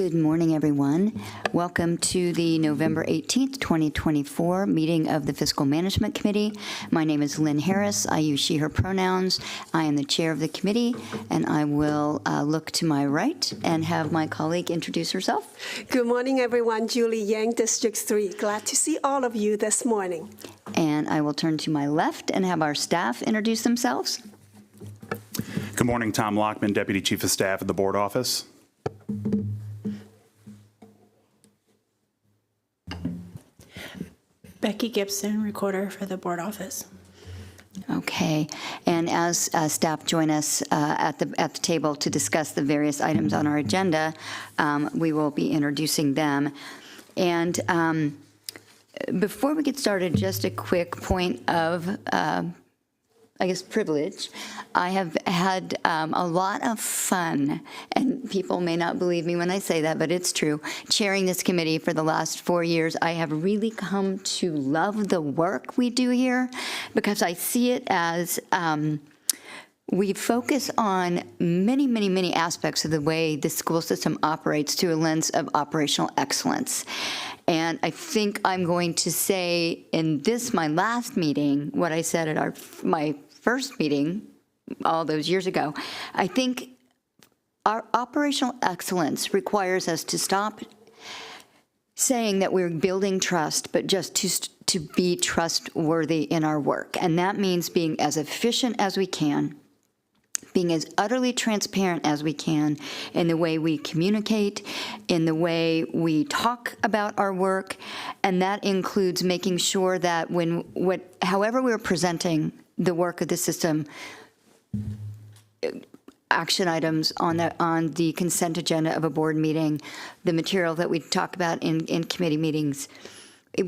Good morning, everyone. Welcome to the November 18th, 2024 meeting of the Fiscal Management Committee. My name is Lynn Harris. I use she, her pronouns. I am the chair of the committee, and I will look to my right and have my colleague introduce herself. Good morning, everyone. Julie Yang, District 3. Glad to see all of you this morning. And I will turn to my left and have our staff introduce themselves. Good morning, Tom Lockman, Deputy Chief of Staff at the Board Office. Becky Gibson, Recorder for the Board Office. Okay, and as staff join us at the table to discuss the various items on our agenda, we will be introducing them. And before we get started, just a quick point of privilege. I have had a lot of fun, and people may not believe me when I say that, but it's true. Chairing this committee for the last 4 years, I have really come to love the work we do here because I see it as we focus on many, many, many aspects of the way the school system operates through a lens of operational excellence. And I think I'm going to say in this, my last meeting, what I said at my first meeting all those years ago. I think our operational excellence requires us to stop saying that we're building trust, but just to be trustworthy in our work. And that means being as efficient as we can, being as utterly transparent as we can in the way we communicate, in the way we talk about our work, and that includes making sure that however we're presenting the work of the system, action items on the consent agenda of a board meeting, the material that we talk about in committee meetings, it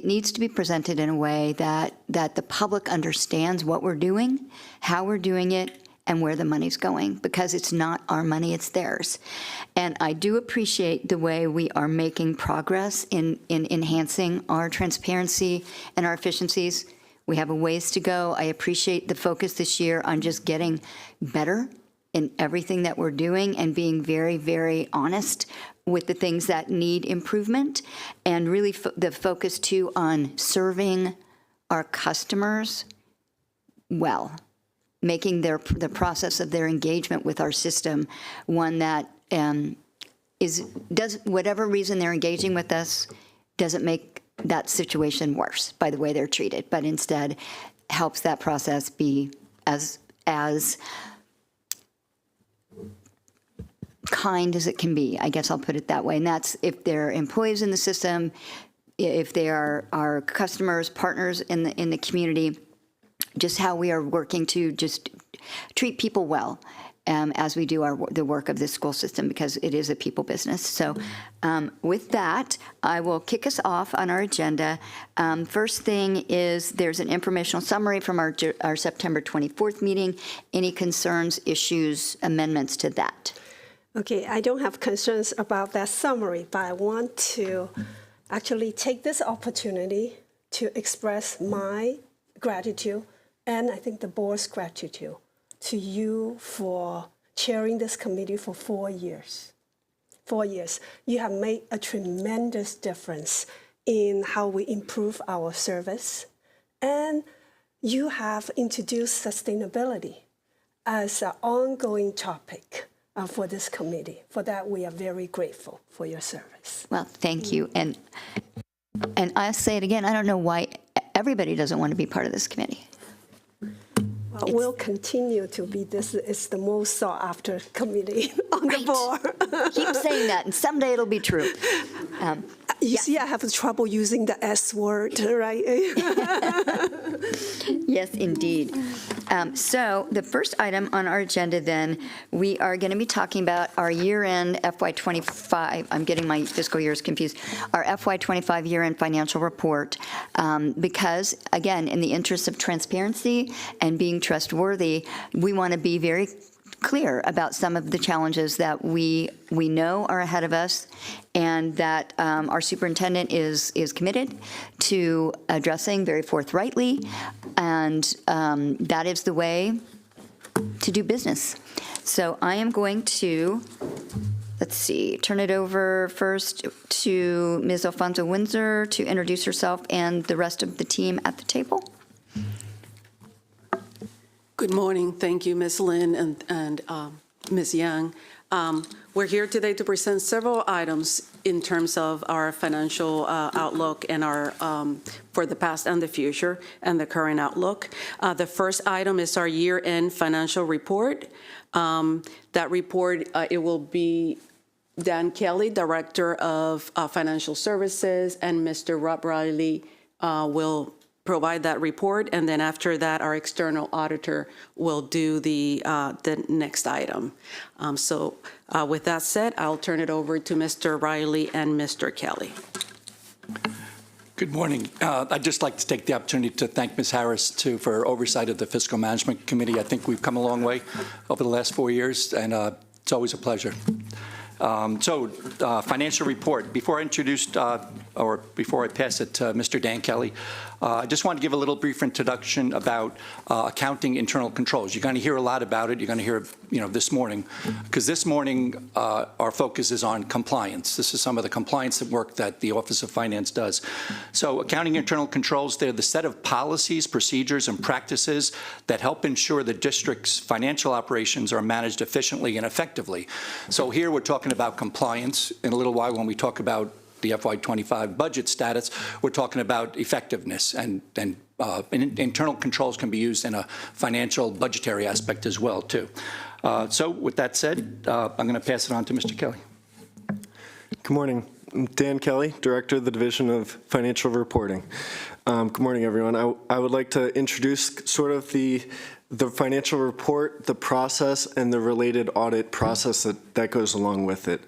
needs to be presented in a way that the public understands what we're doing, how we're doing it, and where the money's going, because it's not our money, it's theirs. And I do appreciate the way we are making progress in enhancing our transparency and our efficiencies. We have a ways to go. I appreciate the focus this year on just getting better in everything that we're doing and being very, very honest with the things that need improvement, and really the focus too on serving our customers well, making the process of their engagement with our system one that does whatever reason they're engaging with us, doesn't make that situation worse by the way they're treated, but instead helps that process be as kind as it can be. I guess I'll put it that way. And that's if they're employees in the system, if they are our customers, partners in the community, just how we are working to just treat people well as we do the work of the school system, because it is a people business. So with that, I will kick us off on our agenda. First thing is there's an informational summary from our September 24th meeting. Any concerns, issues, amendments to that? Okay, I don't have concerns about that summary, but I want to actually take this opportunity to express my gratitude, and I think the board's gratitude to you for chairing this committee for 4 years. 4 years. You have made a tremendous difference in how we improve our service, and you have introduced sustainability as an ongoing topic for this committee. For that, we are very grateful for your service. Well, thank you. And I'll say it again, I don't know why everybody doesn't want to be part of this committee. Well, we'll continue to be. This is the most sought after committee on the board. Keep saying that, and someday it'll be true. You see, I have trouble using the S word, right? Yes, indeed. So the first item on our agenda then, we are going to be talking about our year-end FY25, I'm getting my fiscal years confused, our FY25 year-end financial report, because, again, in the interest of transparency and being trustworthy, we want to be very clear about some of the challenges that we know are ahead of us, and that our superintendent is committed to addressing very forthrightly, and that is the way to do business. So I am going to let's see, turn it over first to Ms. Alfonso Windsor to introduce herself and the rest of the team at the table. Good morning. Thank you, Ms. Lynn and Ms. Young. We're here today to present several items in terms of our financial outlook and our for the past and the future and the current outlook. The first item is our year-end financial report. That report, it will be Dan Kelly, Director of Financial Services, and Mr. Rob Riley will provide that report, and then after that, our external auditor will do the next item. So with that said, I'll turn it over to Mr. Riley and Mr. Kelly. Good morning. I'd just like to take the opportunity to thank Ms. Harris, too, for her oversight of the Fiscal Management Committee. I think we've come a long way over the last 4 years, and it's always a pleasure. Financial report. Before I pass it to Mr. Dan Kelly, I just want to give a little brief introduction about accounting internal controls. You're going to hear a lot about it. You're going to hear, this morning, because this morning our focus is on compliance. This is some of the compliance work that the Office of Finance does. So accounting internal controls, they're the set of policies, procedures, and practices that help ensure the district's financial operations are managed efficiently and effectively. So here we're talking about compliance. In a little while, when we talk about the FY25 budget status, we're talking about effectiveness, and internal controls can be used in a financial budgetary aspect as well, too. So with that said, I'm going to pass it on to Mr. Kelly. Good morning. I'm Dan Kelly, Director of the Division of Financial Reporting. Good morning, everyone. I would like to introduce sort of the financial report, the process, and the related audit process that goes along with it.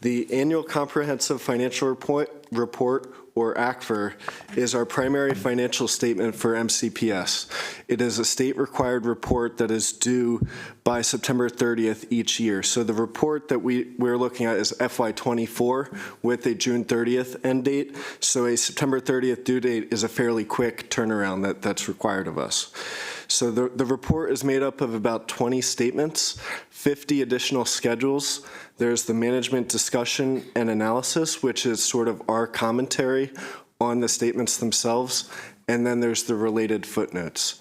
The Annual Comprehensive Financial Report, or ACFR, is our primary financial statement for MCPS. It is a state-required report that is due by September 30th each year. So the report that we're looking at is FY24 with a June 30th end date. So a September 30th due date is a fairly quick turnaround that's required of us. So the report is made up of about 20 statements, 50 additional schedules. There's the management discussion and analysis, which is sort of our commentary on the statements themselves, and then there's the related footnotes.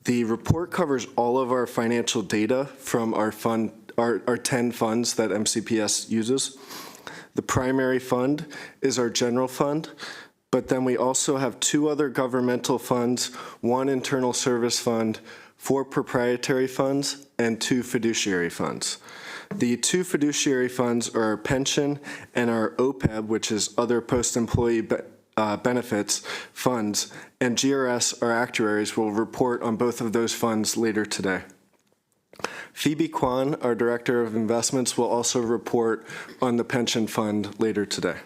The report covers all of our financial data from our 10 funds that MCPS uses. The primary fund is our general fund, but then we also have 2 other governmental funds, 1 internal service fund, 4 proprietary funds, and 2 fiduciary funds. The 2 fiduciary funds are our pension and our OPEB, which is other post-employee benefits funds, and GRS, our actuaries, will report on both of those funds later today. Phoebe Kwan, our Director of Investments, will also report on the pension fund later today.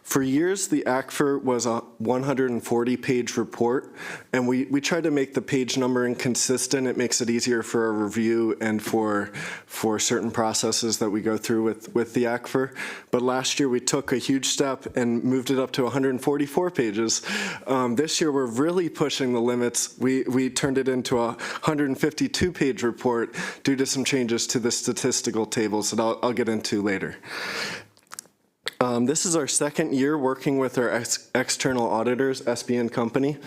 For years, the ACFR was a 140-page report, and we tried to make the page numbering consistent. It makes it easier for our review and for certain processes that we go through with the ACFR. But last year, we took a huge step and moved it up to 144 pages. This year, we're really pushing the limits. We turned it into a 152-page report due to some changes to the statistical tables that I'll get into later. This is our second year working with our external auditors, SB & Company.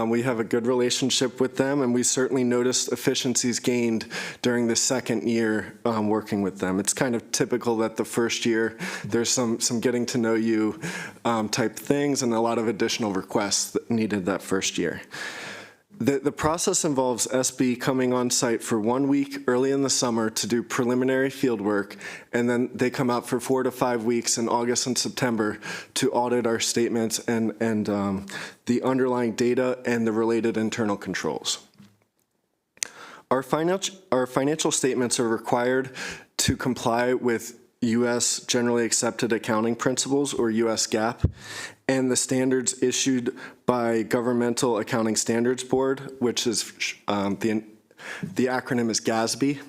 We have a good relationship with them, and we certainly noticed efficiencies gained during the second year working with them. It's kind of typical that the first year there's some getting to know you type things and a lot of additional requests that needed that first year. The process involves SB coming on site for 1 week early in the summer to do preliminary field work, and then they come out for 4 to 5 weeks in August and September to audit our statements and the underlying data and the related internal controls. Our financial statements are required to comply with U.S. Generally Accepted Accounting Principles, or U.S. GAAP, and the standards issued by Governmental Accounting Standards Board, which is the acronym is GASB.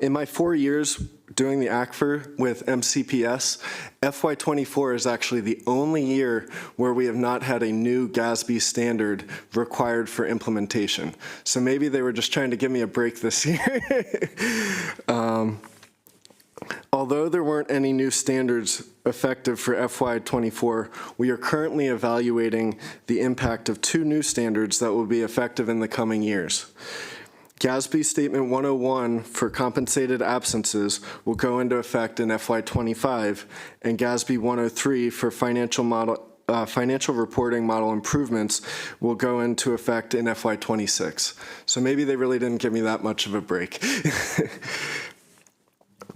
In my 4 years doing the ACFR with MCPS, FY24 is actually the only year where we have not had a new GASB standard required for implementation. So maybe they were just trying to give me a break this year. Although there weren't any new standards effective for FY24, we are currently evaluating the impact of 2 new standards that will be effective in the coming years. GASB Statement 101 for compensated absences will go into effect in FY25, and GASB 103 for financial reporting model improvements will go into effect in FY26. So maybe they really didn't give me that much of a break.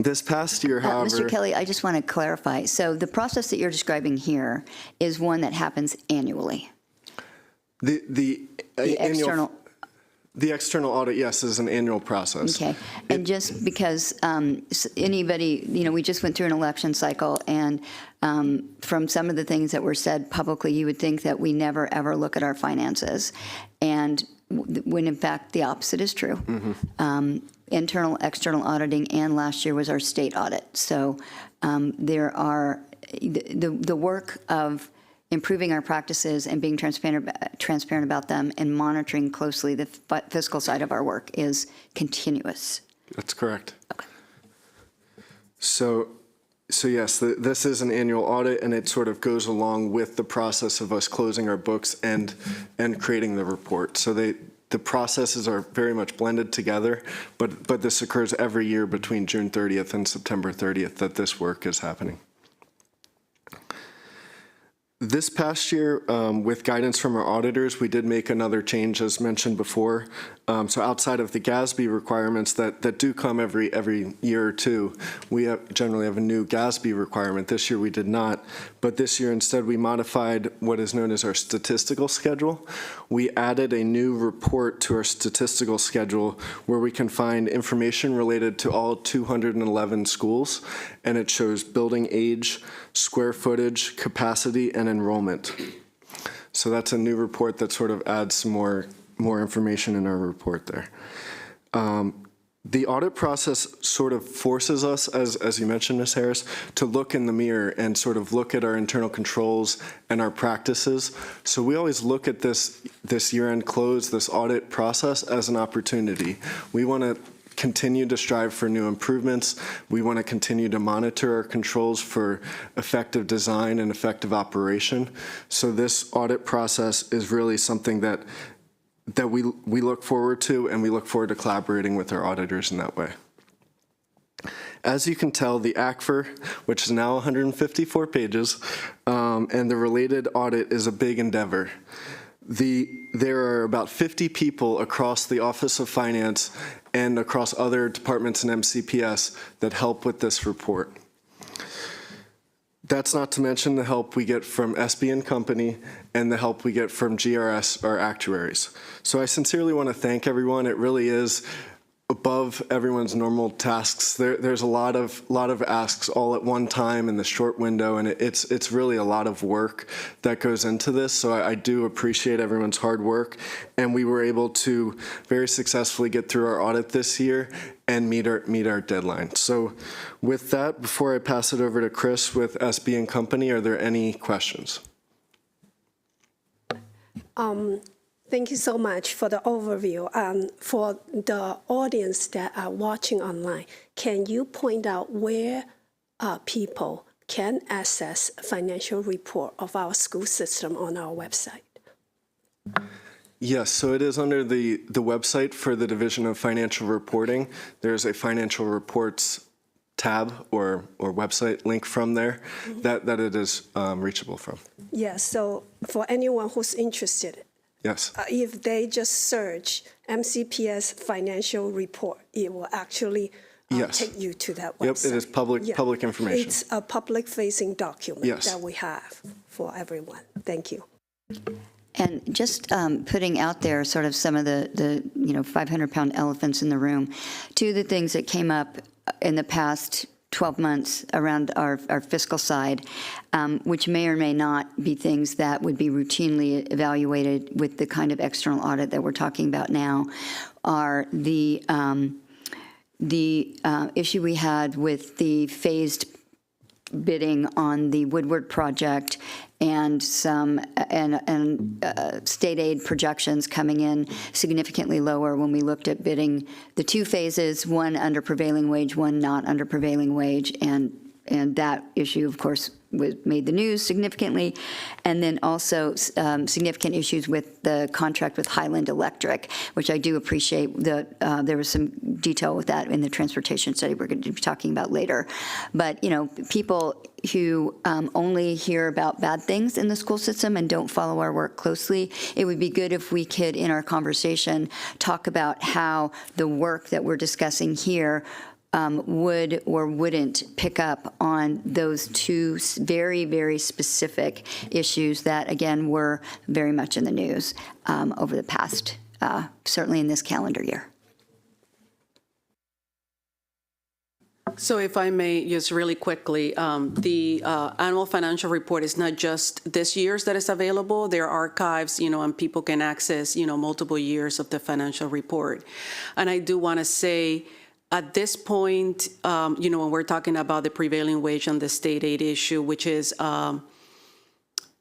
This past year, however... Mr. Kelly, I just want to clarify. So the process that you're describing here is one that happens annually. The external... The external audit, yes, is an annual process. Okay, and just because anybody, we just went through an election cycle, and from some of the things that were said publicly, you would think that we never, ever look at our finances, and when in fact the opposite is true. Mm-hmm. Internal, external auditing, and last year was our state audit. So there are, the work of improving our practices and being transparent about them and monitoring closely the fiscal side of our work is continuous. That's correct. Okay. So yes, this is an annual audit, and it sort of goes along with the process of us closing our books and creating the report. So the processes are very much blended together, but this occurs every year between June 30th and September 30th that this work is happening. This past year, with guidance from our auditors, we did make another change, as mentioned before. So outside of the GASB requirements that do come every year or two, we generally have a new GASB requirement. This year we did not, but this year instead we modified what is known as our statistical schedule. We added a new report to our statistical schedule where we can find information related to all 211 schools, and it shows building age, square footage, capacity, and enrollment. So that's a new report that sort of adds some more information in our report there. The audit process sort of forces us, as you mentioned, Ms. Harris, to look in the mirror and sort of look at our internal controls and our practices. So we always look at this year-end close, this audit process, as an opportunity. We want to continue to strive for new improvements. We want to continue to monitor our controls for effective design and effective operation. So this audit process is really something that we look forward to, and we look forward to collaborating with our auditors in that way. As you can tell, the ACFR, which is now 154 pages, and the related audit is a big endeavor. There are about 50 people across the Office of Finance and across other departments in MCPS that help with this report. That's not to mention the help we get from SB and Company and the help we get from GRS, our actuaries. So I sincerely want to thank everyone. It really is above everyone's normal tasks. There's a lot of asks all at one time in the short window, and it's really a lot of work that goes into this. So I do appreciate everyone's hard work, and we were able to very successfully get through our audit this year and meet our deadline. So with that, before I pass it over to Chris with SB and Company, are there any questions? Thank you so much for the overview. For the audience that are watching online, can you point out where people can access financial report of our school system on our website? Yes, so it is under the website for the Division of Financial Reporting. There's a financial reports tab or website link from there that it is reachable from. Yes, so for anyone who's interested, yes, if they just search MCPS financial report, it will actually take you to that website. Yep, it is public information. It's a public-facing document that we have for everyone. Thank you. And just putting out there sort of some of the 500-pound elephants in the room. Two of the things that came up in the past 12 months around our fiscal side, which may or may not be things that would be routinely evaluated with the kind of external audit that we're talking about now, are the issue we had with the phased bidding on the Woodward project and some state aid projections coming in significantly lower when we looked at bidding the two phases, one under prevailing wage, one not under prevailing wage, and that issue, of course, made the news significantly, and then also significant issues with the contract with Highland Electric, which I do appreciate. There was some detail with that in the transportation study we're going to be talking about later. But, people who only hear about bad things in the school system and don't follow our work closely, it would be good if we could, in our conversation, talk about how the work that we're discussing here would or wouldn't pick up on those two very, very specific issues that, again, were very much in the news over the past, certainly in this calendar year. So if I may, just really quickly, the annual financial report is not just this year's that is available. There are archives, and people can access, multiple years of the financial report. And I do want to say, at this point, when we're talking about the prevailing wage and the state aid issue, which is,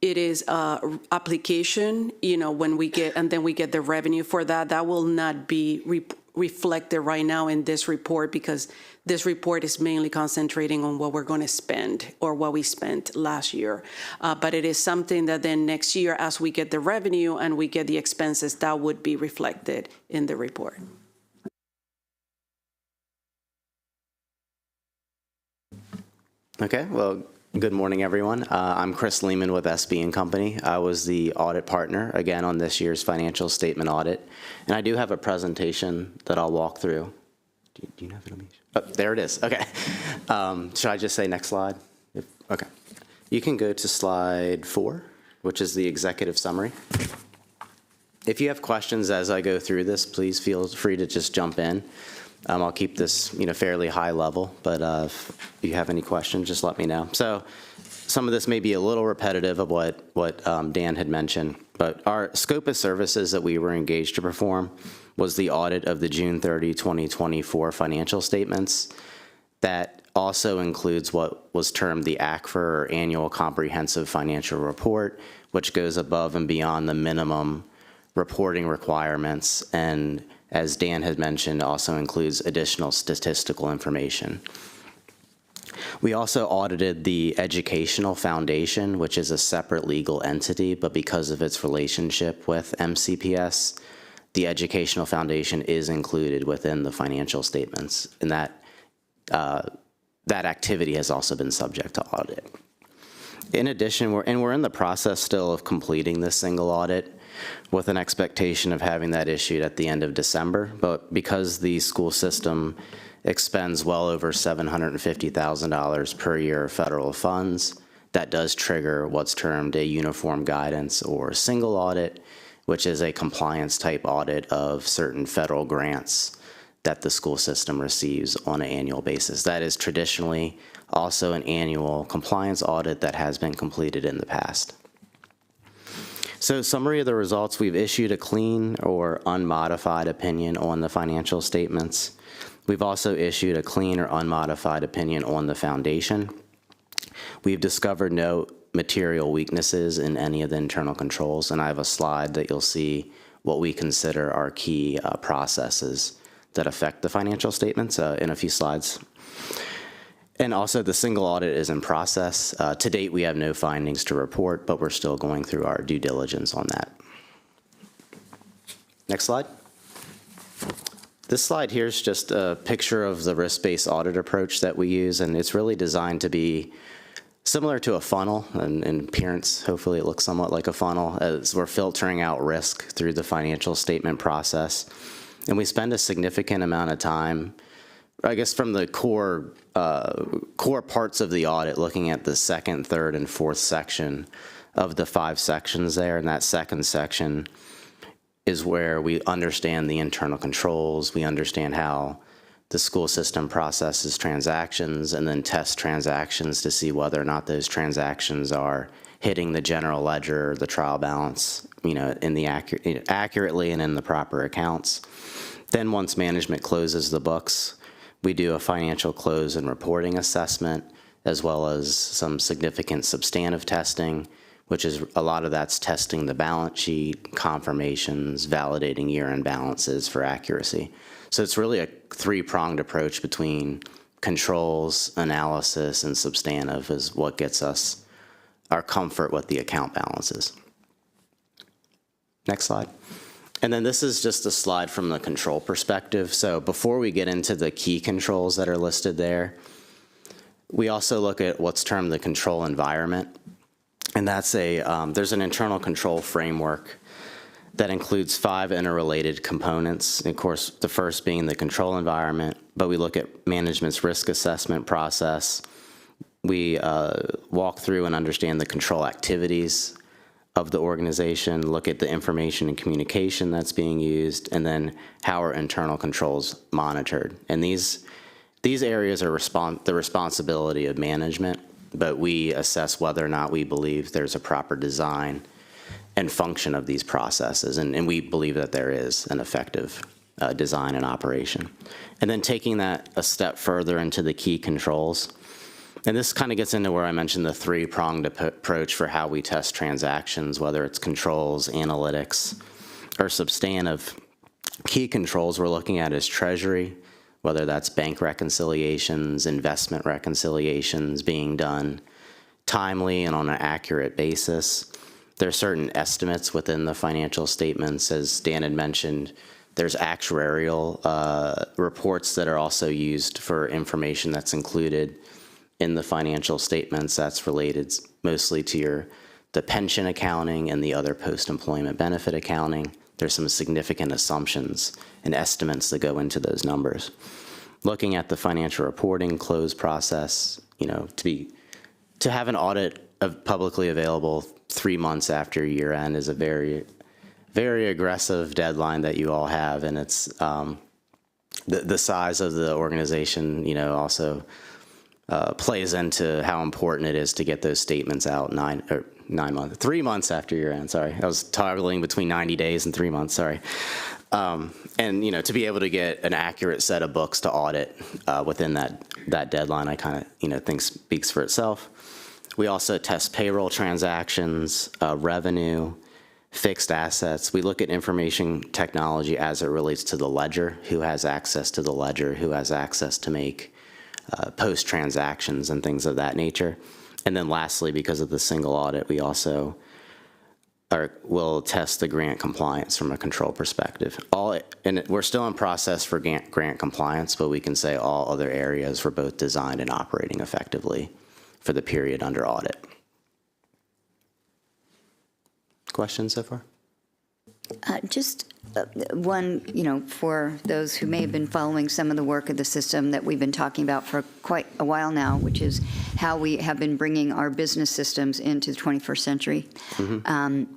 it is application, when we get, and then we get the revenue for that, that will not be reflected right now in this report, because this report is mainly concentrating on what we're going to spend or what we spent last year. But it is something that then next year, as we get the revenue and we get the expenses, that would be reflected in the report. Okay, well, good morning, everyone. I'm Chris Lehman with SB & Company. I was the audit partner, again, on this year's financial statement audit. And I do have a presentation that I'll walk through. Do you have it on me? Oh, there it is. Okay. Should I just say next slide? Okay. You can go to slide 4, which is the executive summary. If you have questions as I go through this, please feel free to just jump in. I'll keep this, fairly high level, but if you have any questions, just let me know. So some of this may be a little repetitive of what Dan had mentioned, but our scope of services that we were engaged to perform was the audit of the June 30, 2024 financial statements. That also includes what was termed the ACFR, or Annual Comprehensive Financial Report, which goes above and beyond the minimum reporting requirements, and as Dan had mentioned, also includes additional statistical information. We also audited the Educational Foundation, which is a separate legal entity, but because of its relationship with MCPS, the Educational Foundation is included within the financial statements, and that activity has also been subject to audit. In addition, we're in the process still of completing this single audit, with an expectation of having that issued at the end of December. But because the school system expends well over $750,000 per year of federal funds, that does trigger what's termed a uniform guidance or single audit, which is a compliance type audit of certain federal grants that the school system receives on an annual basis. That is traditionally also an annual compliance audit that has been completed in the past. So, summary of the results: we've issued a clean or unmodified opinion on the financial statements. We've also issued a clean or unmodified opinion on the foundation. We've discovered no material weaknesses in any of the internal controls, and I have a slide that you'll see what we consider our key processes that affect the financial statements in a few slides. And also, the single audit is in process. To date, we have no findings to report, but we're still going through our due diligence on that. Next slide. This slide here is just a picture of the risk-based audit approach that we use, and it's really designed to be similar to a funnel. And in appearance, hopefully it looks somewhat like a funnel, as we're filtering out risk through the financial statement process. And we spend a significant amount of time, I guess, from the core parts of the audit, looking at the second, third, and fourth section of the 5 sections there. And that second section is where we understand the internal controls, we understand how the school system processes transactions, and then test transactions to see whether or not those transactions are hitting the general ledger, the trial balance, in the accurately and in the proper accounts. Then once management closes the books, we do a financial close and reporting assessment, as well as some significant substantive testing, which is a lot of that's testing the balance sheet, confirmations, validating year-end balances for accuracy. So it's really a three-pronged approach between controls, analysis, and substantive is what gets us our comfort with the account balances. Next slide. And then this is just a slide from the control perspective. So before we get into the key controls that are listed there, we also look at what's termed the control environment. And that's there's an internal control framework that includes 5 interrelated components. Of course, the first being the control environment, but we look at management's risk assessment process. We walk through and understand the control activities of the organization, look at the information and communication that's being used, and then how are internal controls monitored. And these areas are the responsibility of management, but we assess whether or not we believe there's a proper design and function of these processes, and we believe that there is an effective design and operation. And then taking that a step further into the key controls, and this kind of gets into where I mentioned the three-pronged approach for how we test transactions, whether it's controls, analytics, or substantive. Key controls we're looking at is treasury, whether that's bank reconciliations, investment reconciliations being done timely and on an accurate basis. There are certain estimates within the financial statements, as Dan had mentioned. There's actuarial reports that are also used for information that's included in the financial statements that's related mostly to the pension accounting and the other post-employment benefit accounting. There's some significant assumptions and estimates that go into those numbers. Looking at the financial reporting close process, to have an audit publicly available 3 months after year end is a very, very aggressive deadline that you all have, and it's the size of the organization, also plays into how important it is to get those statements out 3 months after year end. Sorry, I was toggling between 90 days and 3 months. Sorry, and to be able to get an accurate set of books to audit within that deadline, I kind of think speaks for itself. We also test payroll transactions, revenue, fixed assets. We look at information technology as it relates to the ledger, who has access to the ledger, who has access to make post transactions and things of that nature. And then lastly, because of the single audit, we also will test the grant compliance from a control perspective. And we're still in process for grant compliance, but we can say all other areas were both designed and operating effectively for the period under audit. Questions so far? Just one, for those who may have been following some of the work of the system that we've been talking about for quite a while now, which is how we have been bringing our business systems into the 21st century.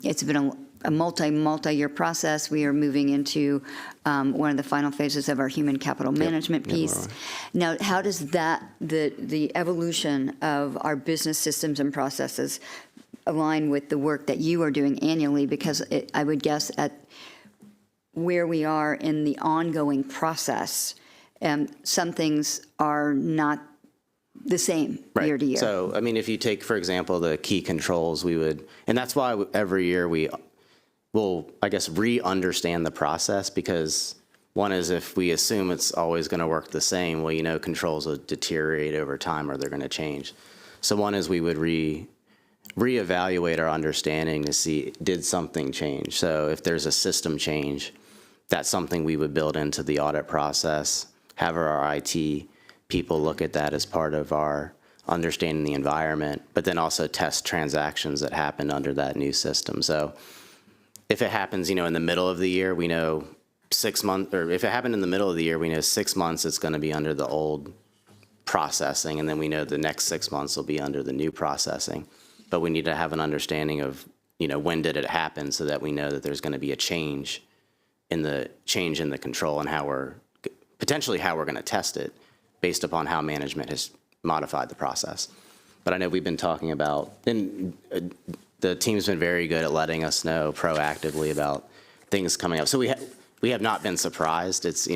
It's been a multi-year process. We are moving into one of the final phases of our human capital management piece. Now, how does the evolution of our business systems and processes align with the work that you are doing annually? Because I would guess at where we are in the ongoing process, some things are not the same year to year. So, if you take, for example, the key controls, and that's why every year we will, re-understand the process, because one is if we assume it's always going to work the same, controls will deteriorate over time or they're going to change. So one is we would reevaluate our understanding to see, did something change? So if there's a system change, that's something we would build into the audit process, have our IT people look at that as part of our understanding the environment, but then also test transactions that happened under that new system. So if it happens, in the middle of the year, we know 6 months, or if it happened in the middle of the year, we know 6 months it's going to be under the old processing, and then we know the next 6 months will be under the new processing. But we need to have an understanding of, when did it happen, so that we know that there's going to be a change in the control and how we're going to test it based upon how management has modified the process. But I know we've been talking about, and the team's been very good at letting us know proactively about things coming up. So we have not been surprised. It's,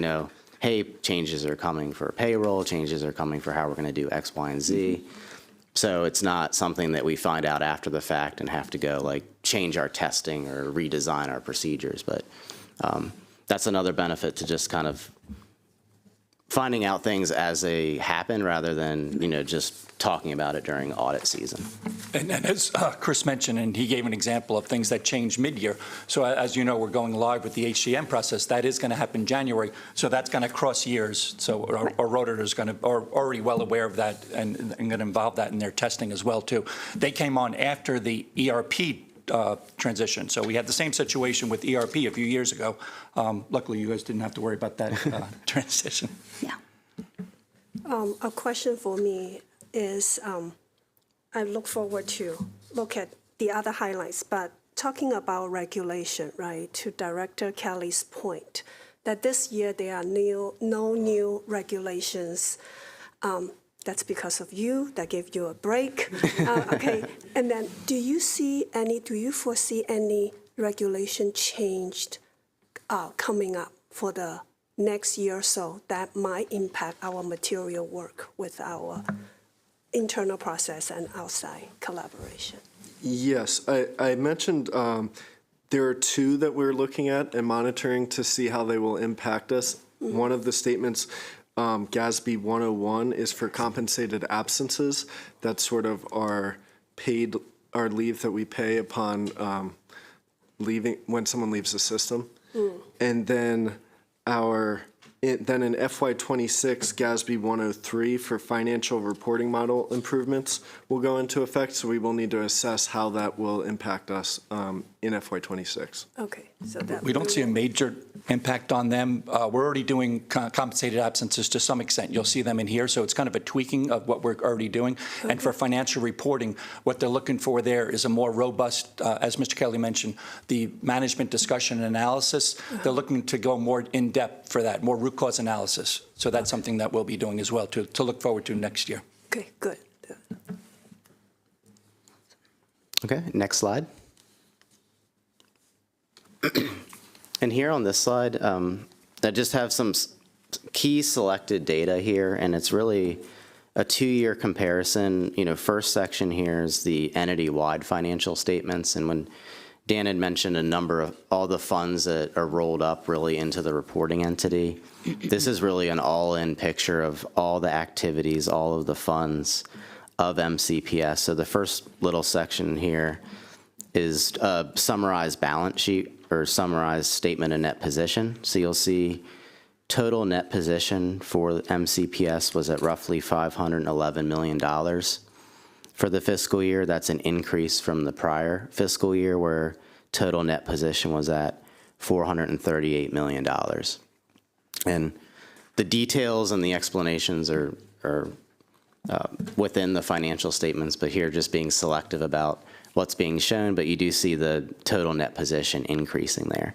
hey, changes are coming for payroll, changes are coming for how we're going to do X, Y, and Z. So it's not something that we find out after the fact and have to go like change our testing or redesign our procedures. But that's another benefit to just kind of finding out things as they happen rather than, just talking about it during audit season. And as Chris mentioned, and he gave an example of things that change mid-year. So as you know, we're going live with the HCM process. That is going to happen January. So that's going to cross years. So our auditors are already well aware of that and going to involve that in their testing as well, too. They came on after the ERP transition. So we had the same situation with ERP a few years ago. Luckily, you guys didn't have to worry about that transition. Yeah. A question for me is, I look forward to look at the other highlights, but talking about regulation, right, to Director Kelly's point, that this year there are no new regulations. That's because of you, that gave you a break. Okay, and then do you foresee any regulation changed coming up for the next year or so that might impact our material work with our internal process and outside collaboration? Yes, I mentioned there are two that we're looking at and monitoring to see how they will impact us. Mm-hmm. One of the statements, GASB 101, is for compensated absences. That's sort of our leave that we pay upon leaving when someone leaves the system. Mm. And then then in FY26, GASB 103 for financial reporting model improvements will go into effect, so we will need to assess how that will impact us in FY26. Okay, so that we don't see a major impact on them. We're already doing compensated absences to some extent. You'll see them in here, so it's kind of a tweaking of what we're already doing. Okay. And for financial reporting, what they're looking for there is a more robust, as Mr. Kelly mentioned, the management discussion and analysis. They're looking to go more in-depth for that, more root cause analysis. So that's something that we'll be doing as well to look forward to next year. Okay, good. Okay, next slide. And here on this slide, I just have some key selected data here, and it's really a 2-year comparison. First section here is the entity-wide financial statements, and when Dan had mentioned a number of all the funds that are rolled up really into the reporting entity, this is really an all-in picture of all the activities, all of the funds of MCPS. So the first little section here is a summarized balance sheet or summarized statement of net position. So you'll see total net position for MCPS was at roughly $511 million. For the fiscal year, that's an increase from the prior fiscal year where total net position was at $438 million. And the details and the explanations are within the financial statements, but here just being selective about what's being shown, but you do see the total net position increasing there.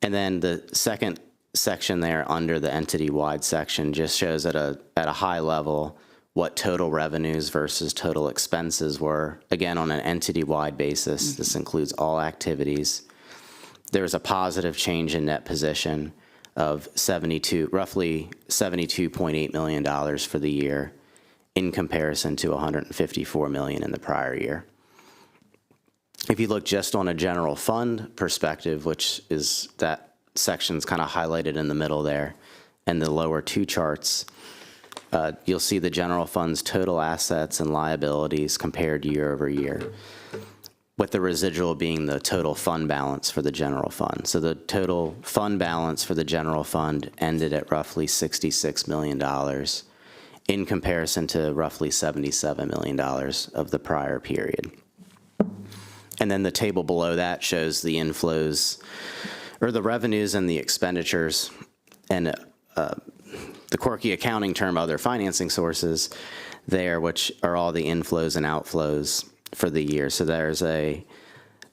And then the second section there under the entity-wide section just shows at a high level what total revenues versus total expenses were, again, on an entity-wide basis. This includes all activities. There's a positive change in net position of roughly $72.8 million for the year in comparison to $154 million in the prior year. If you look just on a general fund perspective, which is that section's kind of highlighted in the middle there, and the lower two charts, you'll see the general fund's total assets and liabilities compared year over year, with the residual being the total fund balance for the general fund. So the total fund balance for the general fund ended at roughly $66 million in comparison to roughly $77 million of the prior period. And then the table below that shows the inflows, or the revenues and the expenditures, and the quirky accounting term, other financing sources there, which are all the inflows and outflows for the year. So there's a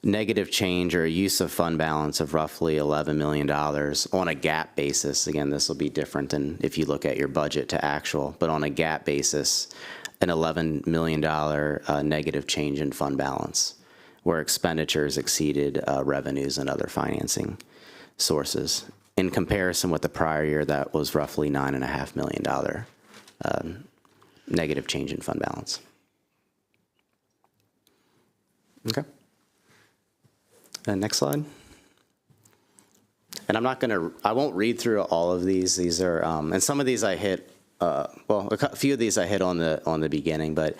negative change or a use of fund balance of roughly $11 million on a GAAP basis. Again, this will be different than if you look at your budget to actual, but on a GAAP basis, an $11 million negative change in fund balance, where expenditures exceeded revenues and other financing sources. In comparison with the prior year, that was roughly $9.5 million negative change in fund balance. Okay. Next slide. And I won't read through all of these. These are, and some of these I hit, a few of these I hit on the beginning, but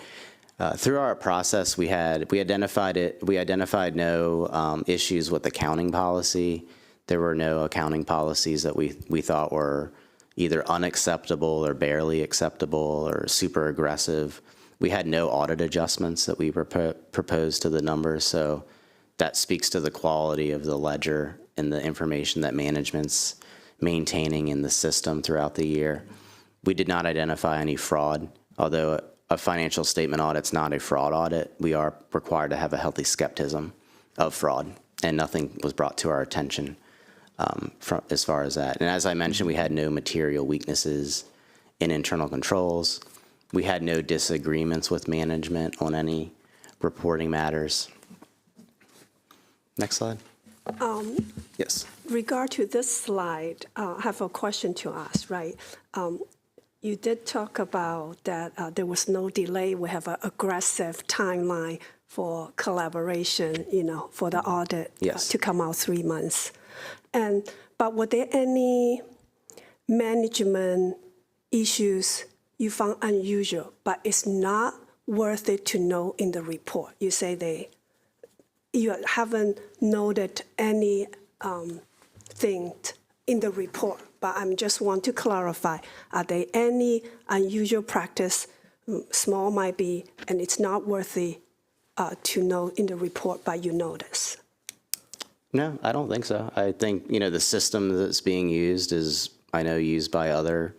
through our process, we identified no issues with accounting policy. There were no accounting policies that we thought were either unacceptable or barely acceptable or super aggressive. We had no audit adjustments that we proposed to the numbers, so that speaks to the quality of the ledger and the information that management's maintaining in the system throughout the year. We did not identify any fraud, although a financial statement audit's not a fraud audit. We are required to have a healthy skepticism of fraud, and nothing was brought to our attention as far as that. And as I mentioned, we had no material weaknesses in internal controls. We had no disagreements with management on any reporting matters. Next slide. Yes. Regard to this slide, I have a question to ask, right? You did talk about that there was no delay. We have an aggressive timeline for collaboration, for the audit to come out 3 months. But were there any management issues you found unusual, but it's not worth it to know in the report? You say you haven't noted any thing in the report, but I just want to clarify, are there any unusual practice, small might be, and it's not worthy to know in the report, but you notice? No, I don't think so. I think, the system that's being used is, I know, used by other,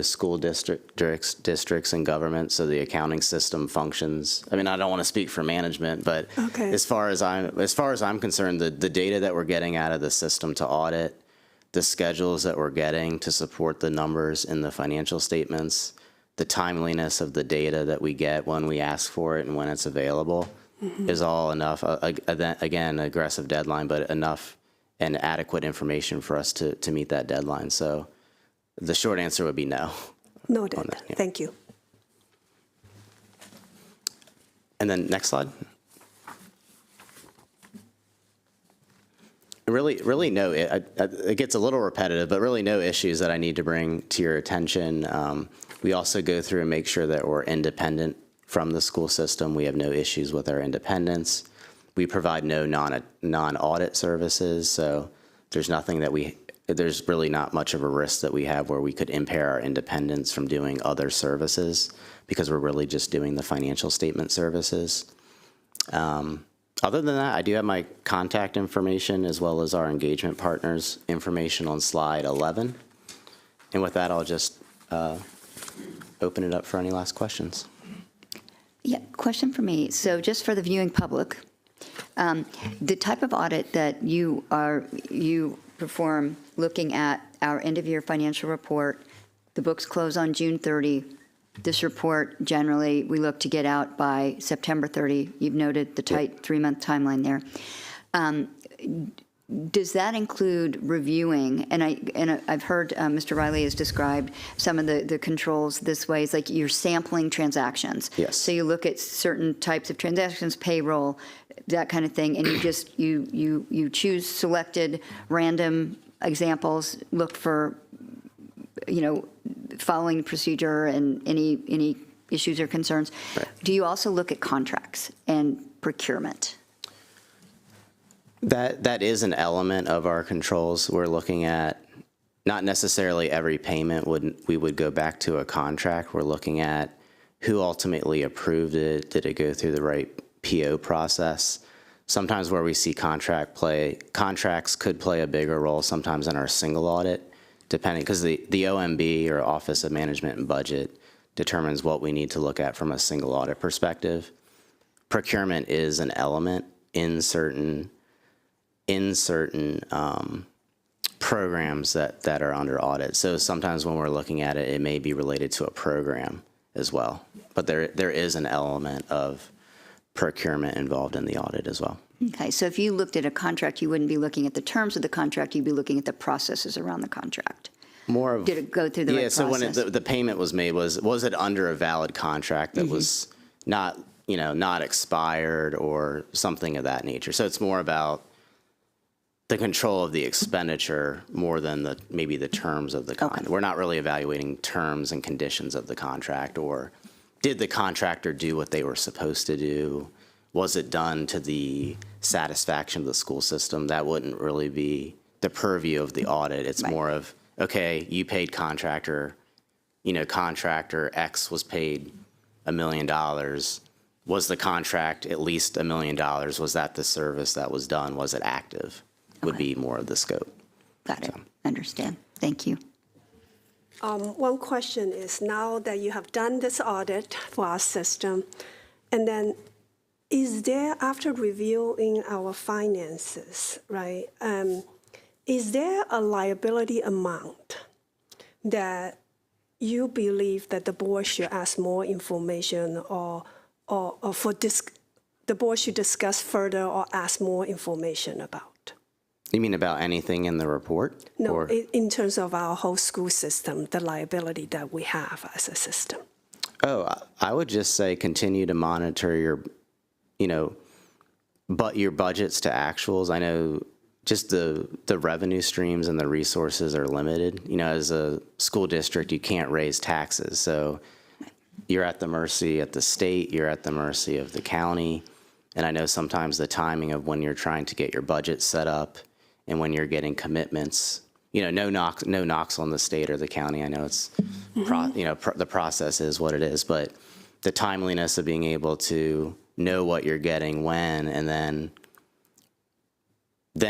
school districts and government, so the accounting system functions. I mean, I don't want to speak for management, but as far as I'm concerned, the data that we're getting out of the system to audit, the schedules that we're getting to support the numbers in the financial statements, the timeliness of the data that we get when we ask for it and when it's available is all enough. Again, aggressive deadline, but enough and adequate information for us to meet that deadline. So the short answer would be no. Noted. Yeah. Thank you. And then next slide. Really no, it gets a little repetitive, but really no issues that I need to bring to your attention. We also go through and make sure that we're independent from the school system. We have no issues with our independence. We provide no non-audit services, so there's nothing that there's really not much of a risk that we have where we could impair our independence from doing other services, because we're really just doing the financial statement services. Other than that, I do have my contact information as well as our engagement partners information on slide 11. And with that, I'll just open it up for any last questions. Yeah, question for me. So just for the viewing public, the type of audit that you perform looking at our end-of-year financial report, the books close on June 30. This report, generally, we look to get out by September 30. You've noted the tight 3-month timeline there. Does that include reviewing? And I've heard Mr. Riley has described some of the controls this way. It's like you're sampling transactions. Yes. So you look at certain types of transactions, payroll, that kind of thing, and you choose selected random examples, look for, following the procedure and any issues or concerns. Right. Do you also look at contracts and procurement? That is an element of our controls. We're looking at not necessarily every payment we would go back to a contract. We're looking at who ultimately approved it. Did it go through the right PO process? Sometimes where we see contracts could play a bigger role sometimes in our single audit, depending, because the OMB, or Office of Management and Budget, determines what we need to look at from a single audit perspective. Procurement is an element in certain programs that are under audit. So sometimes when we're looking at it, it may be related to a program as well. But there is an element of procurement involved in the audit as well. Okay, so if you looked at a contract, you wouldn't be looking at the terms of the contract, you'd be looking at the processes around the contract. Did it go through the right process? So when the payment was made, was it under a valid contract that was not not expired or something of that nature. So it's more about the control of the expenditure more than maybe the terms of the contract. We're not really evaluating terms and conditions of the contract, or did the contractor do what they were supposed to do? Was it done to the satisfaction of the school system? That wouldn't really be the purview of the audit. It's more of, okay, you paid contractor, contractor X was paid $1 million. Was the contract at least $1 million? Was that the service that was done? Was it active? Would be more of the scope. Got it. Understand. Thank you. One question is, now that you have done this audit for our system, and then is there, after reviewing our finances, right, is there a liability amount that you believe that the board should ask more information or for the board should discuss further or ask more information about? You mean about anything in the report? No, Or? in terms of our whole school system, the liability that we have as a system. Oh, I would just say continue to monitor your budgets to actuals. I know just the revenue streams and the resources are limited. As a school district, you can't raise taxes. So you're at the mercy of the state, you're at the mercy of the county. And I know sometimes the timing of when you're trying to get your budget set up and when you're getting commitments, no knocks on the state or the county. I know it's, the process is what it is, but the timeliness of being able to know what you're getting when, and then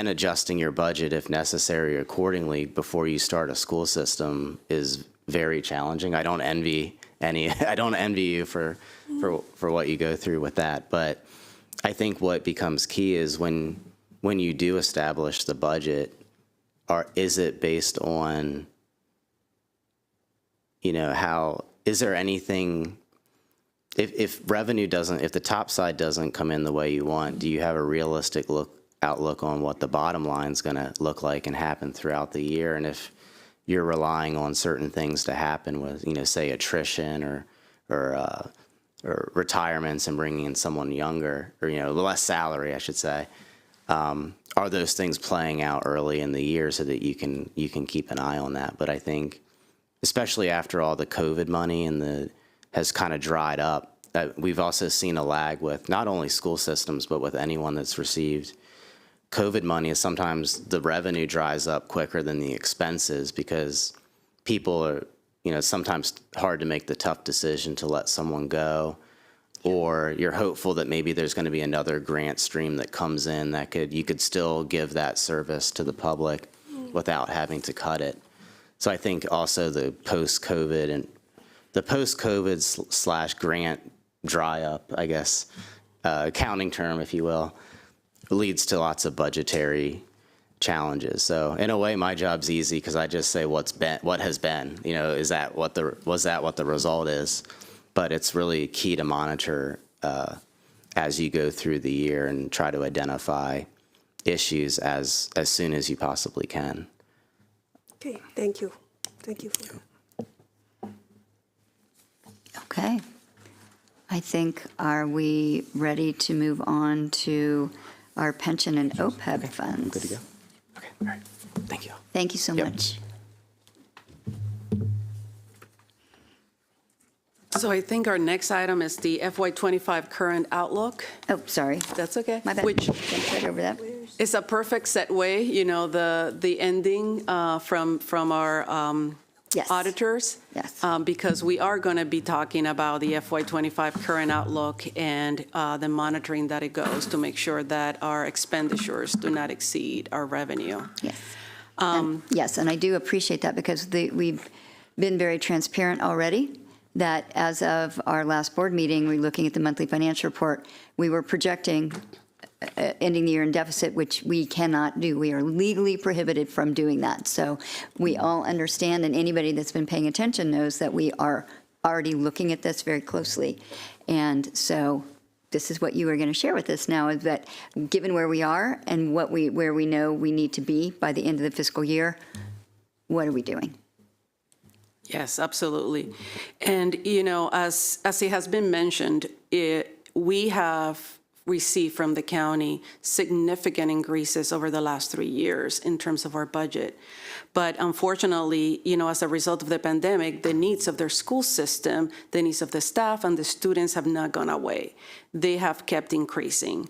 adjusting your budget if necessary accordingly before you start a school system is very challenging. I don't envy you for what you go through with that, but I think what becomes key is when you do establish the budget, is it based on, how, is there anything, if revenue doesn't, if the top side doesn't come in the way you want, do you have a realistic outlook on what the bottom line is going to look like and happen throughout the year? And if you're relying on certain things to happen with, say attrition or retirements and bringing in someone younger, or, less salary, I should say, are those things playing out early in the year so that you can keep an eye on that? But I think, especially after all the COVID money has kind of dried up, we've also seen a lag with not only school systems, but with anyone that's received COVID money. Is sometimes the revenue dries up quicker than the expenses because people are, sometimes hard to make the tough decision to let someone go, or you're hopeful that maybe there's going to be another grant stream that comes in that you could still give that service to the public without having to cut it. So I think also the post-COVID / grant dry up, I guess, accounting term, if you will, leads to lots of budgetary challenges. So in a way, my job's easy because I just say what has been. Was that what the result is? But it's really key to monitor as you go through the year and try to identify issues as soon as you possibly can. Okay, thank you. Thank you for that. Okay. I think, are we ready to move on to our pension and OPEB funds? Good to go? Okay, all right. Thank you. Thank you so much. So I think our next item is the FY25 current outlook. Oh, sorry. That's okay. My bad. Which Jumped right over that. is a perfect segue, the ending from our Yes. auditors. Yes. Because we are going to be talking about the FY25 current outlook and the monitoring that it goes to make sure that our expenditures do not exceed our revenue. Yes. Yes, and I do appreciate that because we've been very transparent already that as of our last board meeting, we're looking at the monthly financial report, we were projecting ending the year in deficit, which we cannot do. We are legally prohibited from doing that. So we all understand, and anybody that's been paying attention knows that we are already looking at this very closely. And so this is what you are going to share with us now, is that given where we are and where we know we need to be by the end of the fiscal year, what are we doing? Yes, absolutely. And, as it has been mentioned, we have received from the county significant increases over the last 3 years in terms of our budget. But unfortunately, as a result of the pandemic, the needs of their school system, the needs of the staff and the students have not gone away. They have kept increasing.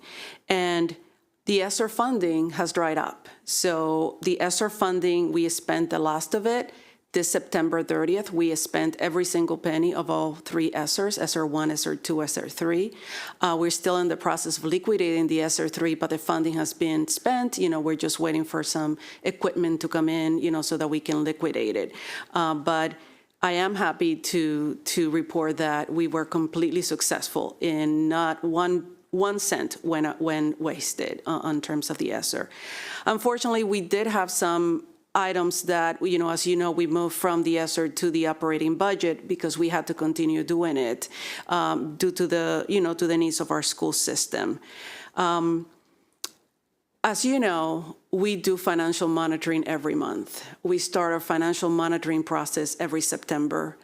And the ESSER funding has dried up. So the ESSER funding, we spent the last of it. This September 30th, we spent every single penny of all 3 ESSERs, ESSER 1, ESSER 2, ESSER 3. We're still in the process of liquidating the ESSER 3, but the funding has been spent. We're just waiting for some equipment to come in, so that we can liquidate it. But I am happy to report that we were completely successful in not one cent when wasted in terms of the ESSER. Unfortunately, we did have some items that, as you know, we moved from the ESSER to the operating budget because we had to continue doing it due to the needs of our school system. As you know, we do financial monitoring every month. We start our financial monitoring process every September,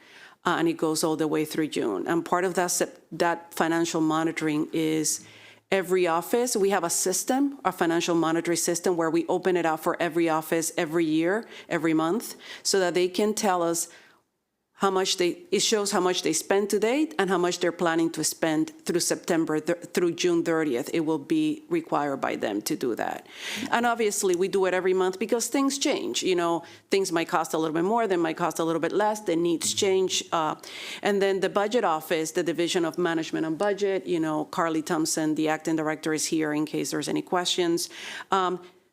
and it goes all the way through June. And part of that financial monitoring is every office. We have a system, a financial monitoring system, where we open it up for every office every year, every month, so that they can tell us it shows how much they spent to date and how much they're planning to spend through through June 30th. It will be required by them to do that. And obviously, we do it every month because things change. Things might cost a little bit more, they might cost a little bit less, the needs change. And then the budget office, the Division of Management and Budget, Carly Thompson, the acting director, is here in case there's any questions.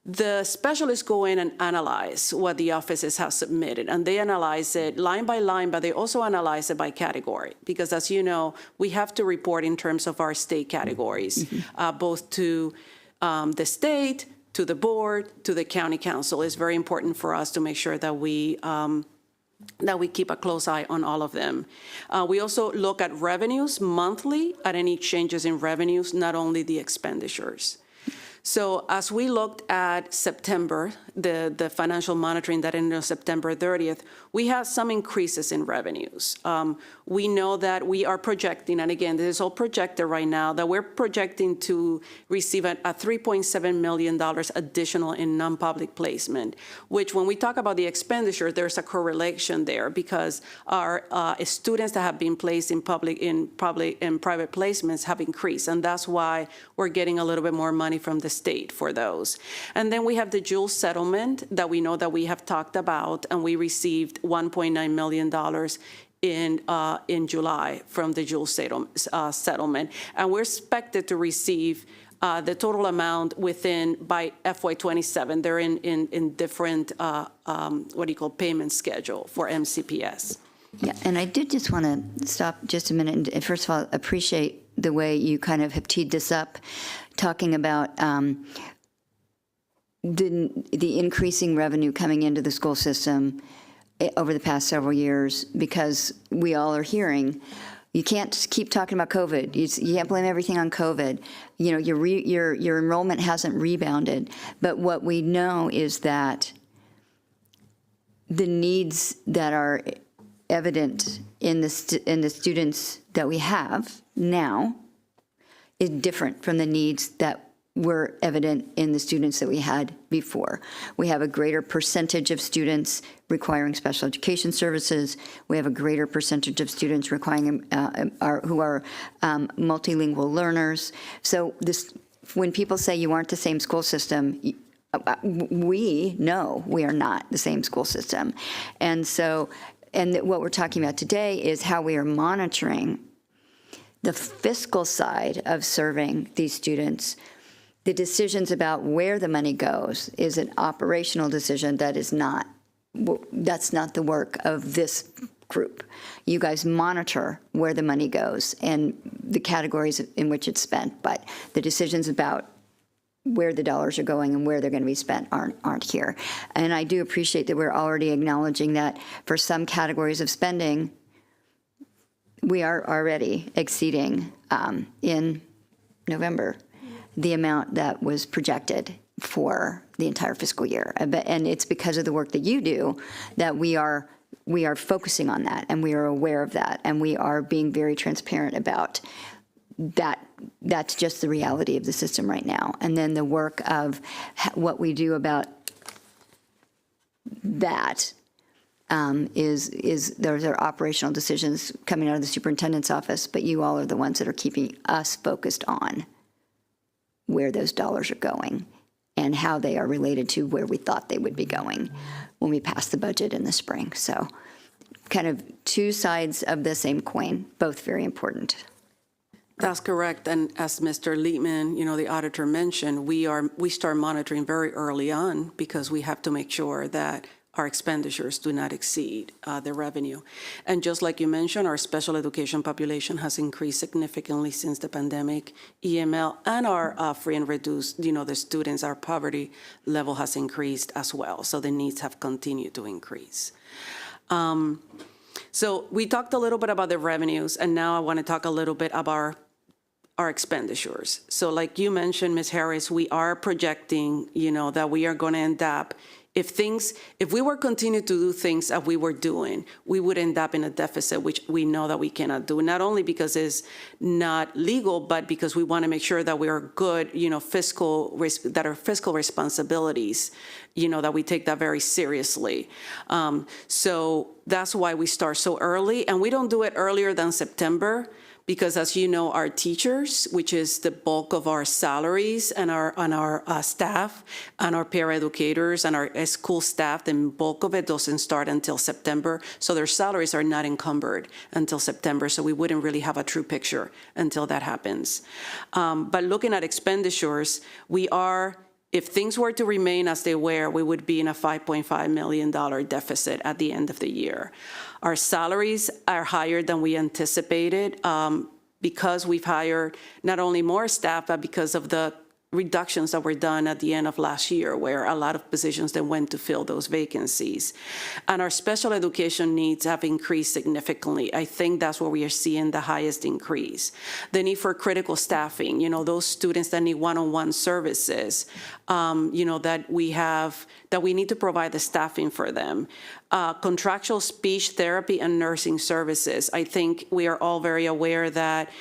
The specialists go in and analyze what the offices have submitted, and they analyze it line by line, but they also analyze it by category, because as you know, we have to report in terms of our state categories, both to the state, to the board, to the county council. It's very important for us to make sure that we keep a close eye on all of them. We also look at revenues monthly, at any changes in revenues, not only the expenditures. So as we looked at September, the financial monitoring that ended on September 30th, we had some increases in revenues. We know that we are projecting, and again, this is all projected right now, that we're projecting to receive a $3.7 million additional in non-public placement, which when we talk about the expenditure, there's a correlation there, because our students that have been placed in private placements have increased, and that's why we're getting a little bit more money from the state for those. And then we have the Jules settlement that we know that we have talked about, and we received $1.9 million in July from the Jules settlement. And we're expected to receive the total amount by FY27. They're in different, payment schedule for MCPS. Yeah, and I did just want to stop just a minute and first of all appreciate the way you kind of have teed this up, talking about the increasing revenue coming into the school system over the past several years, because we all are hearing, you can't just keep talking about COVID. You can't blame everything on COVID. Your enrollment hasn't rebounded. But what we know is that the needs that are evident in the students that we have now is different from the needs that were evident in the students that we had before. We have a greater percentage of students requiring special education services. We have a greater percentage of students requiring who are multilingual learners. So when people say you aren't the same school system, we know we are not the same school system. And what we're talking about today is how we are monitoring the fiscal side of serving these students. The decisions about where the money goes is an operational decision that's not the work of this group. You guys monitor where the money goes and the categories in which it's spent, but the decisions about where the dollars are going and where they're going to be spent aren't here. And I do appreciate that we're already acknowledging that for some categories of spending, we are already exceeding in November the amount that was projected for the entire fiscal year. And it's because of the work that you do that we are focusing on that, and we are aware of that, and we are being very transparent about that that's just the reality of the system right now. And then the work of what we do about that is those are operational decisions coming out of the superintendent's office, but you all are the ones that are keeping us focused on where those dollars are going and how they are related to where we thought they would be going when we passed the budget in the spring. So kind of two sides of the same coin, both very important. That's correct. And as Mr. Liebman, the auditor mentioned, we start monitoring very early on because we have to make sure that our expenditures do not exceed the revenue. And just like you mentioned, our special education population has increased significantly since the pandemic. EML and our free and reduced, the students, our poverty level has increased as well. So the needs have continued to increase. So we talked a little bit about the revenues, and now I want to talk a little bit about our expenditures. So like you mentioned, Ms. Harris, we are projecting, that we are going to end up, if we were continue to do things that we were doing, we would end up in a deficit, which we know that we cannot do, not only because it's not legal, but because we want to make sure that we are good, fiscal responsibilities, that we take that very seriously. So that's why we start so early, and we don't do it earlier than September, because as you know, our teachers, which is the bulk of our salaries and our staff and our paraeducators and our school staff, the bulk of it doesn't start until September. So their salaries are not encumbered until September. So we wouldn't really have a true picture until that happens. But looking at expenditures, if things were to remain as they were, we would be in a $5.5 million deficit at the end of the year. Our salaries are higher than we anticipated because we've hired not only more staff, but because of the reductions that were done at the end of last year, where a lot of positions then went to fill those vacancies. And our special education needs have increased significantly. I think that's where we are seeing the highest increase. The need for critical staffing, those students that need one-on-one services, that we need to provide the staffing for them. Contractual speech therapy and nursing services. I think we are all very aware that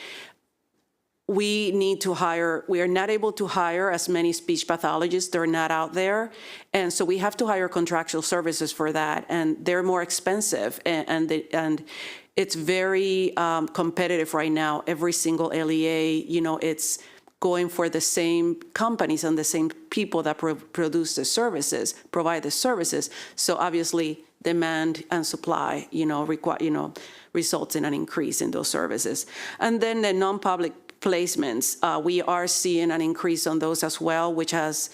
we are not able to hire as many speech pathologists. They're not out there. And so we have to hire contractual services for that. And they're more expensive. And it's very competitive right now. Every single LEA, it's going for the same companies and the same people that provide the services. So obviously demand and supply, results in an increase in those services. And then the non-public placements, we are seeing an increase on those as well, which has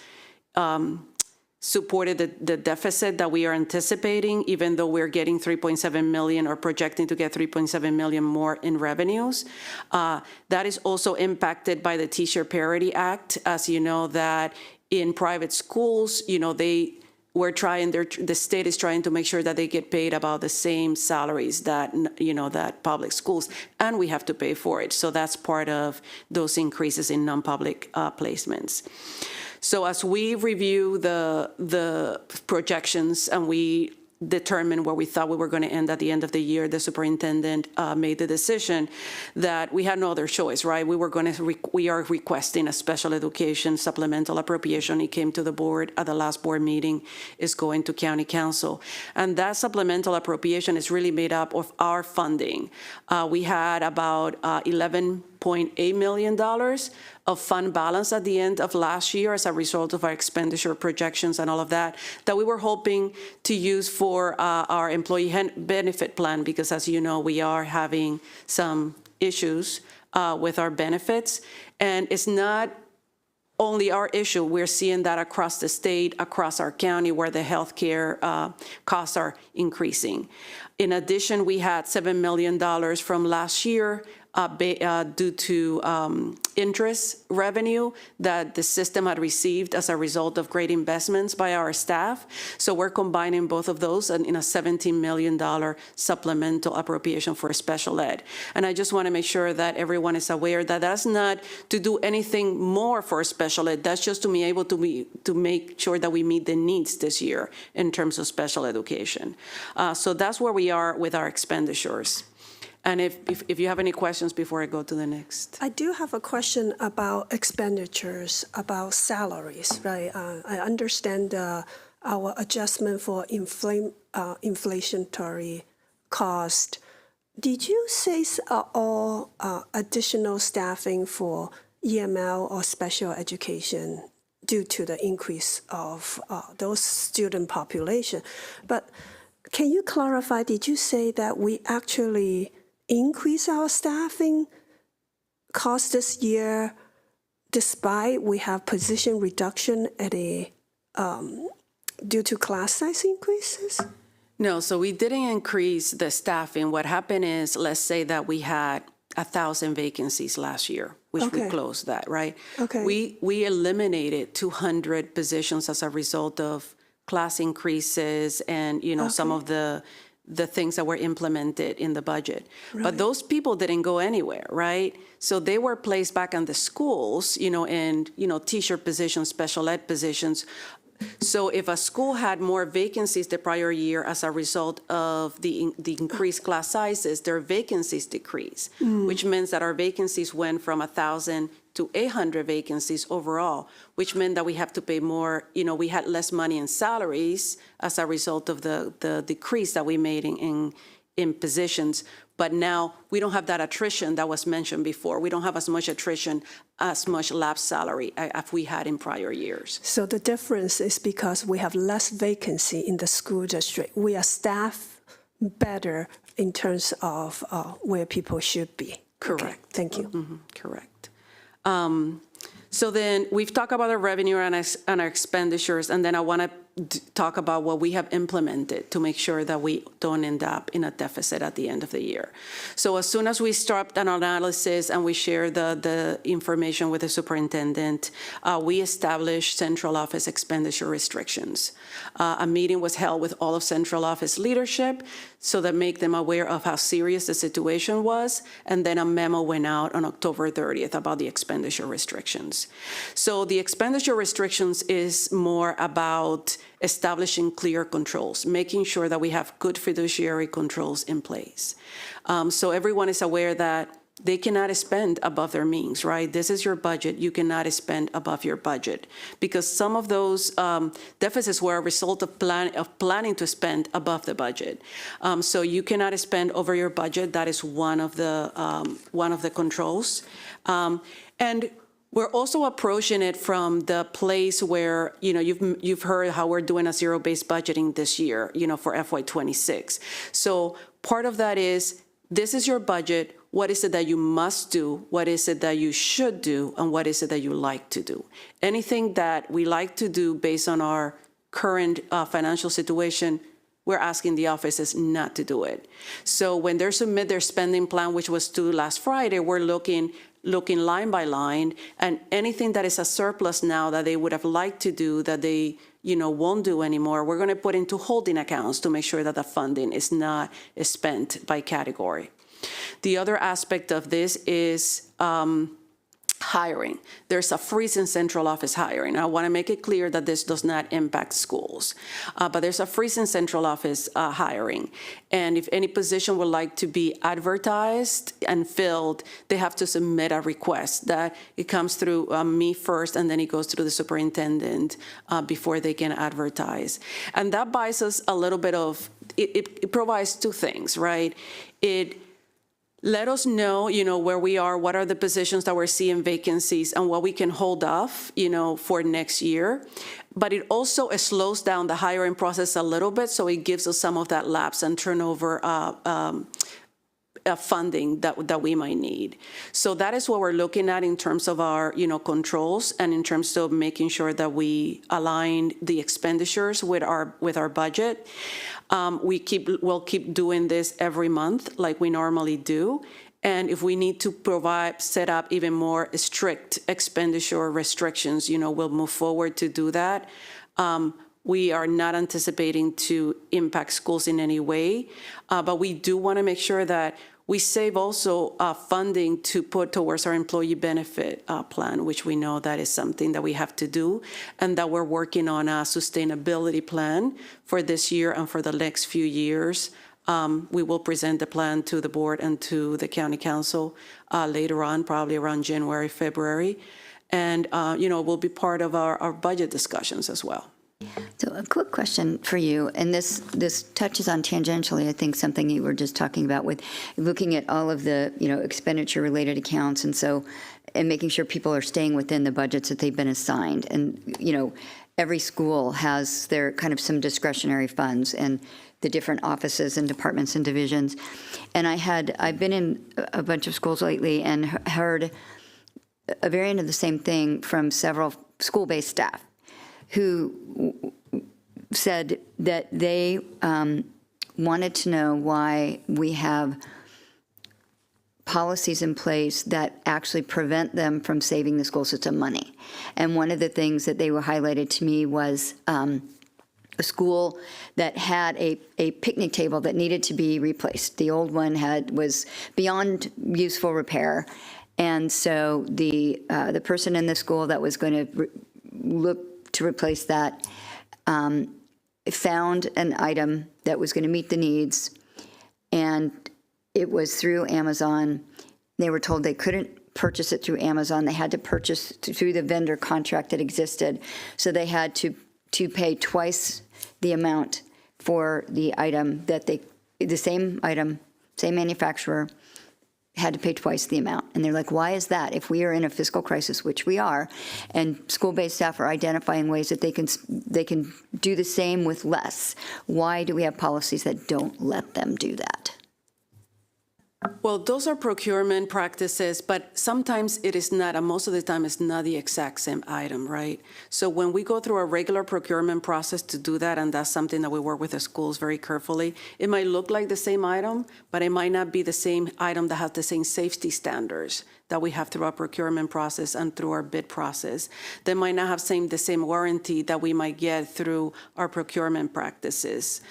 supported the deficit that we are anticipating, even though we're getting $3.7 million or projecting to get $3.7 million more in revenues. That is also impacted by the Teacher Parity Act. As you know, that in private schools, the state is trying to make sure that they get paid about the same salaries that public schools, and we have to pay for it. So that's part of those increases in non-public placements. So as we review the projections and we determine where we thought we were going to end at the end of the year, the superintendent made the decision that we had no other choice, right? We are requesting a special education supplemental appropriation. It came to the board at the last board meeting, is going to county council. And that supplemental appropriation is really made up of our funding. We had about $11.8 million of fund balance at the end of last year as a result of our expenditure projections and all of that we were hoping to use for our employee benefit plan, because as you know, we are having some issues with our benefits. And it's not only our issue. We're seeing that across the state, across our county, where the healthcare costs are increasing. In addition, we had $7 million from last year due to interest revenue that the system had received as a result of great investments by our staff. So we're combining both of those in a $17 million supplemental appropriation for special ed. And I just want to make sure that everyone is aware that that's not to do anything more for special ed. That's just to be able to make sure that we meet the needs this year in terms of special education. So that's where we are with our expenditures. And if you have any questions before I go to the next. I do have a question about expenditures, about salaries, right? I understand our adjustment for inflationary cost. Did you say all additional staffing for EML or special education due to the increase of those student population? But can you clarify, did you say that we actually increase our staffing cost this year despite we have position reduction at due to class size increases? No, so we didn't increase the staffing. What happened is, let's say that we had 1,000 vacancies last year, which we Okay. closed that, right? Okay. We eliminated 200 positions as a result of class increases and, some of the things that were implemented in the budget. But those people didn't go anywhere, right? So they were placed back in the schools, and, teacher positions, special ed positions. So if a school had more vacancies the prior year as a result of the increased class sizes, their vacancies decrease, which means that our vacancies went from 1,000 to 800 vacancies overall, which meant that we have to pay more, we had less money in salaries as a result of the decrease that we made in positions. But now we don't have that attrition that was mentioned before. We don't have as much attrition, as much lapse salary as we had in prior years. So the difference is because we have less vacancy in the school district. We are staffed better in terms of where people should be. Correct. Okay, thank you. Correct. So then we've talked about our revenue and our expenditures, and then I want to talk about what we have implemented to make sure that we don't end up in a deficit at the end of the year. So as soon as we start an analysis and we share the information with the superintendent, we established central office expenditure restrictions. A meeting was held with all of central office leadership so that make them aware of how serious the situation was, and then a memo went out on October 30th about the expenditure restrictions. So the expenditure restrictions is more about establishing clear controls, making sure that we have good fiduciary controls in place. So everyone is aware that they cannot spend above their means, right? This is your budget. You cannot spend above your budget because some of those deficits were a result of planning to spend above the budget. So you cannot spend over your budget. That is one of the controls. And we're also approaching it from the place where, you've heard how we're doing a zero-based budgeting this year, for FY26. So part of that is, this is your budget. What is it that you must do? What is it that you should do? And what is it that you like to do? Anything that we like to do based on our current financial situation, we're asking the offices not to do it. So when they submit their spending plan, which was due last Friday, we're looking line by line, and anything that is a surplus now that they would have liked to do that they won't do anymore, we're going to put into holding accounts to make sure that the funding is not spent by category. The other aspect of this is hiring. There's a freeze in central office hiring. I want to make it clear that this does not impact schools, but there's a freeze in central office hiring. And if any position would like to be advertised and filled, they have to submit a request that it comes through me first, and then it goes through the superintendent before they can advertise. And that buys us a little bit of, it provides two things, right? It let us know, where we are, what are the positions that we're seeing vacancies, and what we can hold off, for next year. But it also slows down the hiring process a little bit, so it gives us some of that lapse and turnover funding that we might need. So that is what we're looking at in terms of our, controls, and in terms of making sure that we align the expenditures with our budget. We'll keep doing this every month like we normally do. And if we need to set up even more strict expenditure restrictions, we'll move forward to do that. We are not anticipating to impact schools in any way, but we do want to make sure that we save also funding to put towards our employee benefit plan, which we know that is something that we have to do, and that we're working on a sustainability plan for this year and for the next few years We will present the plan to the board and to the county council later on, probably around January, February. And, it will be part of our budget discussions as well. So a quick question for you, and this touches on tangentially, I think, something you were just talking about with looking at all of the, expenditure-related accounts, and making sure people are staying within the budgets that they've been assigned. And, every school has their kind of some discretionary funds and the different offices and departments and divisions. And I've been in a bunch of schools lately and heard a variant of the same thing from several school-based staff who said that they wanted to know why we have policies in place that actually prevent them from saving the school system money. And one of the things that they were highlighted to me was a school that had a picnic table that needed to be replaced. The old one was beyond useful repair. And so the person in the school that was going to look to replace that found an item that was going to meet the needs, and it was through Amazon. They were told they couldn't purchase it through Amazon. They had to purchase through the vendor contract that existed. So they had to pay twice the amount for the item the same item, same manufacturer, had to pay twice the amount. And they're like, why is that? If we are in a fiscal crisis, which we are, and school-based staff are identifying ways that they can do the same with less, why do we have policies that don't let them do that? Well, those are procurement practices, but sometimes it is not, and most of the time it's not the exact same item, right? So when we go through a regular procurement process to do that, and that's something that we work with the schools very carefully, it might look like the same item, but it might not be the same item that has the same safety standards that we have through our procurement process and through our bid process. They might not have the same warranty that we might get through our procurement practices.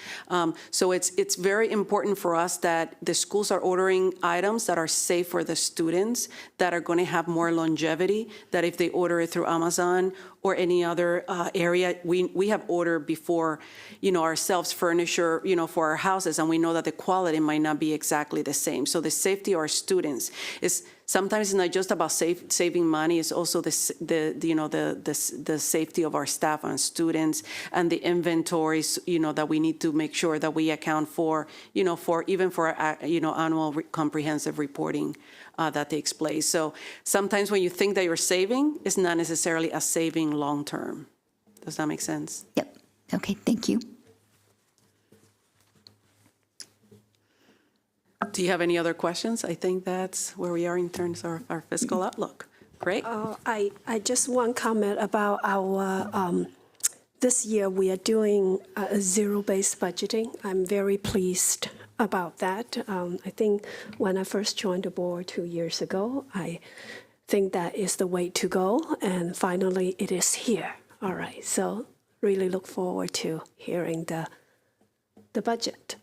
So it's very important for us that the schools are ordering items that are safe for the students, that are going to have more longevity, that if they order it through Amazon or any other area, we have ordered before, ourselves furniture, for our houses, and we know that the quality might not be exactly the same. So the safety of our students is sometimes it's not just about saving money. It's also the safety of our staff and students, and the inventories, that we need to make sure that we account for, for annual comprehensive reporting that takes place. So sometimes when you think that you're saving, it's not necessarily a saving long term. Does that make sense? Yep. Okay, thank you. Do you have any other questions? I think that's where we are in terms of our fiscal outlook. Great. I just one comment about our, this year we are doing a zero-based budgeting. I'm very pleased about that. I think when I first joined the board 2 years ago, I think that is the way to go, and finally it is here. All right, so really look forward to hearing the budget.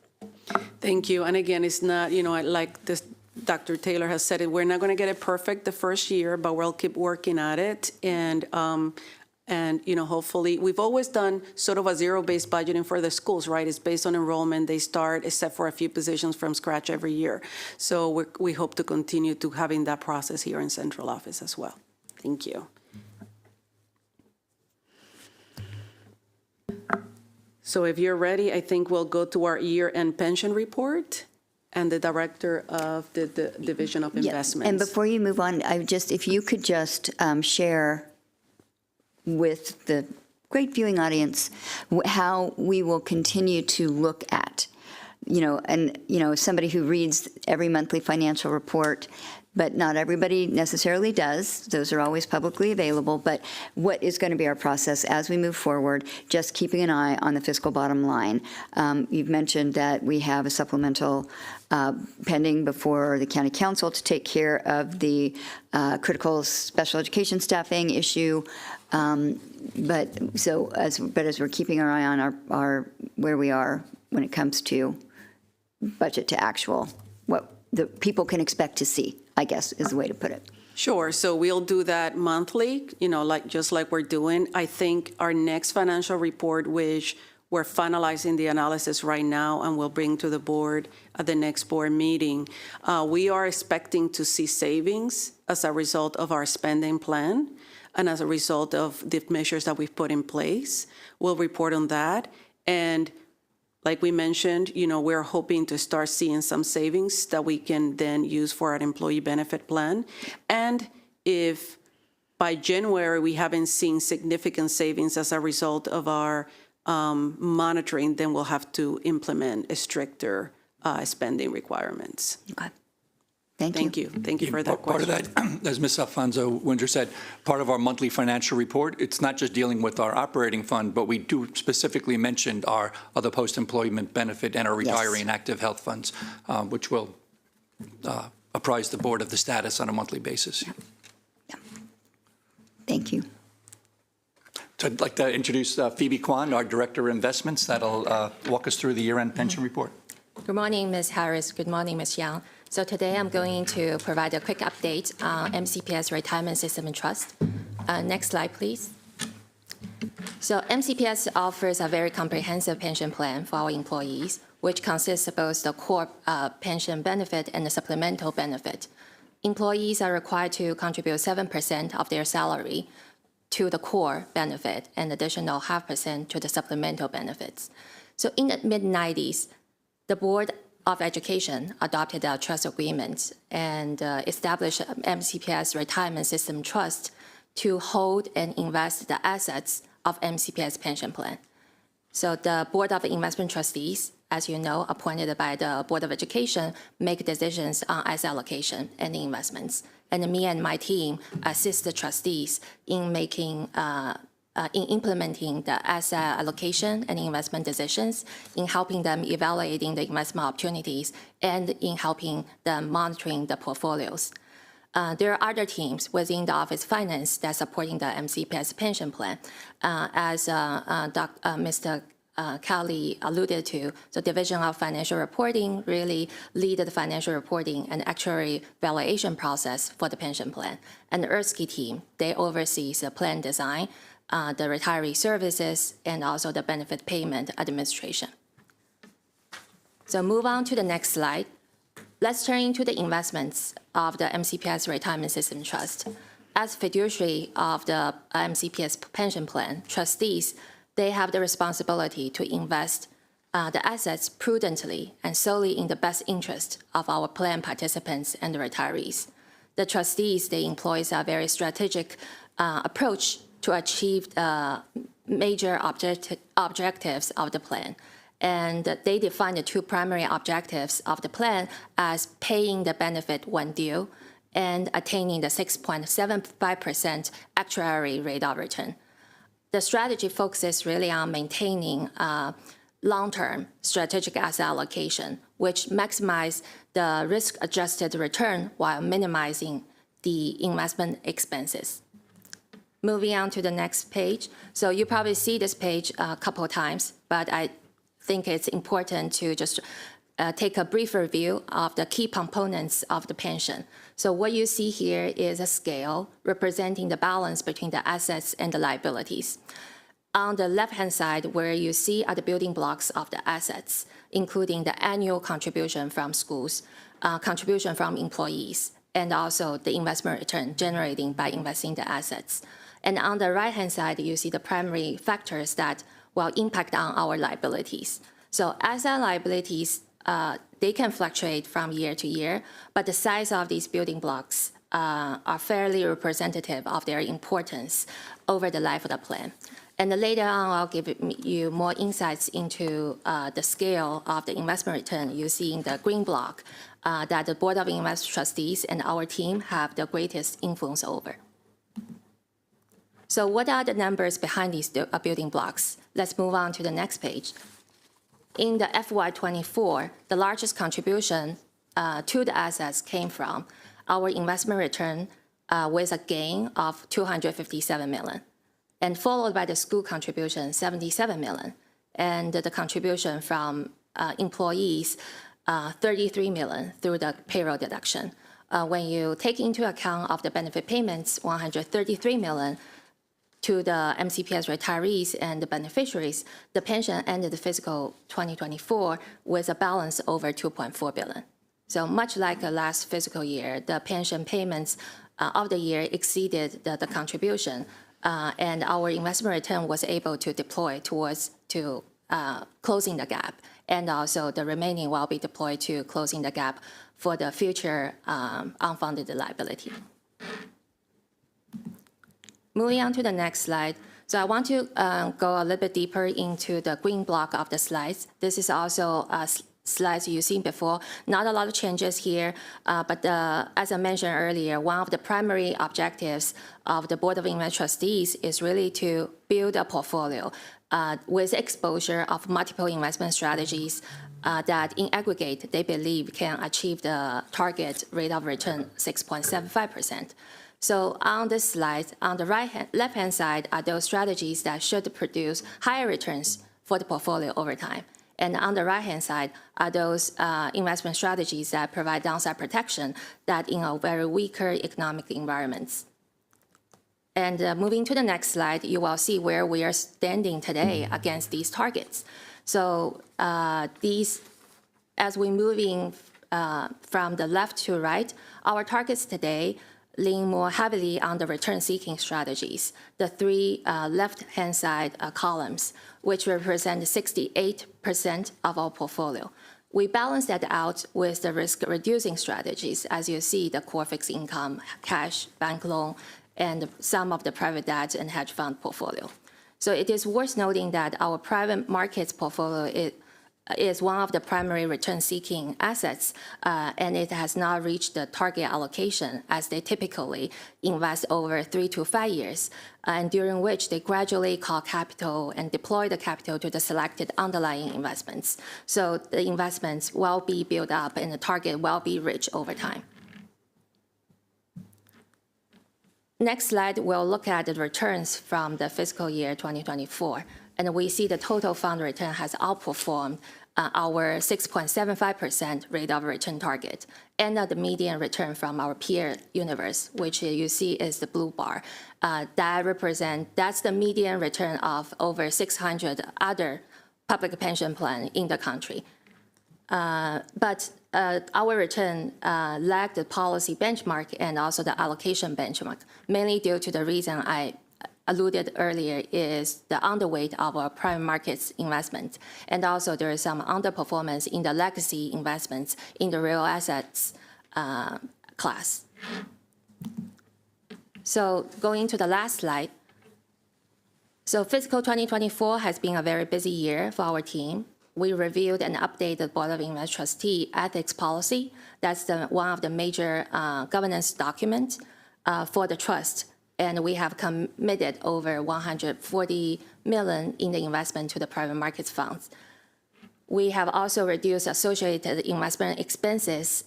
Thank you. And again, it's not, like this, Dr. Taylor has said it, we're not going to get it perfect the first year, but we'll keep working at it. And hopefully, we've always done sort of a zero-based budgeting for the schools, right? It's based on enrollment. They start, except for a few positions, from scratch every year. So we hope to continue to having that process here in central office as well. Thank you. So if you're ready, I think we'll go to our year-end pension report and the director of the Division of Investments. And before you move on, if you could just share with the great viewing audience how we will continue to look at, somebody who reads every monthly financial report, but not everybody necessarily does. Those are always publicly available. But what is going to be our process as we move forward, just keeping an eye on the fiscal bottom line? You've mentioned that we have a supplemental pending before the county council to take care of the critical special education staffing issue. But as we're keeping our eye on our where we are when it comes to budget to actual, what the people can expect to see, I guess, is the way to put it. Sure. So we'll do that monthly, just like we're doing. I think our next financial report, which We're finalizing the analysis right now and we'll bring to the board at the next board meeting. We are expecting to see savings as a result of our spending plan and as a result of the measures that we've put in place. We'll report on that. And like we mentioned, we're hoping to start seeing some savings that we can then use for our employee benefit plan. And if by January we haven't seen significant savings as a result of our monitoring, then we'll have to implement a stricter spending requirements. Okay. Thank you. Thank you for that question. Part of that, as Ms. Alfonso Windsor said, part of our monthly financial report, it's not just dealing with our operating fund, but we do specifically mention our other post-employment benefit and our retiree and active health funds, which will apprise the board of the status on a monthly basis. Yeah. Thank you. So I'd like to introduce Phoebe Kwan, our Director of Investments, that'll walk us through the year-end pension report. Good morning, Ms. Harris. Good morning, Ms. Young. So today I'm going to provide a quick update on MCPS Retirement System and Trust. Next slide, please. So MCPS offers a very comprehensive pension plan for our employees, which consists of both the core pension benefit and the supplemental benefit. Employees are required to contribute 7% of their salary to the core benefit and additional 0.5% to the supplemental benefits. So in the mid-90s, the Board of Education adopted a trust agreement and established MCPS Retirement System Trust to hold and invest the assets of MCPS pension plan. So the Board of Investment Trustees, as you know, appointed by the Board of Education, make decisions on asset allocation and investments. And me and my team assist the trustees in making in implementing the asset allocation and investment decisions, in helping them evaluating the investment opportunities, and in helping them monitoring the portfolios. There are other teams within the Office of Finance that's supporting the MCPS pension plan. As Mr. Kelly alluded to, the Division of Financial Reporting really lead the financial reporting and actuary valuation process for the pension plan. And the ERSKI team, they oversee the plan design, the retiree services, and also the benefit payment administration. So move on to the next slide. Let's turn into the investments of the MCPS Retirement System Trust. As fiduciary of the MCPS pension plan, trustees, they have the responsibility to invest the assets prudently and solely in the best interest of our plan participants and the retirees. The trustees, they employ a very strategic approach to achieve the major objectives of the plan. And they define the two primary objectives of the plan as paying the benefit when due and attaining the 6.75% actuarial rate of return. The strategy focuses really on maintaining long-term strategic asset allocation, which maximize the risk-adjusted return while minimizing the investment expenses. Moving on to the next page. So you probably see this page a couple of times, but I think it's important to just take a brief review of the key components of the pension. So what you see here is a scale representing the balance between the assets and the liabilities. On the left-hand side, where you see are the building blocks of the assets, including the annual contribution from schools, contribution from employees, and also the investment return generating by investing the assets. And on the right-hand side, you see the primary factors that will impact on our liabilities. So asset liabilities, they can fluctuate from year to year, but the size of these building blocks are fairly representative of their importance over the life of the plan. And later on, I'll give you more insights into the scale of the investment return you see in the green block that the Board of Investment Trustees and our team have the greatest influence over. So what are the numbers behind these building blocks? Let's move on to the next page. In the FY24, the largest contribution to the assets came from our investment return with a gain of $257 million, and followed by the school contribution, $77 million, and the contribution from employees, $33 million through the payroll deduction. When you take into account of the benefit payments, $133 million, to the MCPS retirees and the beneficiaries, the pension ended the fiscal 2024 with a balance over $2.4 billion. So much like the last fiscal year, the pension payments of the year exceeded the contribution, and our investment return was able to deploy towards closing the gap, and also the remaining will be deployed to closing the gap for the future unfunded liability. Moving on to the next slide. So I want to go a little bit deeper into the green block of the slides. This is also slides you've seen before. Not a lot of changes here, but as I mentioned earlier, one of the primary objectives of the Board of Investment Trustees is really to build a portfolio with exposure of multiple investment strategies that in aggregate they believe can achieve the target rate of return 6.75%. So on this slide, on the left-hand side are those strategies that should produce higher returns for the portfolio over time. And on the right-hand side are those investment strategies that provide downside protection that in a very weaker economic environments. And moving to the next slide, you will see where we are standing today against these targets. So as we're moving from the left to right, our targets today lean more heavily on the return-seeking strategies, the three left-hand side columns, which represent 68% of our portfolio. We balance that out with the risk-reducing strategies, as you see, the core fixed income, cash, bank loan, and some of the private debt and hedge fund portfolio. So it is worth noting that our private markets portfolio is one of the primary return-seeking assets, and it has not reached the target allocation as they typically invest over 3 to 5 years, and during which they gradually call capital and deploy the capital to the selected underlying investments. So the investments will be built up and the target will be reached over time. Next slide, we'll look at the returns from the fiscal year 2024. And we see the total fund return has outperformed our 6.75% rate of return target and the median return from our peer universe, which you see is the blue bar. That's the median return of over 600 other public pension plans in the country. But our return lagged the policy benchmark and also the allocation benchmark, mainly due to the reason I alluded earlier is the underweight of our private markets investment. And also there is some underperformance in the legacy investments in the real assets class. So going to the last slide. So fiscal 2024 has been a very busy year for our team. We reviewed and updated the Board of Investment Trustee ethics policy. That's one of the major governance documents for the trust. And we have committed over $140 million in the investment to the private markets funds. We have also reduced associated investment expenses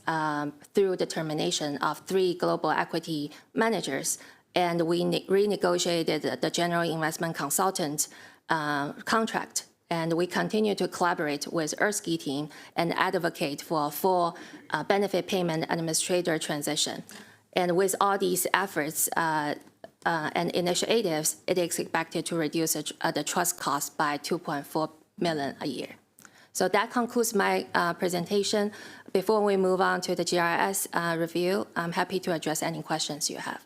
through the termination of 3 global equity managers. And we renegotiated the general investment consultant contract. And we continue to collaborate with Erskine team and advocate for a full benefit payment administrator transition. And with all these efforts and initiatives, it is expected to reduce the trust cost by $2.4 million a year. So that concludes my presentation. Before we move on to the GRS review, I'm happy to address any questions you have.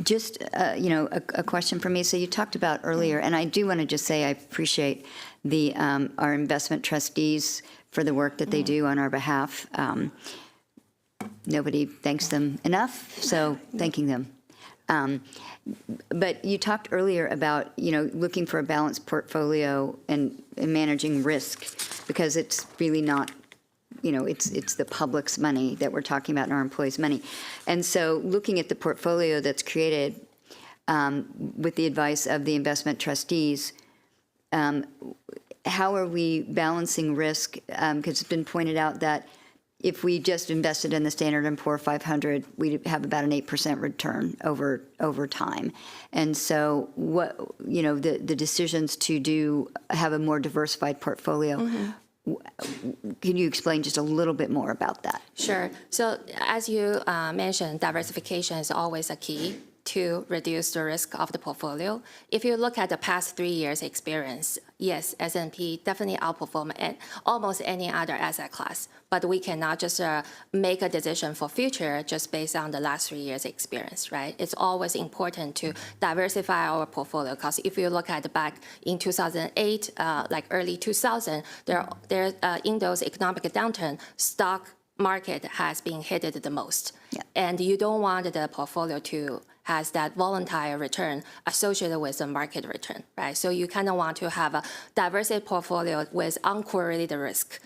Just, a question for me. So you talked about earlier, and I do want to just say I appreciate our investment trustees for the work that they do on our behalf. Nobody thanks them enough, so thanking them. But you talked earlier about, looking for a balanced portfolio and managing risk, because it's really not, it's the public's money that we're talking about and our employees' money. And so looking at the portfolio that's created with the advice of the investment trustees, how are we balancing risk? Because it's been pointed out that if we just invested in the Standard & Poor 500, we'd have about an 8% return over time. And so what, the decisions to have a more diversified portfolio, Can you explain just a little bit more about that? Sure. So as you mentioned, diversification is always a key to reduce the risk of the portfolio. If you look at the past 3 years' experience, yes, S&P definitely outperformed almost any other asset class. But we cannot just make a decision for future just based on the last 3 years' experience, right? It's always important to diversify our portfolio because if you look at back in 2008, like early 2000, in those economic downturn, stock market has been hit the most. Yeah. And you don't want the portfolio to has that volatile return associated with the market return, right? So you kind of want to have a diversified portfolio with uncorrelated risk.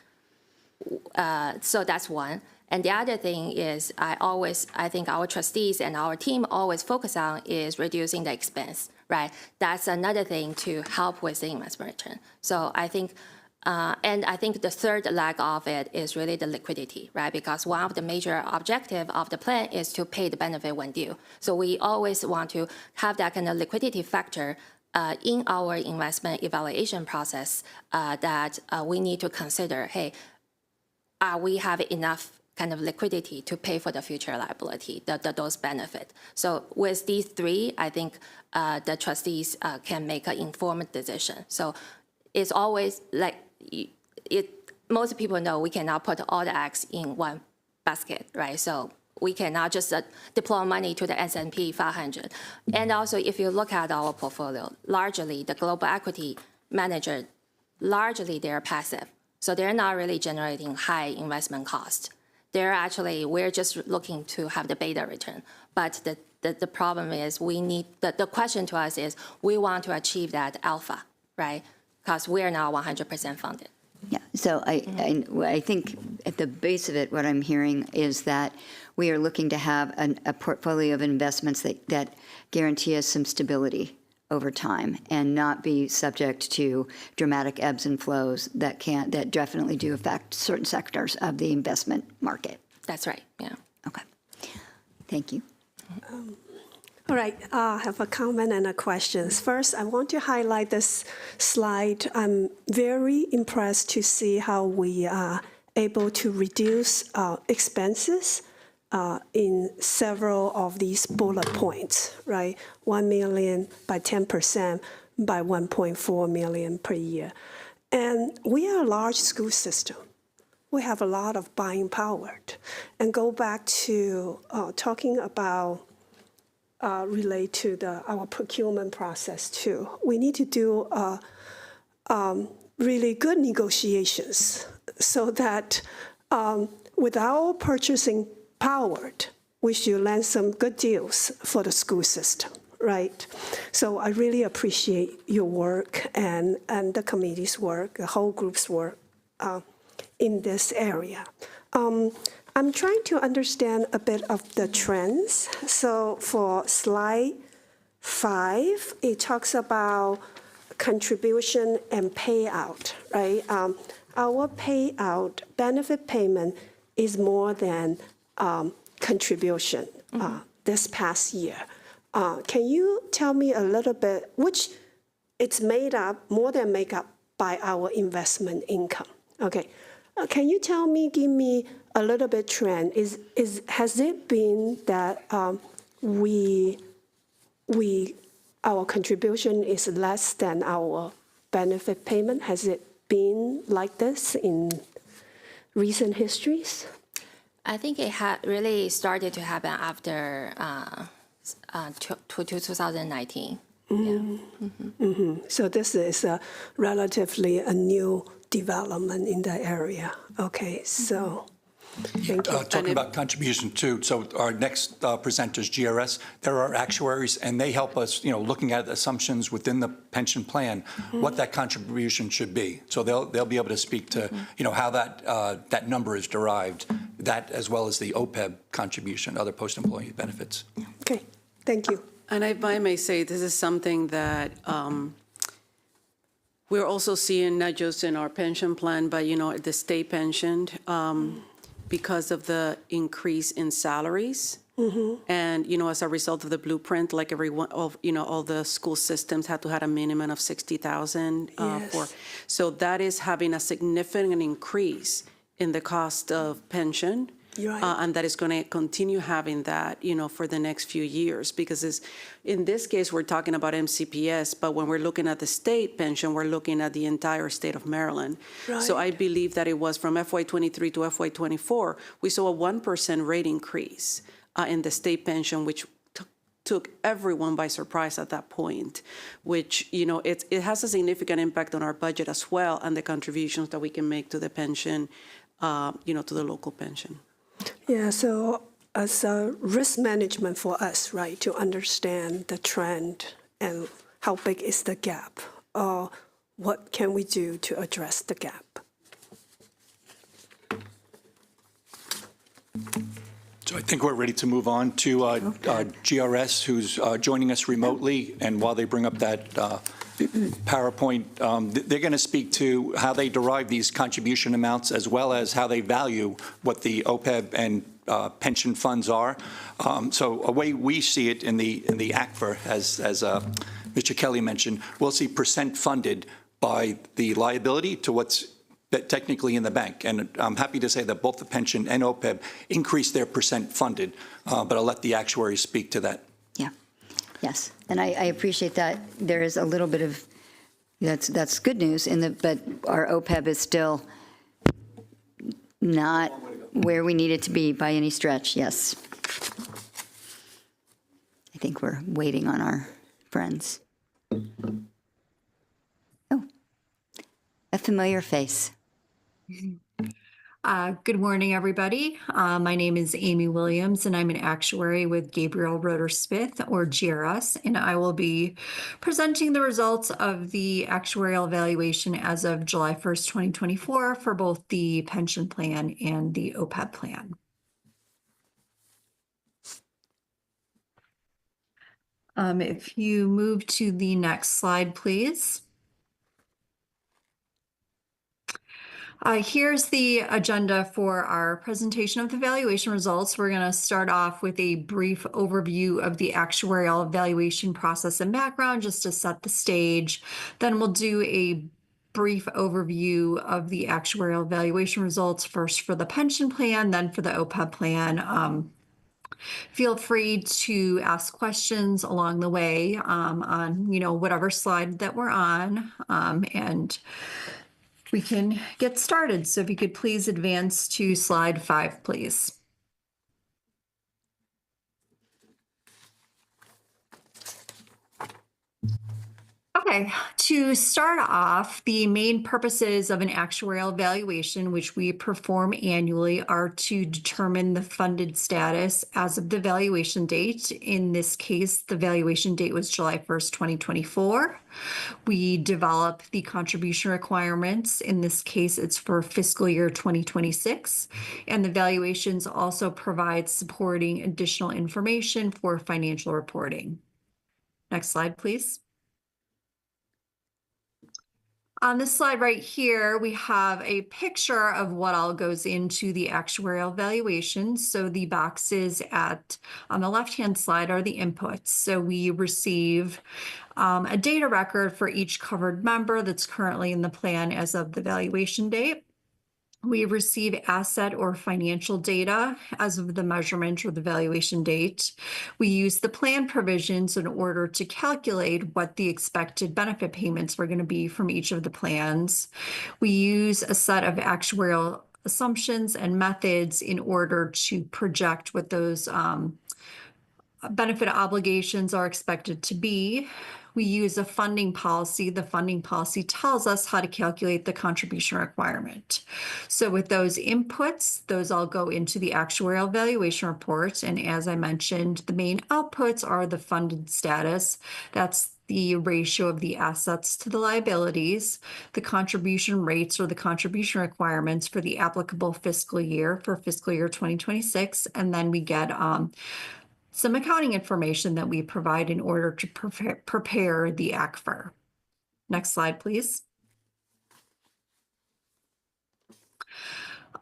So that's one. And the other thing is I think our trustees and our team always focus on is reducing the expense, right? That's another thing to help with the investment return. So I think and I think the third leg of it is really the liquidity, right? Because one of the major objectives of the plan is to pay the benefit when due. So we always want to have that kind of liquidity factor in our investment evaluation process that we need to consider, hey, we have enough kind of liquidity to pay for the future liability, those benefits. So with these three, I think the trustees can make an informed decision. So it's always like, most people know we cannot put all the eggs in one basket, right? So we cannot just deploy money to the S&P 500. And also, if you look at our portfolio, largely the global equity manager, largely they're passive. So they're not really generating high investment cost. We're just looking to have the beta return. But the problem is the question to us is we want to achieve that alpha, right? Because we are now 100% funded. Yeah, so I think at the base of it, what I'm hearing is that we are looking to have a portfolio of investments that guarantee us some stability over time and not be subject to dramatic ebbs and flows that definitely do affect certain sectors of the investment market. That's right, yeah. Okay, thank you. All right, I have a comment and a question. First, I want to highlight this slide. I'm very impressed to see how we are able to reduce expenses in several of these bullet points, right? 1 million by 10% by 1.4 million per year. And we are a large school system. We have a lot of buying power. And go back to talking about relate to our procurement process too. We need to do really good negotiations so that with our purchasing power, we should land some good deals for the school system, right? So I really appreciate your work and the committee's work, the whole group's work in this area. I'm trying to understand a bit of the trends. So for slide 5, it talks about contribution and payout, right? Our payout, benefit payment is more than contribution this past year. Can you tell me a little bit, which it's made up, more than made up by our investment income? Okay. Can you give me a little bit trend? Has it been that our contribution is less than our benefit payment? Has it been like this in recent histories? I think it really started to happen after 2019. So this is relatively a new development in the area. Okay, so thank you. Talking about contribution too, so our next presenters, GRS, they're our actuaries, and they help us, looking at assumptions within the pension plan, what that contribution should be. So they'll be able to speak to, how that number is derived, that as well as the OPEB contribution, other post-employee benefits. Okay, thank you. And if I may say, this is something that we're also seeing not just in our pension plan, but, the state pension, because of the increase in salaries And, as a result of the blueprint, like everyone, all the school systems had to have a minimum of 60,000 for. Yes. So that is having a significant increase in the cost of pension. Right. And that is going to continue having that, for the next few years, because in this case, we're talking about MCPS, but when we're looking at the state pension, we're looking at the entire state of Maryland. So I Right. believe that it was from FY23 to FY24, we saw a 1% rate increase in the state pension, which took everyone by surprise at that point, which, it has a significant impact on our budget as well and the contributions that we can make to the pension, to the local pension. Yeah, so as a risk management for us, right, to understand the trend and how big is the gap, what can we do to address the gap? So I think we're ready to move on to GRS, who's joining us remotely. And while they bring up that PowerPoint, they're going to speak to how they derive these contribution amounts, as well as how they value what the OPEB and pension funds are. So a way we see it in the ACFR, as Mr. Kelly mentioned, we'll see percent funded by the liability to what's technically in the bank. And I'm happy to say that both the pension and OPEB increased their percent funded, but I'll let the actuaries speak to that. Yeah, yes. And I appreciate that. There is a little bit of, that's good news, but our OPEB is still not where we need it to be by any stretch, yes. I think we're waiting on our friends. Oh, a familiar face. Good morning, everybody. My name is Amy Williams, and I'm an actuary with Gabriel Roeder Smith, or GRS, and I will be presenting the results of the actuarial evaluation as of July 1st, 2024 for both the pension plan and the OPEB plan. If you move to the next slide, please. Here's the agenda for our presentation of the valuation results. We're going to start off with a brief overview of the actuarial evaluation process and background, just to set the stage. Then we'll do a brief overview of the actuarial evaluation results, first for the pension plan, then for the OPEB plan. Feel free to ask questions along the way on whatever slide that we're on, and we can get started. So if you could please advance to slide 5, please. Okay, to start off, the main purposes of an actuarial evaluation, which we perform annually, are to determine the funded status as of the valuation date. In this case, the valuation date was July 1st, 2024. We develop the contribution requirements. In this case, it's for fiscal year 2026. And the valuations also provide supporting additional information for financial reporting. Next slide, please. On this slide right here, we have a picture of what all goes into the actuarial valuation. So the boxes on the left-hand side are the inputs. So we receive a data record for each covered member that's currently in the plan as of the valuation date. We receive asset or financial data as of the measurement or the valuation date. We use the plan provisions in order to calculate what the expected benefit payments were going to be from each of the plans. We use a set of actuarial assumptions and methods in order to project what those benefit obligations are expected to be. We use a funding policy. The funding policy tells us how to calculate the contribution requirement. So with those inputs, those all go into the actuarial valuation report. And as I mentioned, the main outputs are the funded status. That's the ratio of the assets to the liabilities, the contribution rates or the contribution requirements for the applicable fiscal year for fiscal year 2026. And then we get some accounting information that we provide in order to prepare the ACFR. Next slide, please.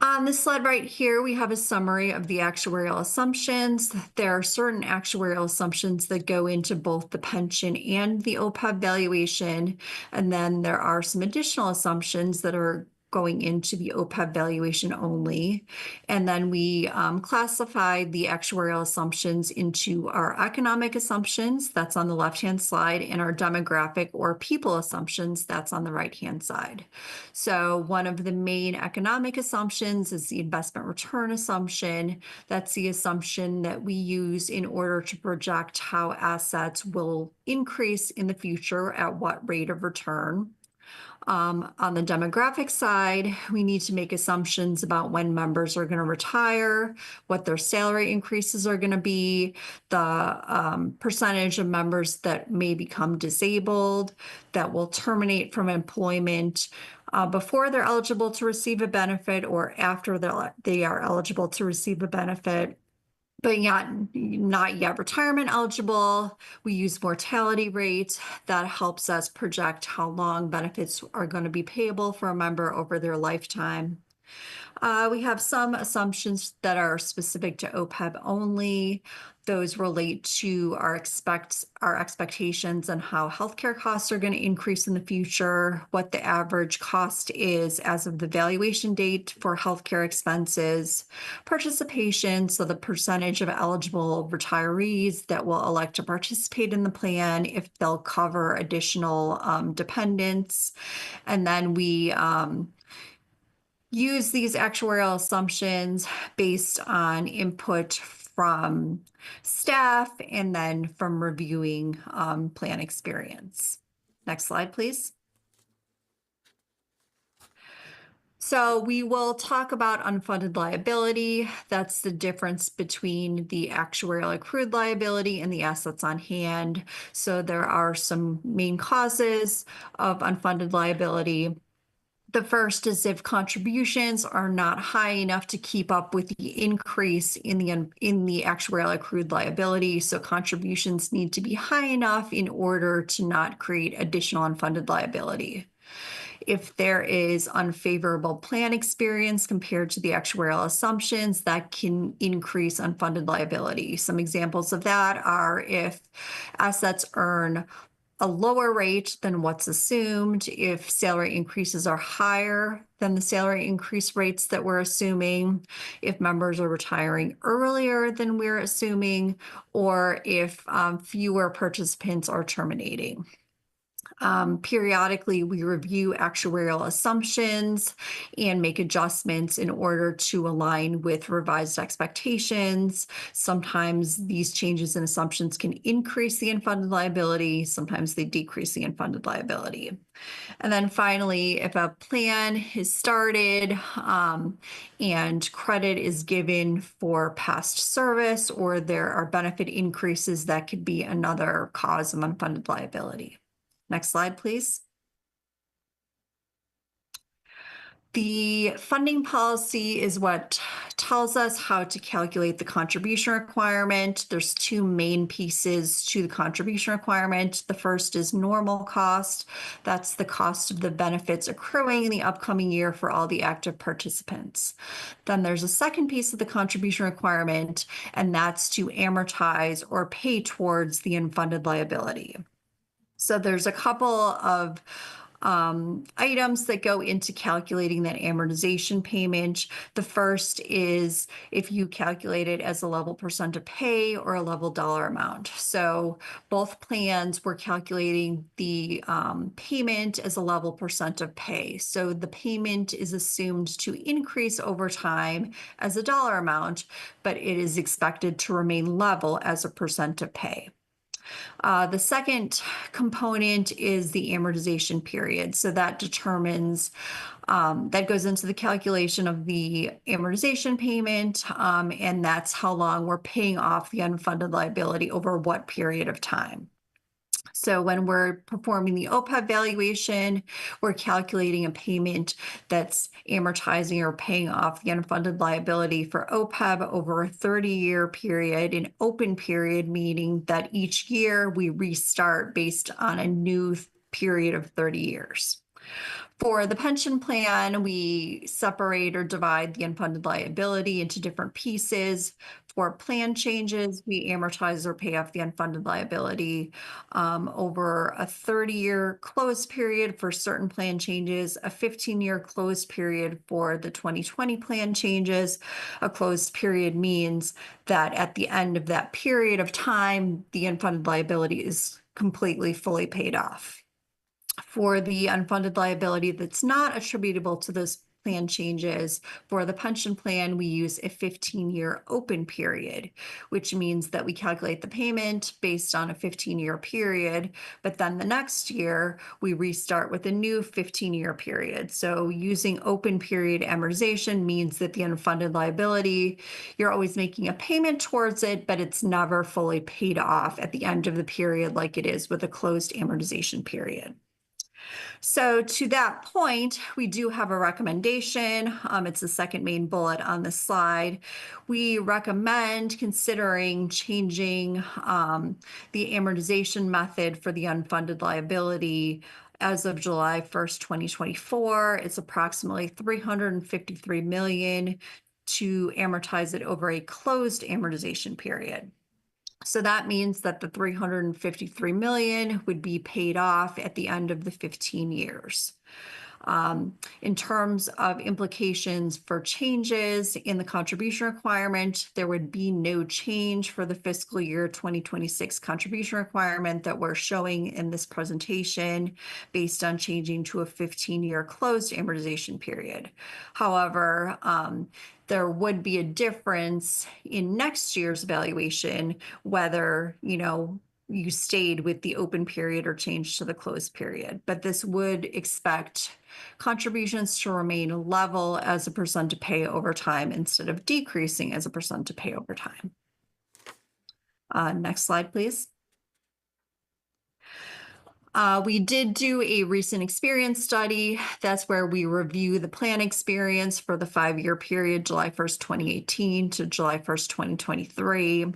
On this slide right here, we have a summary of the actuarial assumptions. There are certain actuarial assumptions that go into both the pension and the OPEB valuation. And then there are some additional assumptions that are going into the OPEB valuation only. And then we classified the actuarial assumptions into our economic assumptions, that's on the left-hand side, and our demographic or people assumptions, that's on the right-hand side. So one of the main economic assumptions is the investment return assumption. That's the assumption that we use in order to project how assets will increase in the future at what rate of return. On the demographic side, we need to make assumptions about when members are going to retire, what their salary increases are going to be, the percentage of members that may become disabled, that will terminate from employment before they're eligible to receive a benefit or after they are eligible to receive a benefit, but not yet retirement eligible. We use mortality rate. That helps us project how long benefits are going to be payable for a member over their lifetime. We have some assumptions that are specific to OPEB only. Those relate to our expectations on how healthcare costs are going to increase in the future, what the average cost is as of the valuation date for healthcare expenses, participation, so the percentage of eligible retirees that will elect to participate in the plan if they'll cover additional dependents. And then we use these actuarial assumptions based on input from staff and then from reviewing plan experience. Next slide, please. So we will talk about unfunded liability. That's the difference between the actuarial accrued liability and the assets on hand. So there are some main causes of unfunded liability. The first is if contributions are not high enough to keep up with the increase in the actuarial accrued liability. So contributions need to be high enough in order to not create additional unfunded liability. If there is unfavorable plan experience compared to the actuarial assumptions, that can increase unfunded liability. Some examples of that are if assets earn a lower rate than what's assumed, if salary increases are higher than the salary increase rates that we're assuming, if members are retiring earlier than we're assuming, or if fewer participants are terminating. Periodically, we review actuarial assumptions and make adjustments in order to align with revised expectations. Sometimes these changes in assumptions can increase the unfunded liability. Sometimes they decrease the unfunded liability. And then finally, if a plan is started and credit is given for past service or there are benefit increases, that could be another cause of unfunded liability. Next slide, please. The funding policy is what tells us how to calculate the contribution requirement. There's two main pieces to the contribution requirement. The first is normal cost. That's the cost of the benefits accruing in the upcoming year for all the active participants. Then there's a second piece of the contribution requirement, and that's to amortize or pay towards the unfunded liability. So there's a couple of items that go into calculating that amortization payment. The first is if you calculate it as a level percent of pay or a level dollar amount. So both plans were calculating the payment as a level percent of pay. So the payment is assumed to increase over time as a dollar amount, but it is expected to remain level as a percent of pay. The second component is the amortization period. So that determines, that goes into the calculation of the amortization payment, and that's how long we're paying off the unfunded liability over what period of time. So when we're performing the OPEB valuation, we're calculating a payment that's amortizing or paying off the unfunded liability for OPEB over a 30-year period, an open period, meaning that each year we restart based on a new period of 30 years. For the pension plan, we separate or divide the unfunded liability into different pieces. For plan changes, we amortize or pay off the unfunded liability over a 30-year close period for certain plan changes, a 15-year close period for the 2020 plan changes. A closed period means that at the end of that period of time, the unfunded liability is completely fully paid off. For the unfunded liability that's not attributable to those plan changes, for the pension plan, we use a 15-year open period, which means that we calculate the payment based on a 15-year period, but then the next year we restart with a new 15-year period. So using open period amortization means that the unfunded liability, you're always making a payment towards it, but it's never fully paid off at the end of the period like it is with a closed amortization period. So to that point, we do have a recommendation. It's the second main bullet on the slide. We recommend considering changing the amortization method for the unfunded liability. As of July 1st, 2024, it's approximately $353 million to amortize it over a closed amortization period. So that means that the $353 million would be paid off at the end of the 15 years. In terms of implications for changes in the contribution requirement, there would be no change for the fiscal year 2026 contribution requirement that we're showing in this presentation based on changing to a 15-year closed amortization period. However, there would be a difference in next year's valuation, whether, you stayed with the open period or changed to the closed period. But this would expect contributions to remain level as a percent to pay over time instead of decreasing as a percent to pay over time. Next slide, please. We did do a recent experience study. That's where we review the plan experience for the 5-year period, July 1st, 2018 to July 1st, 2023.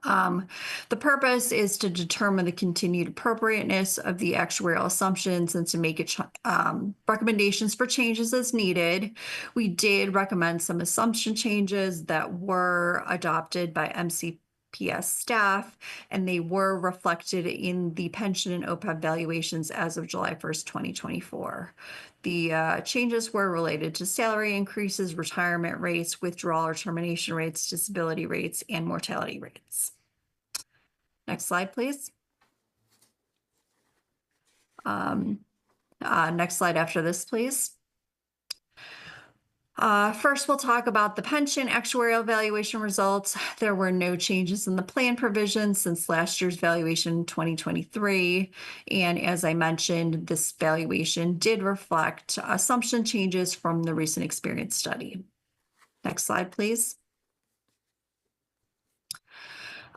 The purpose is to determine the continued appropriateness of the actuarial assumptions and to make recommendations for changes as needed. We did recommend some assumption changes that were adopted by MCPS staff, and they were reflected in the pension and OPEB valuations as of July 1st, 2024. The changes were related to salary increases, retirement rates, withdrawal or termination rates, disability rates, and mortality rates. Next slide, please. Next slide after this, please. First, we'll talk about the pension actuarial valuation results. There were no changes in the plan provisions since last year's valuation in 2023. And as I mentioned, this valuation did reflect assumption changes from the recent experience study. Next slide, please.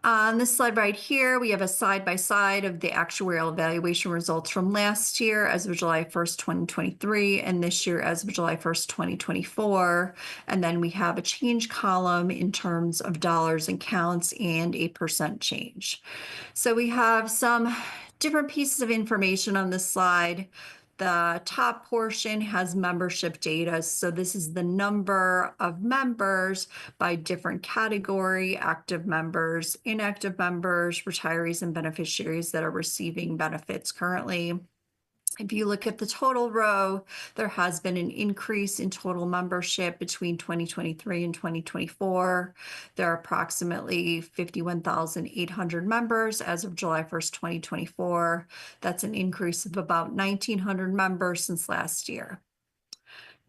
On this slide right here, we have a side-by-side of the actuarial evaluation results from last year as of July 1st, 2023, and this year as of July 1st, 2024. And then we have a change column in terms of dollars and counts and a percent change. So we have some different pieces of information on this slide. The top portion has membership data. So this is the number of members by different category: active members, inactive members, retirees, and beneficiaries that are receiving benefits currently. If you look at the total row, there has been an increase in total membership between 2023 and 2024. There are approximately 51,800 members as of July 1st, 2024. That's an increase of about 1,900 members since last year.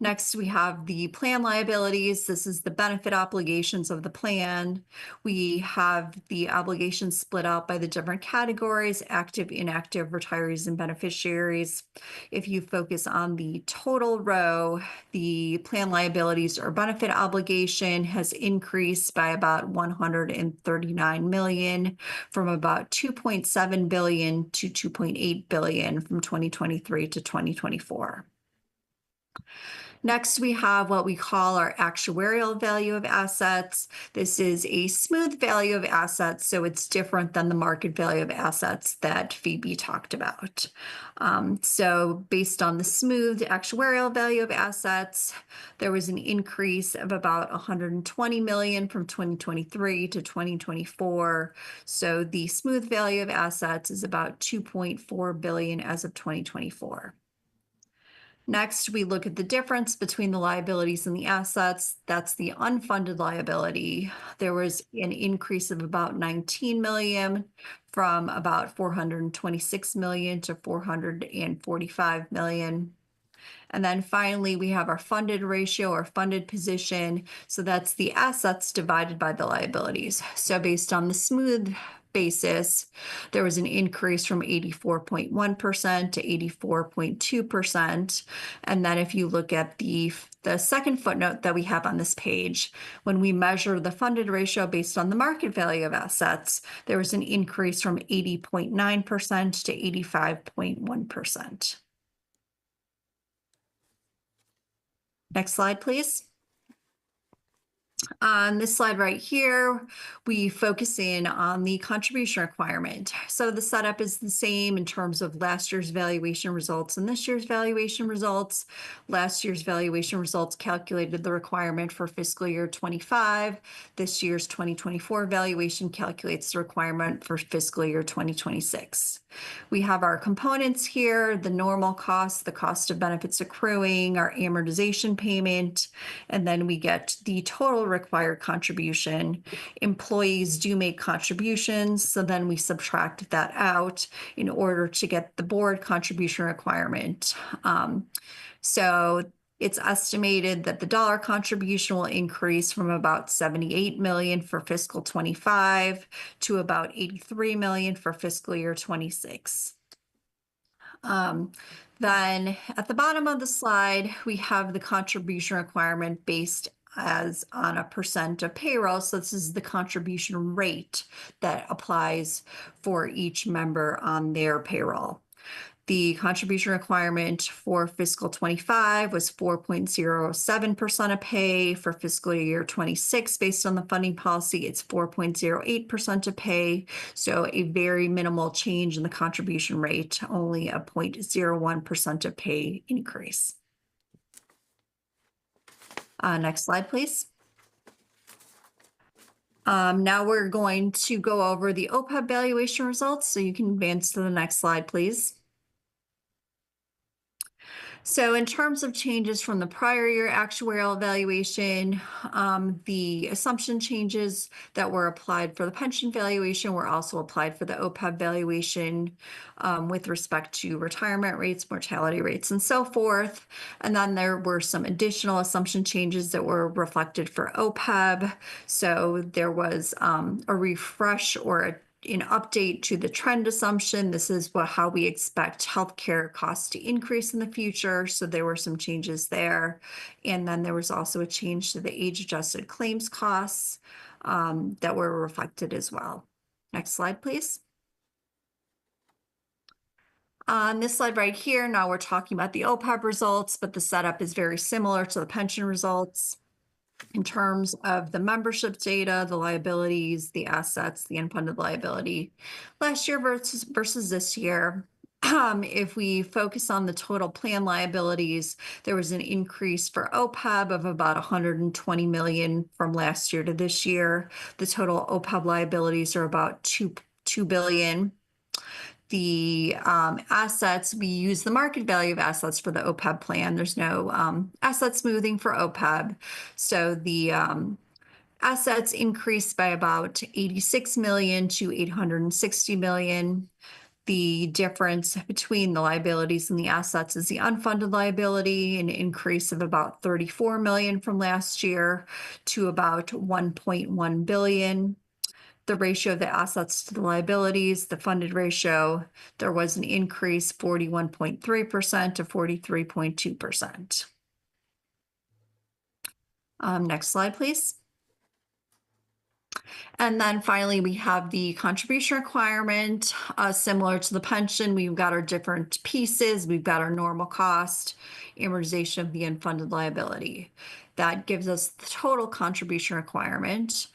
Next, we have the plan liabilities. This is the benefit obligations of the plan. We have the obligations split out by the different categories: active, inactive, retirees, and beneficiaries. If you focus on the total row, the plan liabilities or benefit obligation has increased by about 139 million, from about 2.7 billion to 2.8 billion from 2023 to 2024. Next, we have what we call our actuarial value of assets. This is a smooth value of assets, so it's different than the market value of assets that Phoebe talked about. So based on the smooth actuarial value of assets, there was an increase of about 120 million from 2023 to 2024. So the smooth value of assets is about 2.4 billion as of 2024. Next, we look at the difference between the liabilities and the assets. That's the unfunded liability. There was an increase of about 19 million from about 426 million to 445 million. And then finally, we have our funded ratio or funded position. So that's the assets divided by the liabilities. So based on the smooth basis, there was an increase from 84.1% to 84.2%. And then if you look at the second footnote that we have on this page, when we measure the funded ratio based on the market value of assets, there was an increase from 80.9% to 85.1%. Next slide, please. On this slide right here, we focus in on the contribution requirement. So the setup is the same in terms of last year's valuation results and this year's valuation results. Last year's valuation results calculated the requirement for fiscal year 25. This year's 2024 valuation calculates the requirement for fiscal year 2026. We have our components here, the normal cost, the cost of benefits accruing, our amortization payment, and then we get the total required contribution. Employees do make contributions, so then we subtract that out in order to get the board contribution requirement. So it's estimated that the dollar contribution will increase from about 78 million for fiscal 25 to about 83 million for fiscal year 26. Then at the bottom of the slide, we have the contribution requirement based as on a percent of payroll. So this is the contribution rate that applies for each member on their payroll. The contribution requirement for fiscal 25 was 4.07% of pay. For fiscal year 26, based on the funding policy, it's 4.08% of pay. So a very minimal change in the contribution rate, only a 0.01% of pay increase. Next slide, please. Now we're going to go over the OPEB valuation results. So you can advance to the next slide, please. So in terms of changes from the prior year actuarial valuation, the assumption changes that were applied for the pension valuation were also applied for the OPEB valuation with respect to retirement rates, mortality rates, and so forth. And then there were some additional assumption changes that were reflected for OPEB. So there was a refresh or an update to the trend assumption. This is how we expect healthcare costs to increase in the future. So there were some changes there. And then there was also a change to the age-adjusted claims costs that were reflected as well. Next slide, please. On this slide right here, now we're talking about the OPEB results, but the setup is very similar to the pension results. In terms of the membership data, the liabilities, the assets, the unfunded liability, last year versus this year, if we focus on the total plan liabilities, there was an increase for OPEB of about 120 million from last year to this year. The total OPEB liabilities are about 2 billion. The assets, we use the market value of assets for the OPEB plan. There's no asset smoothing for OPEB. So the assets increased by about 86 million to 860 million. The difference between the liabilities and the assets is the unfunded liability, an increase of about 34 million from last year to about 1.1 billion. The ratio of the assets to the liabilities, the funded ratio, there was an increase 41.3% to 43.2%. Next slide, please. And then finally, we have the contribution requirement, similar to the pension. We've got our different pieces. We've got our normal cost, amortization of the unfunded liability. That gives us the total contribution requirement,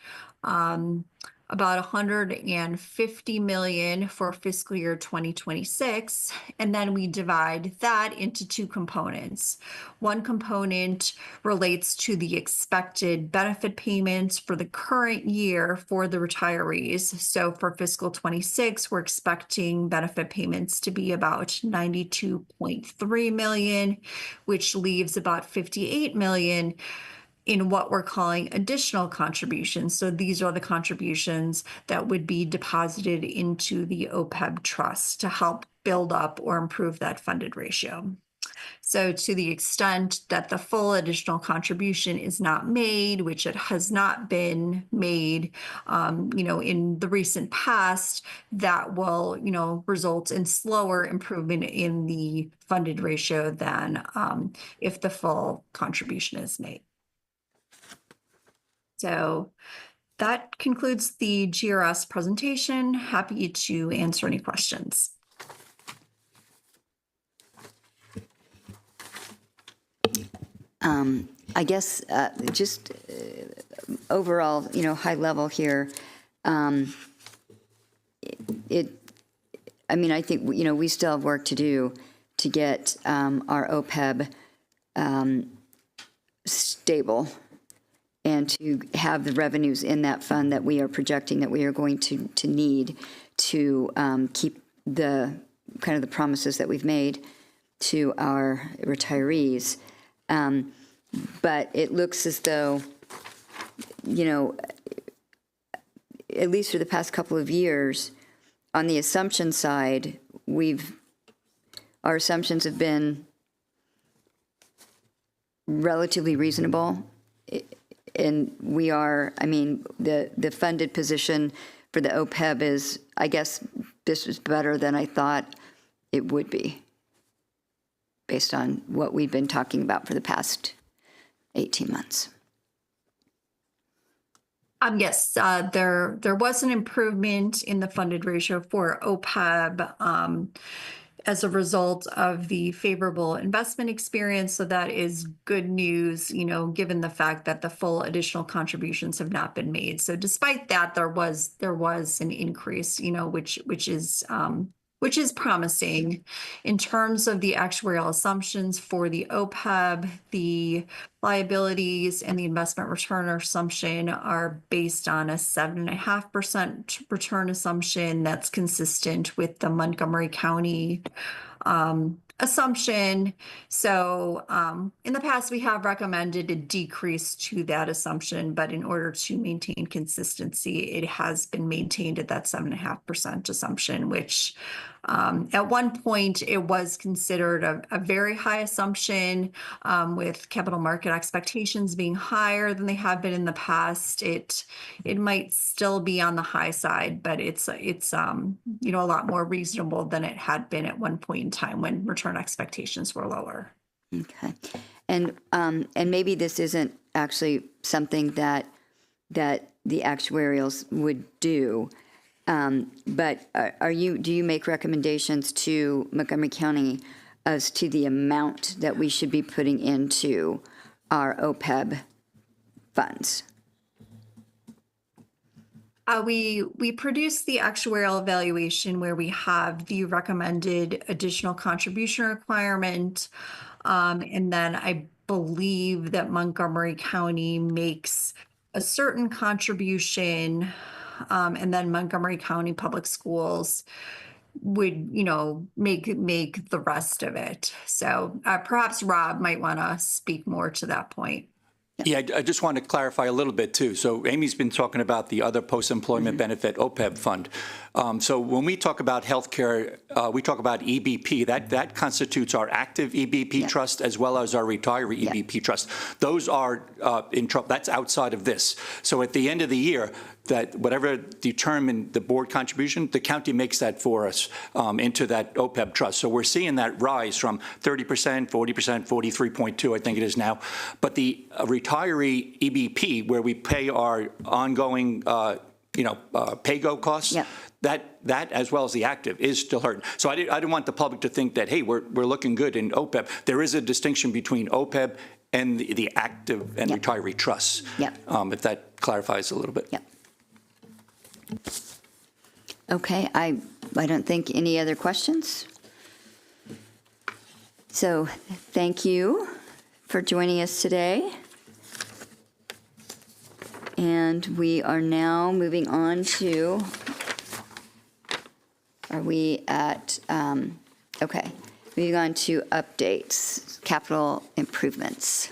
about $150 million for fiscal year 2026. And then we divide that into two components. One component relates to the expected benefit payments for the current year for the retirees. So for fiscal 26, we're expecting benefit payments to be about $92.3 million, which leaves about $58 million in what we're calling additional contributions. So these are the contributions that would be deposited into the OPEB trust to help build up or improve that funded ratio. So to the extent that the full additional contribution is not made, which it has not been made, in the recent past, that will, result in slower improvement in the funded ratio than if the full contribution is made. So that concludes the GRS presentation. Happy to answer any questions. I guess just overall, high level here, I think, we still have work to do to get our OPEB stable and to have the revenues in that fund that we are projecting that we are going to need to keep the kind of the promises that we've made to our retirees. But it looks as though, at least for the past couple of years, on the assumption side, our assumptions have been relatively reasonable. And we are, the funded position for the OPEB is, I guess, this was better than I thought it would be, based on what we've been talking about for the past 18 months. Yes, there was an improvement in the funded ratio for OPEB as a result of the favorable investment experience. So that is good news, given the fact that the full additional contributions have not been made. So despite that, there was an increase, which is promising. In terms of the actuarial assumptions for the OPEB, the liabilities and the investment return assumption are based on a 7.5% return assumption that's consistent with the Montgomery County assumption. So in the past, we have recommended a decrease to that assumption, but in order to maintain consistency, it has been maintained at that 7.5% assumption, which at one point it was considered a very high assumption with capital market expectations being higher than they have been in the past. It might still be on the high side, but it's a lot more reasonable than it had been at one point in time when return expectations were lower. Okay, and maybe this isn't actually something that the actuarials would do, but do you make recommendations to Montgomery County as to the amount that we should be putting into our OPEB funds? We produce the actuarial evaluation where we have the recommended additional contribution requirement. And then I believe that Montgomery County makes a certain contribution, and then Montgomery County Public Schools would, make the rest of it. So perhaps Rob might want to speak more to that point. Yeah, I just want to clarify a little bit, too. So Amy's been talking about the other post-employment benefit OPEB fund. So when we talk about healthcare, we talk about EBP. That constitutes our active EBP trust as well as our retiree EBP trust. Those are in trouble. That's outside of this. So at the end of the year, that whatever determined the board contribution, the county makes that for us into that OPEB trust. So we're seeing that rise from 30%, 40%, 43.2, I think it is now. But the retiree EBP, where we pay our ongoing, pay-go costs, Yep. that as well as the active is still hurting. So I didn't want the public to think that, hey, we're looking good in OPEB. There is a distinction between OPEB and the active and Yep. retiree trusts. Yep. If that clarifies a little bit. Yep. Okay, I don't think any other questions. So thank you for joining us today. And we are now moving on to, are we at, okay, moving on to updates, capital improvements.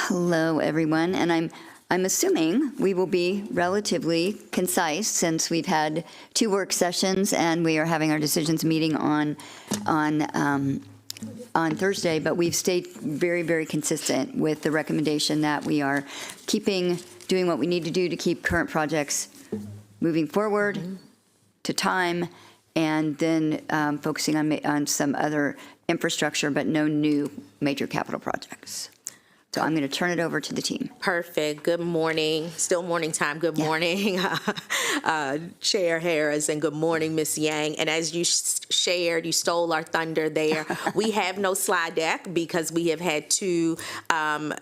Hello, everyone, and I'm assuming we will be relatively concise since we've had 2 work sessions and we are having our decisions meeting on Thursday, but we've stayed very, very consistent with the recommendation that we are doing what we need to do to keep current projects moving forward to time, and then focusing on some other infrastructure, but no new major capital projects. So I'm going to turn it over to the team. Perfect. Good morning. Still morning time. Good morning, Chair Harris, and good morning, Ms. Yang. And as you shared, you stole our thunder there. We have no slide deck because we have had 2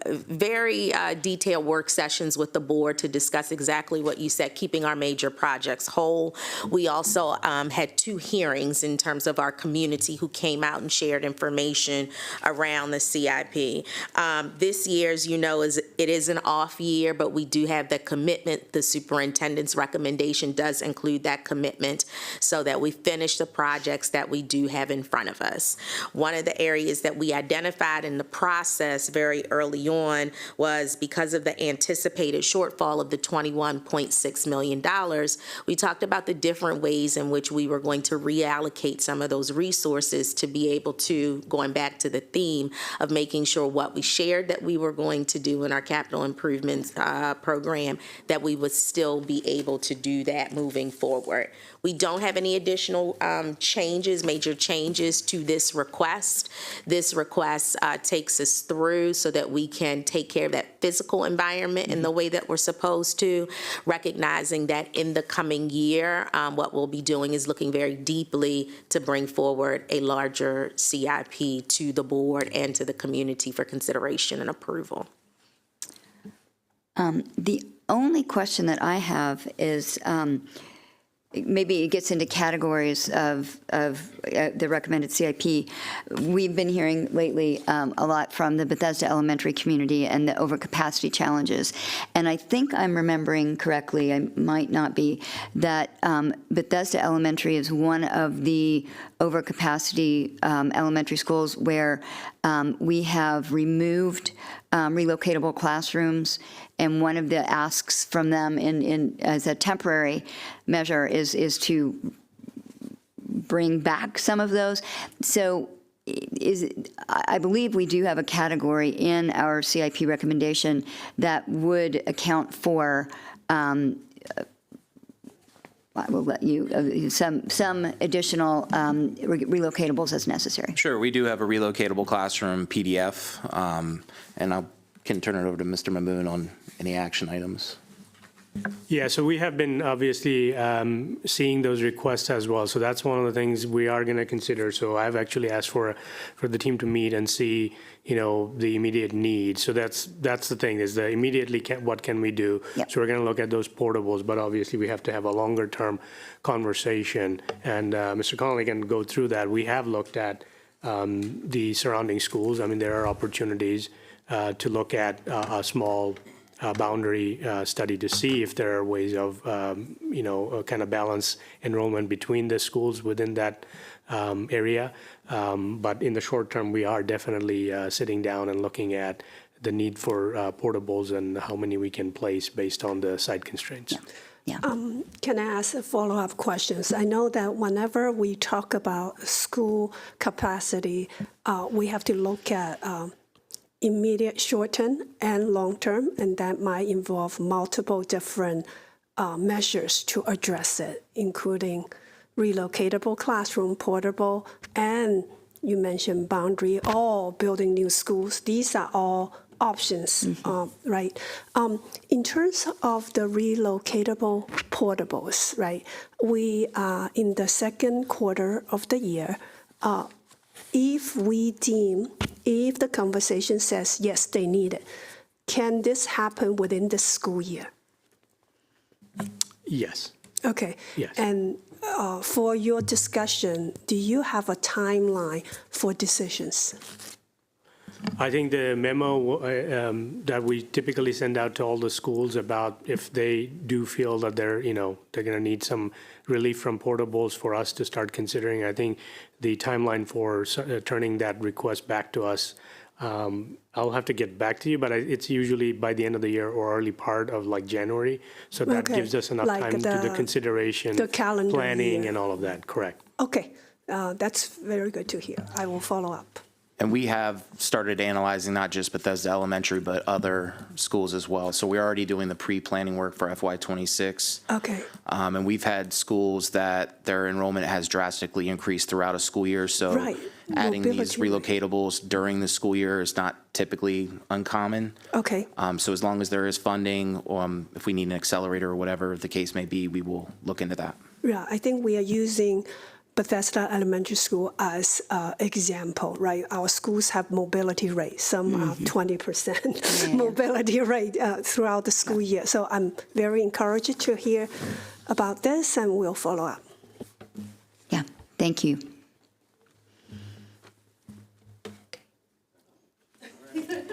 very detailed work sessions with the board to discuss exactly what you said, keeping our major projects whole. We also had 2 hearings in terms of our community who came out and shared information around the CIP. This year, as you know, it is an off year, but we do have the commitment. The superintendent's recommendation does include that commitment so that we finish the projects that we do have in front of us. One of the areas that we identified in the process very early on was because of the anticipated shortfall of the $21.6 million, we talked about the different ways in which we were going to reallocate some of those resources to be able to, going back to the theme of making sure what we shared that we were going to do in our capital improvements program, that we would still be able to do that moving forward. We don't have any additional major changes to this request. This request takes us through so that we can take care of that physical environment in the way that we're supposed to, recognizing that in the coming year, what we'll be doing is looking very deeply to bring forward a larger CIP to the board and to the community for consideration and approval. The only question that I have is, maybe it gets into categories of the recommended CIP. We've been hearing lately a lot from the Bethesda Elementary community and the overcapacity challenges. And I think I'm remembering correctly, I might not be, that Bethesda Elementary is one of the overcapacity elementary schools where we have removed relocatable classrooms, and one of the asks from them as a temporary measure is to bring back some of those. So I believe we do have a category in our CIP recommendation that would account for, I will let you, some additional relocatables as necessary. Sure, we do have a relocatable classroom PDF, and I can turn it over to Mr. Mamoon on any action items. Yeah, so we have been obviously seeing those requests as well. So that's one of the things we are going to consider. So I've actually asked for the team to meet and see, the immediate need. So that's the thing, is the immediately what can we do? Yep. So we're going to look at those portables, but obviously we have to have a longer term conversation. And Mr. Connolly can go through that. We have looked at the surrounding schools. I mean, there are opportunities to look at a small boundary study to see if there are ways of, kind of balance enrollment between the schools within that area. But in the short term, we are definitely sitting down and looking at the need for portables and how many we can place based on the site constraints. Yeah. Can I ask follow-up questions? I know that whenever we talk about school capacity, we have to look at immediate short-term and long-term, and that might involve multiple different measures to address it, including relocatable classroom, portable, and you mentioned boundary, or building new schools. These are all options, right? In terms of the relocatable portables, right, we are in the second quarter of the year. If the conversation says, yes, they need it, can this happen within the school year? Yes. Okay. Yes. And for your discussion, do you have a timeline for decisions? I think the memo that we typically send out to all the schools about if they do feel that they're going to need some relief from portables for us to start considering. I think the timeline for turning that request back to us, I'll have to get back to you, but it's usually by the end of the year or early part of like January. So that gives us enough time to the consideration, the calendar planning, year. and all of that. Correct. Okay, that's very good to hear. I will follow up. And we have started analyzing not just Bethesda Elementary, but other schools as well. So we're already doing the pre-planning work for FY26. Okay. And we've had schools that their enrollment has drastically increased throughout a school year. So Right. adding these Mobility. relocatables during the school year is not typically uncommon. Okay. So as long as there is funding, if we need an accelerator or whatever the case may be, we will look into that. Yeah, I think we are using Bethesda Elementary School as an example, right? Our schools have mobility rate, some 20% mobility rate throughout the school year. So I'm very encouraged to hear about this, and we'll follow up. Yeah, thank you.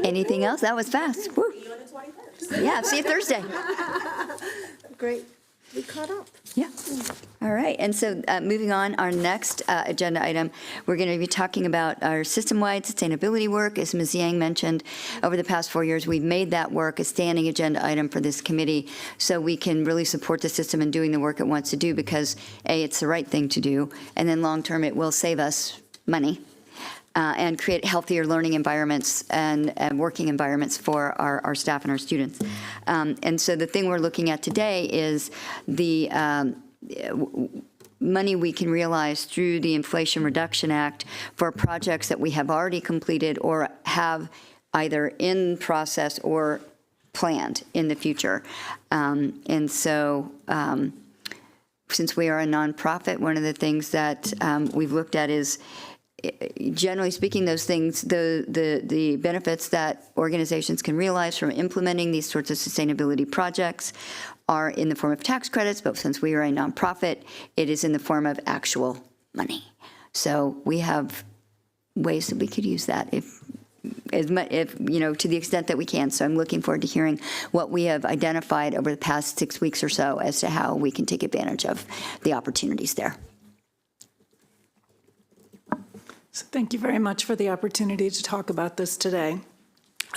Anything else? That was fast. Woo. Yeah, see you Thursday. Great. We caught up. Yeah. All right. And so moving on, our next agenda item, we're going to be talking about our system-wide sustainability work. As Ms. Yang mentioned, over the past 4 years, we've made that work a standing agenda item for this committee so we can really support the system in doing the work it wants to do because, A, it's the right thing to do, and then long-term it will save us money. And create healthier learning environments and working environments for our staff and our students. And so the thing we're looking at today is the money we can realize through the Inflation Reduction Act for projects that we have already completed or have either in process or planned in the future. And so since we are a nonprofit, one of the things that we've looked at is generally speaking, those things, the benefits that organizations can realize from implementing these sorts of sustainability projects are in the form of tax credits, but since we are a nonprofit, it is in the form of actual money. So we have ways that we could use that if to the extent that we can. So I'm looking forward to hearing what we have identified over the past 6 weeks or so as to how we can take advantage of the opportunities there. So thank you very much for the opportunity to talk about this today.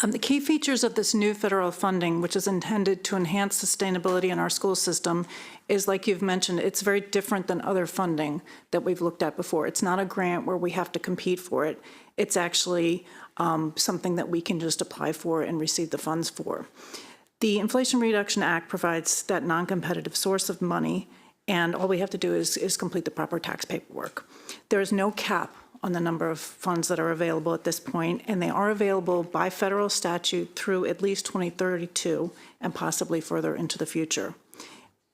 The key features of this new federal funding, which is intended to enhance sustainability in our school system, is, like you've mentioned, it's very different than other funding that we've looked at before. It's not a grant where we have to compete for it. It's actually something that we can just apply for and receive the funds for. The Inflation Reduction Act provides that non-competitive source of money, and all we have to do is complete the proper tax paperwork. There is no cap on the number of funds that are available at this point, and they are available by federal statute through at least 2032 and possibly further into the future.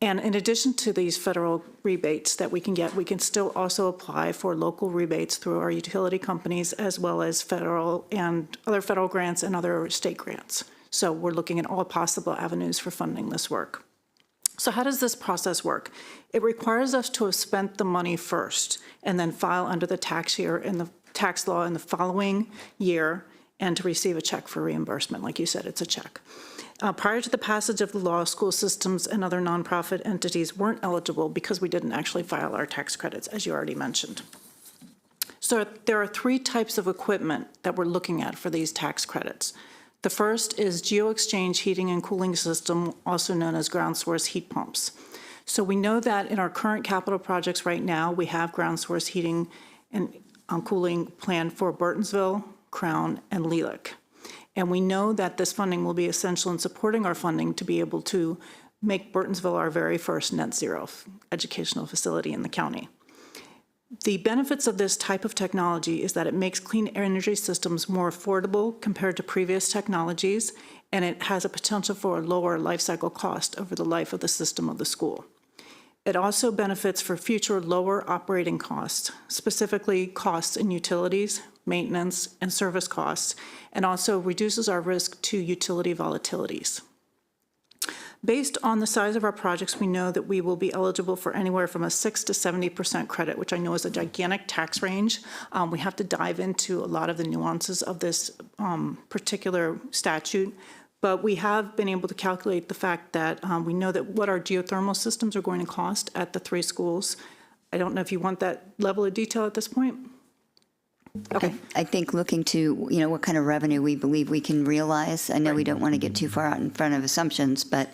And in addition to these federal rebates that we can get, we can still also apply for local rebates through our utility companies as well as federal and other federal grants and other state grants. So we're looking at all possible avenues for funding this work. So how does this process work? It requires us to have spent the money first and then file under the tax year in the tax law in the following year and to receive a check for reimbursement. Like you said, it's a check. Prior to the passage of the law, school systems and other nonprofit entities weren't eligible because we didn't actually file our tax credits, as you already mentioned. So there are 3 types of equipment that we're looking at for these tax credits. The first is geo-exchange heating and cooling system, also known as ground source heat pumps. So we know that in our current capital projects right now, we have ground source heating and cooling planned for Burtonsville, Crown, and Leland. And we know that this funding will be essential in supporting our funding to be able to make Burtonsville our very first net zero educational facility in the county. The benefits of this type of technology is that it makes clean energy systems more affordable compared to previous technologies, and it has a potential for a lower life cycle cost over the life of the system of the school. It also benefits for future lower operating costs, specifically costs in utilities, maintenance, and service costs, and also reduces our risk to utility volatilities. Based on the size of our projects, we know that we will be eligible for anywhere from a 6 to 70% credit, which I know is a gigantic tax range. We have to dive into a lot of the nuances of this particular statute, but we have been able to calculate the fact that we know that what our geothermal systems are going to cost at the 3 schools. I don't know if you want that level of detail at this point. Okay. I think looking to, what kind of revenue we believe we can realize. I know we don't want to get too far out in front of assumptions, but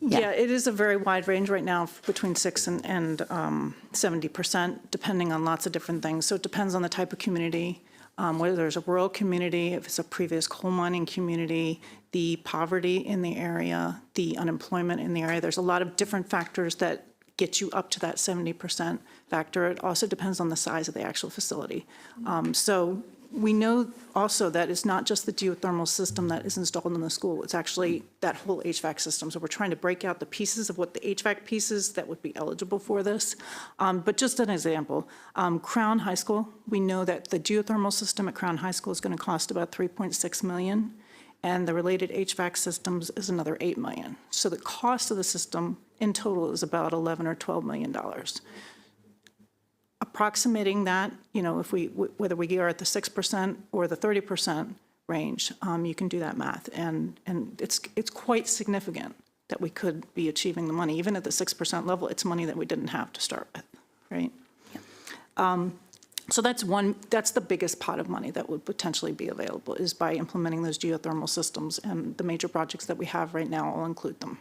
yeah, it is a very wide range right now, between 6 and 70%, depending on lots of different things. So it depends on the type of community, whether there's a rural community, if it's a previous coal mining community, the poverty in the area, the unemployment in the area. There's a lot of different factors that get you up to that 70% factor. It also depends on the size of the actual facility. So we know also that it's not just the geothermal system that is installed in the school, it's actually that whole HVAC system. So we're trying to break out the pieces of what the HVAC pieces that would be eligible for this. But just an example, Crown High School, we know that the geothermal system at Crown High School is going to cost about $3.6 million, and the related HVAC systems is another $8 million. So the cost of the system in total is about $11 or $12 million. Approximating that, if whether we are at the 6% or the 30% range, you can do that math, and it's quite significant that we could be achieving the money. Even at the 6% level, it's money that we didn't have to start with, right? Yeah. So that's the biggest pot of money that would potentially be available, is by implementing those geothermal systems, and the major projects that we have right now will include them.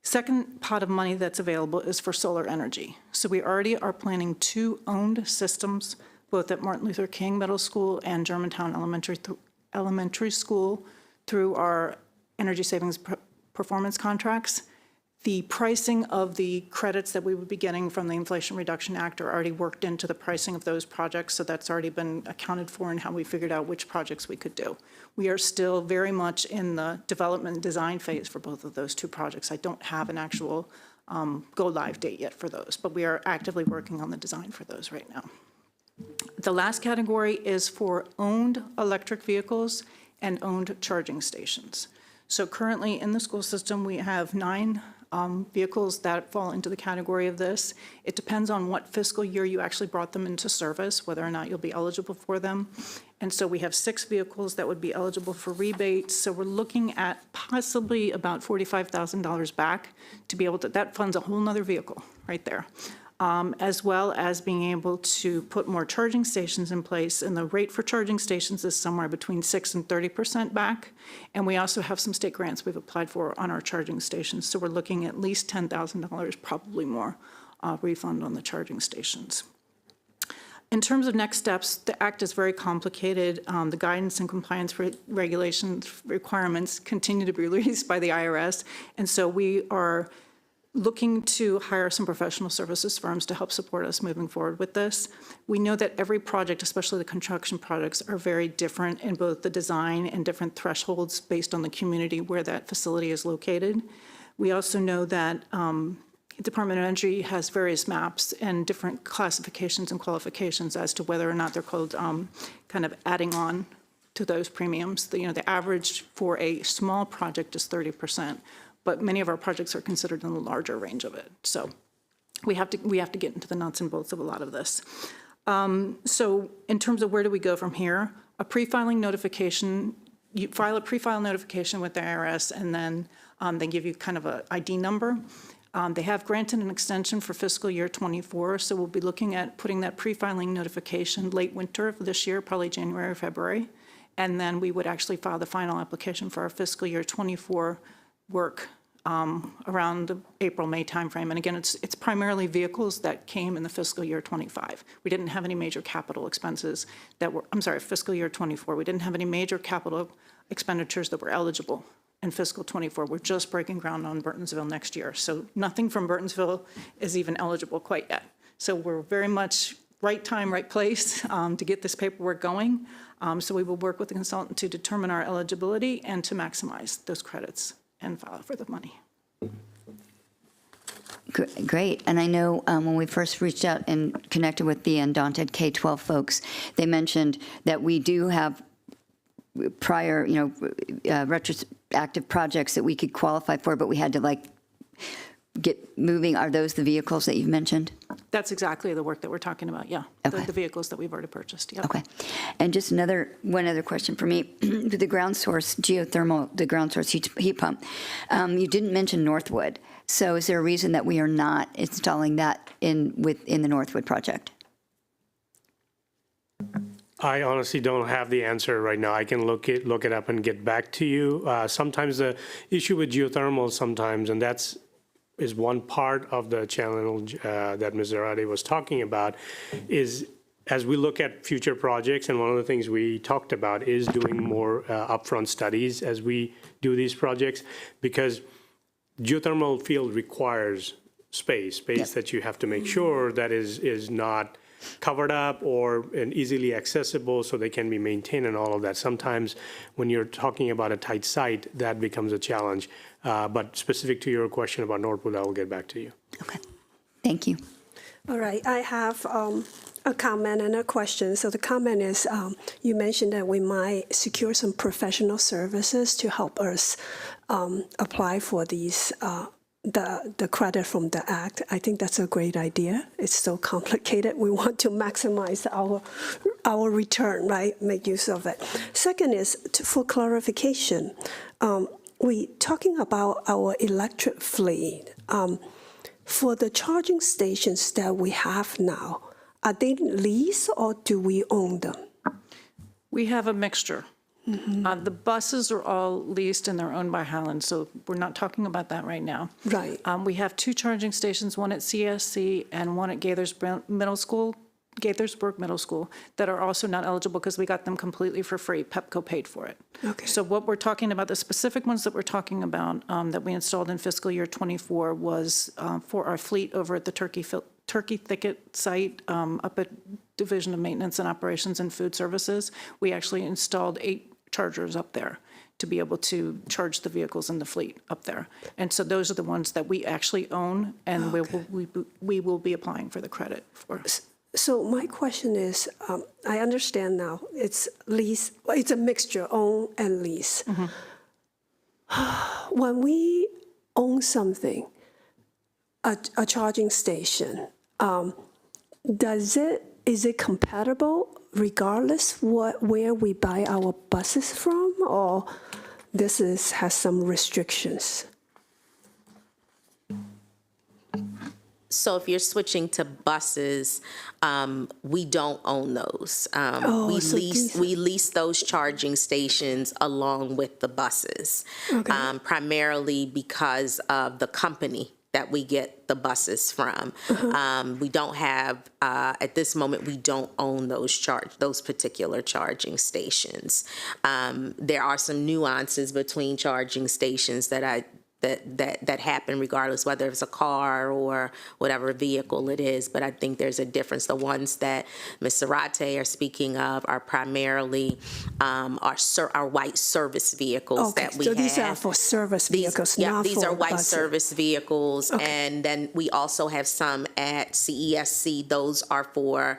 Second pot of money that's available is for solar energy. So we already are planning 2 owned systems, both at Martin Luther King Middle School and Germantown Elementary School, through our energy savings performance contracts. The pricing of the credits that we would be getting from the Inflation Reduction Act are already worked into the pricing of those projects, so that's already been accounted for in how we figured out which projects we could do. We are still very much in the development and design phase for both of those 2 projects. I don't have an actual go-live date yet for those, but we are actively working on the design for those right now. The last category is for owned electric vehicles and owned charging stations. So currently in the school system, we have 9 vehicles that fall into the category of this. It depends on what fiscal year you actually brought them into service, whether or not you'll be eligible for them. And so we have 6 vehicles that would be eligible for rebates. So we're looking at possibly about $45,000 back to be able to, that funds a whole nother vehicle right there. As well as being able to put more charging stations in place. And the rate for charging stations is somewhere between 6 and 30% back. And we also have some state grants we've applied for on our charging stations. So we're looking at least $10,000, probably more, refund on the charging stations. In terms of next steps, the Act is very complicated. The guidance and compliance regulations requirements continue to be released by the IRS. And so we are looking to hire some professional services firms to help support us moving forward with this. We know that every project, especially the construction projects, are very different in both the design and different thresholds based on the community where that facility is located. We also know that Department of Energy has various maps and different classifications and qualifications as to whether or not they're called kind of adding on to those premiums. The average for a small project is 30%. But many of our projects are considered in the larger range of it. So we have to get into the nuts and bolts of a lot of this. So in terms of where do we go from here, a pre-filing notification. You file a pre-file notification with the IRS, and then they give you kind of a ID number. They have granted an extension for fiscal year '24, so we'll be looking at putting that pre-filing notification late winter of this year, probably January or February. And then we would actually file the final application for our fiscal year '24 work around the April, May timeframe. And again, it's primarily vehicles that came in the fiscal year '25. We didn't have any major capital expenses that were, fiscal year '24. We didn't have any major capital expenditures that were eligible in fiscal '24. We're just breaking ground on Burtonsville next year. So nothing from Burtonsville is even eligible quite yet. So we're very much right time, right place to get this paperwork going. So we will work with the consultant to determine our eligibility and to maximize those credits and file for the money. Great. And I know when we first reached out and connected with the Undaunted K-12 folks, they mentioned that we do have prior, retroactive projects that we could qualify for, but we had to get moving. Are those the vehicles that you've mentioned? That's exactly the work that we're talking about, yeah. Okay. The vehicles that we've already purchased, yeah. Okay. And just one other question for me. The ground source geothermal, the ground source heat pump, you didn't mention Northwood. So is there a reason that we are not installing that in the Northwood project? I honestly don't have the answer right now. I can look it up and get back to you. Sometimes the issue with geothermal and that's is one part of the challenge that Ms. Zarate was talking about, is as we look at future projects, and one of the things we talked about is doing more upfront studies as we do these projects, because geothermal field requires space that you have to make sure that is not covered up and easily accessible so they can be maintained and all of that. Sometimes when you're talking about a tight site, that becomes a challenge. But specific to your question about Northwood, I will get back to you. Okay. Thank you. All right, I have a comment and a question. So the comment is, you mentioned that we might secure some professional services to help us apply for these the credit from the Act. I think that's a great idea. It's so complicated. We want to maximize our return, right? Make use of it. Second is, for clarification, we talking about our electric fleet. For the charging stations that we have now, are they leased or do we own them? We have a mixture. The buses are all leased and they're owned by Highland, so we're not talking about that right now. Right. We have 2 charging stations, one at CSC and one at Gaithersburg Middle School, that are also not eligible because we got them completely for free. Pepco paid for it. Okay. So what we're talking about, the specific ones that we're talking about that we installed in fiscal year '24 was for our fleet over at the Turkey Thicket site up at Division of Maintenance and Operations and Food Services. We actually installed 8 chargers up there to be able to charge the vehicles in the fleet up there. And so those are the ones that we actually own, and we will be applying for the credit for. So my question is, I understand now, it's lease, it's a mixture, own and lease. When we own something, a charging station, is it compatible regardless where we buy our buses from, or has some restrictions? So if you're switching to buses, we don't own those. We lease those charging stations along with the buses, primarily because of the company that we get the buses from. We don't have, at this moment, we don't own those particular charging stations. There are some nuances between charging stations that happen regardless whether it's a car or whatever vehicle it is, but I think there's a difference. The ones that Ms. Zarate are speaking of are primarily our white service vehicles that we have. So these are for service vehicles, not these for are white buses. service vehicles, and then we also have some at CESC. Those are for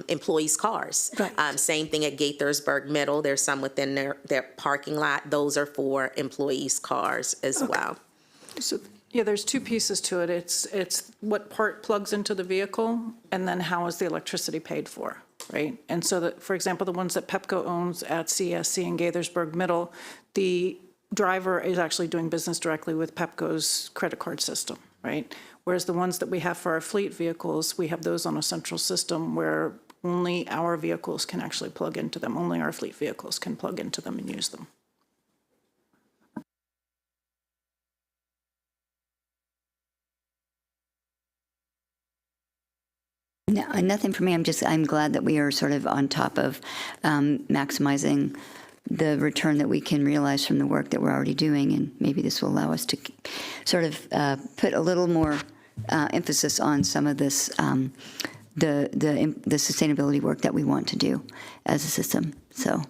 employees' cars. Right. Same thing at Gaithersburg Middle. There's some within their parking lot. Those are for employees' cars as well. So, yeah, there's 2 pieces to it. It's what part plugs into the vehicle, and then how is the electricity paid for? right? And so that, for example, the ones that Pepco owns at CSC and Gaithersburg Middle, the driver is actually doing business directly with Pepco's credit card system, right? Whereas the ones that we have for our fleet vehicles, we have those on a central system where only our vehicles can actually plug into them. Only our fleet vehicles can plug into them and use them. No, nothing for me. I'm glad that we are sort of on top of maximizing the return that we can realize from the work that we're already doing, and maybe this will allow us to sort of put a little more emphasis on some of this, the sustainability work that we want to do as a system. So,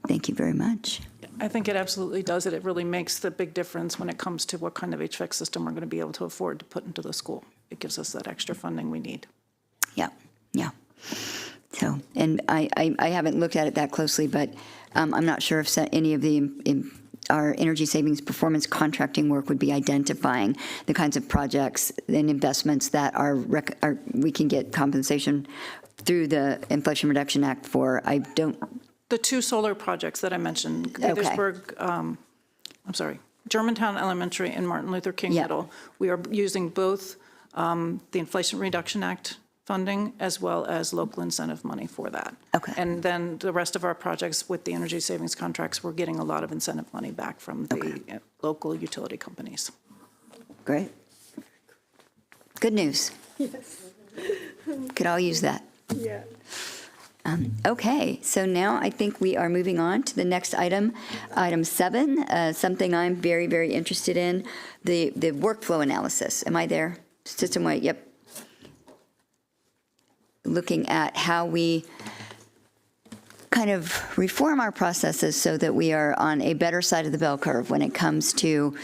thank you very much. I think it absolutely does it. It really makes the big difference when it comes to what kind of HVAC system we're going to be able to afford to put into the school. It gives us that extra funding we need. Yeah, yeah. So, and I haven't looked at it that closely, but I'm not sure if any of our energy savings performance contracting work would be identifying the kinds of projects and investments that we can get compensation through the Inflation Reduction Act for. I don't. The two solar projects that I mentioned, Gaithersburg, Germantown Elementary and Martin Luther King Middle, we are using both the Inflation Reduction Act funding as well as local incentive money for that. Okay. And then the rest of our projects with the energy savings contracts, we're getting a lot of incentive money back from the local utility companies. Great. Good news. Yes. Could all use that. Yeah. Okay, so now I think we are moving on to the next item, item 7, something I'm very, very interested in, the workflow analysis. Am I there? System-wide, yep. Looking at how we kind of reform our processes so that we are on a better side of the bell curve when it comes to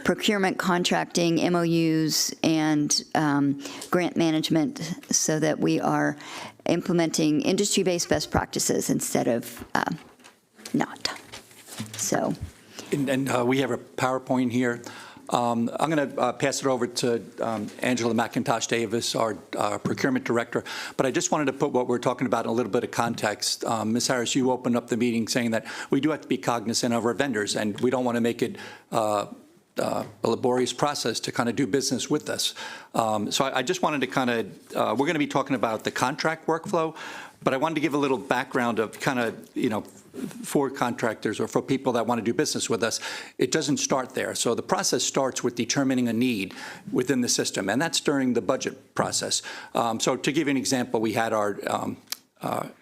procurement, contracting, MOUs, and grant management, so that we are implementing industry-based best practices instead of not. So. And we have a PowerPoint here. I'm going to pass it over to Angela McIntosh Davis, our procurement director. But I just wanted to put what we're talking about in a little bit of context. Ms. Harris, you opened up the meeting saying that we do have to be cognizant of our vendors, and we don't want to make it a laborious process to kind of do business with us. So I just wanted to kind of, we're going to be talking about the contract workflow, but I wanted to give a little background of kind of, for contractors or for people that want to do business with us. It doesn't start there. So the process starts with determining a need within the system, and that's during the budget process. So to give you an example, we had our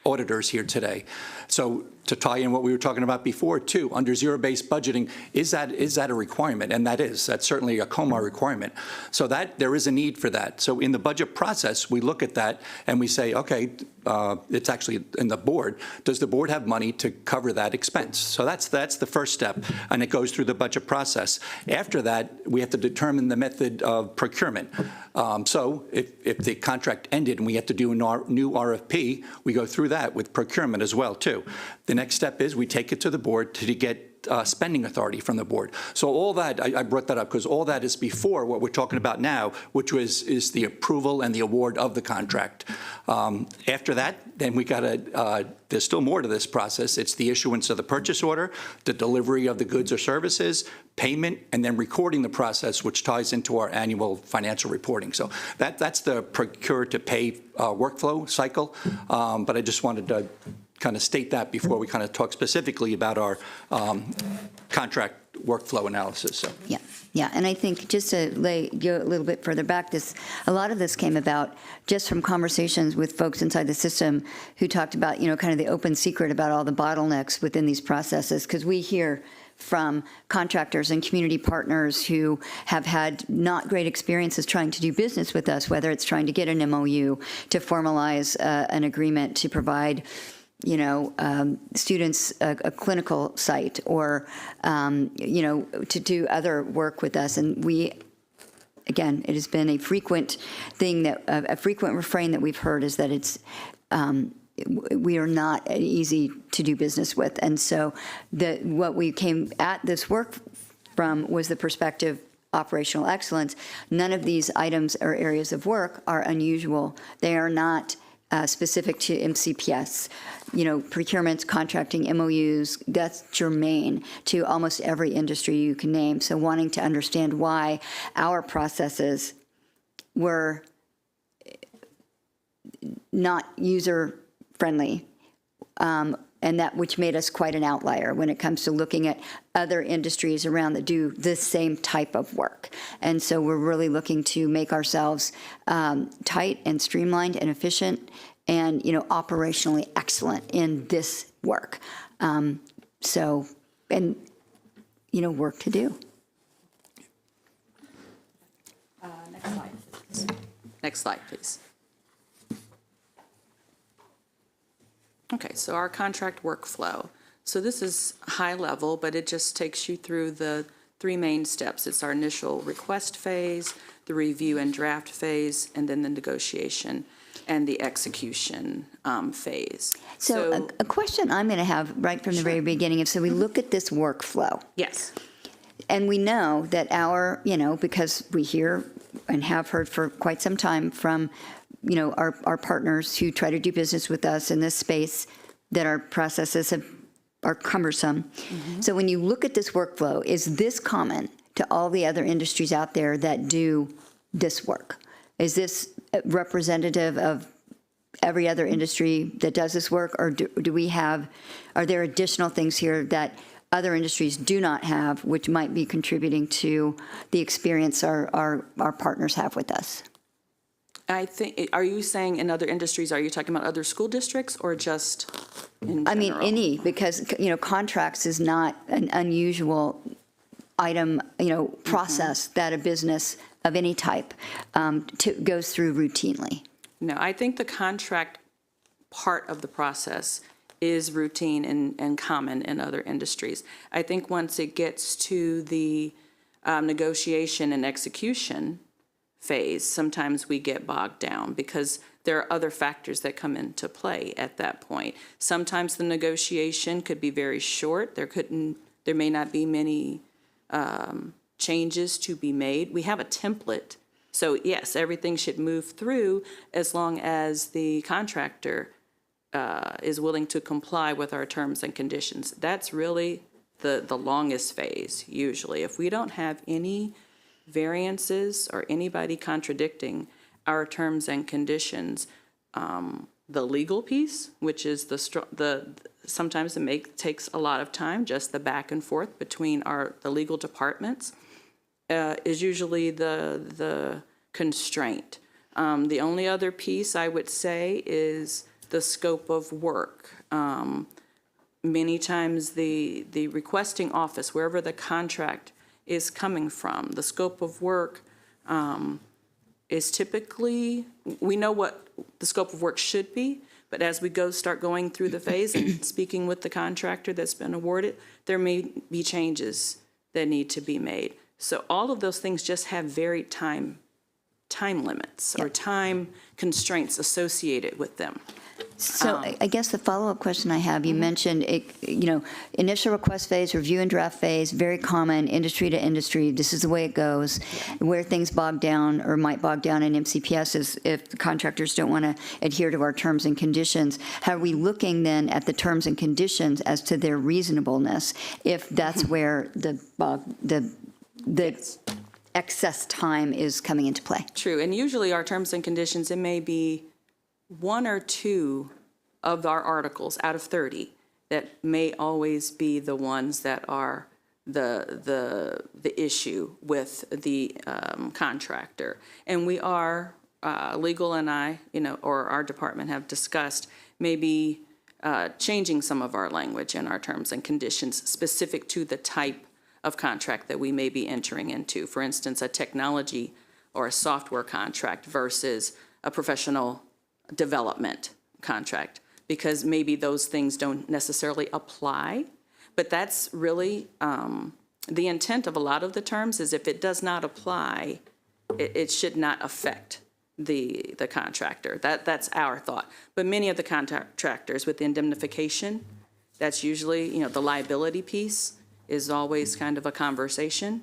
auditors here today. So to tie in what we were talking about before, too, under zero-based budgeting, is that a requirement? And that's certainly a COMAR requirement. So that there is a need for that. So in the budget process, we look at that and we say, okay, it's actually in the board. Does the board have money to cover that expense? So that's the first step, and it goes through the budget process. After that, we have to determine the method of procurement. So if the contract ended and we have to do a new RFP, we go through that with procurement as well, too. The next step is we take it to the board to get spending authority from the board. So all that, I brought that up because all that is before what we're talking about now, which is the approval and the award of the contract. After that, then we got to, there's still more to this process. It's the issuance of the purchase order, the delivery of the goods or services, payment, and then recording the process, which ties into our annual financial reporting. So that's the procure to pay workflow cycle. But I just wanted to kind of state that before we kind of talk specifically about our contract workflow analysis. So. Yeah, and I think just to go a little bit further back, a lot of this came about just from conversations with folks inside the system who talked about, kind of the open secret about all the bottlenecks within these processes, because we hear from contractors and community partners who have had not great experiences trying to do business with us, whether it's trying to get an MOU, to formalize an agreement to provide students a clinical site, or, to do other work with us. And again, it has been a frequent thing a frequent refrain that we've heard is that we are not easy to do business with. And so what we came at this work from was the perspective operational excellence. None of these items or areas of work are unusual. They are not specific to MCPS, procurements, contracting, MOUs, that's germane to almost every industry you can name. So wanting to understand why our processes were not user-friendly, and that which made us quite an outlier when it comes to looking at other industries around that do this same type of work. And so we're really looking to make ourselves tight and streamlined and efficient and, operationally excellent in this work. Work to do. Next slide. Next slide, please. Okay, so our contract workflow. So this is high level, but it just takes you through the three main steps. It's our initial request phase, the review and draft phase, and then the negotiation and the execution phase. So a question I'm going to have right from the very beginning is, so we look at this workflow. Yes. And we know that because we hear and have heard for quite some time from our partners who try to do business with us in this space, that our processes are cumbersome. Mm-hmm. So when you look at this workflow, is this common to all the other industries out there that do this work? Is this representative of every other industry that does this work, or are there additional things here that other industries do not have, which might be contributing to the experience our partners have with us? I think, are you saying in other industries, are you talking about other school districts or just in general? I mean, any, because, contracts is not an unusual item, process that a business of any type goes through routinely. No, I think the contract part of the process is routine and common in other industries. I think once it gets to the negotiation and execution phase, sometimes we get bogged down because there are other factors that come into play at that point. Sometimes the negotiation could be very short. There may not be many changes to be made. We have a template. So yes, everything should move through as long as the contractor is willing to comply with our terms and conditions. That's really the longest phase, usually. If we don't have any variances or anybody contradicting our terms and conditions, the legal piece, which is sometimes takes a lot of time, just the back and forth between the legal departments, is usually the constraint. The only other piece I would say is the scope of work. Many times the requesting office, wherever the contract is coming from, the scope of work is typically, we know what the scope of work should be, but as we start going through the phase and speaking with the contractor that's been awarded, there may be changes that need to be made. So all of those things just have varied time limits or time constraints associated with them. So I guess the follow-up question I have, you mentioned, initial request phase, review and draft phase, very common industry to industry. This is the way it goes. Where things bog down or might bog down in MCPS is if the contractors don't want to adhere to our terms and conditions. How are we looking then at the terms and conditions as to their reasonableness if that's where the excess time is coming into play? True, and usually our terms and conditions, it may be one or two of our articles out of 30 that may always be the ones that are the issue with the contractor. And we are, legal and I, or our department have discussed maybe changing some of our language in our terms and conditions specific to the type of contract that we may be entering into. For instance, a technology or a software contract versus a professional development contract, because maybe those things don't necessarily apply. But that's really the intent of a lot of the terms is if it does not apply, it should not affect the contractor. That's our thought. But many of the contractors with indemnification, that's usually, the liability piece is always kind of a conversation.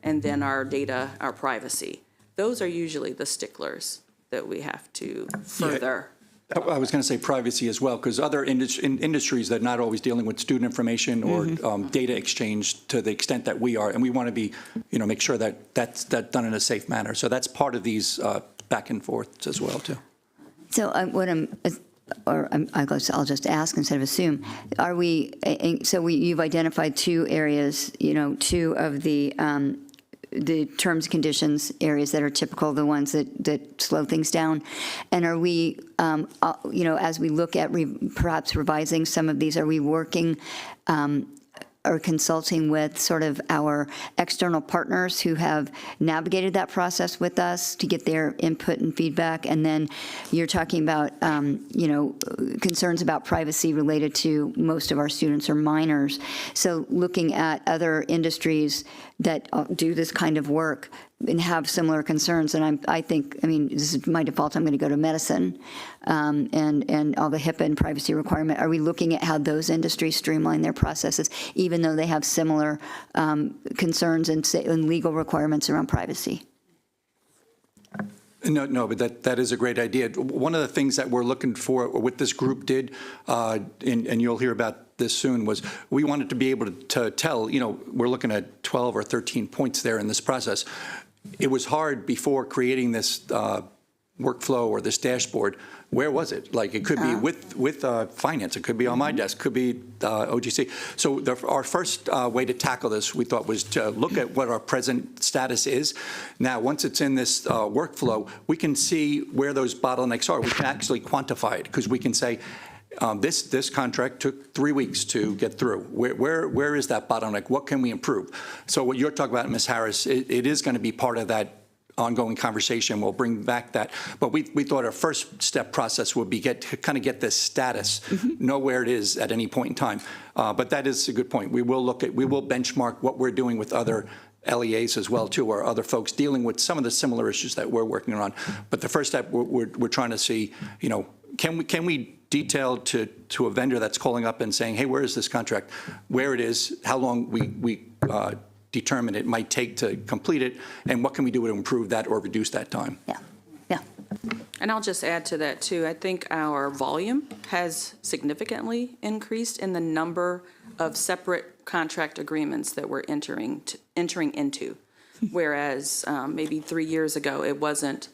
And then our data, our privacy. Those are usually the sticklers that we have to further I was going to say privacy as well, because other industries that are not always dealing with student information or data exchange to the extent that we are, and we want to be, make sure that that's done in a safe manner. So that's part of these back and forths as well, too. So I'll just ask instead of assume. You've identified two areas, two of the terms and conditions areas that are typical, the ones that slow things down. And are we, as we look at perhaps revising some of these, are we working or consulting with sort of our external partners who have navigated that process with us to get their input and feedback? And then you're talking about, concerns about privacy related to most of our students are minors. So looking at other industries that do this kind of work and have similar concerns, and I think, this is my default, I'm going to go to medicine and all the HIPAA and privacy requirement. Are we looking at how those industries streamline their processes, even though they have similar concerns and legal requirements around privacy? No, but that is a great idea. One of the things that we're looking for, or what this group did, and you'll hear about this soon, was we wanted to be able to tell, we're looking at 12 or 13 points there in this process. It was hard before creating this workflow or this dashboard. Where was it? Like, it could be with finance, it could be on my desk, could be OGC. So our first way to tackle this, we thought, was to look at what our present status is. Now, once it's in this workflow, we can see where those bottlenecks are. We can actually quantify it, because we can say, this contract took 3 weeks to get through. Where is that bottleneck? What can we improve? So what you're talking about, Ms. Harris, it is going to be part of that ongoing conversation. We'll bring back that. But we thought our first step process would be get this status, know where it is at any point in time. But that is a good point. We will benchmark what we're doing with other LEAs as well, too, or other folks dealing with some of the similar issues that we're working on. But the first step, we're trying to see, can we detail to a vendor that's calling up and saying, hey, where is this contract, where it is, how long we determine it might take to complete it, and what can we do to improve that or reduce that time? Yeah. And I'll just add to that, too. I think our volume has significantly increased in the number of separate contract agreements that we're entering into, whereas maybe 3 years ago it wasn't.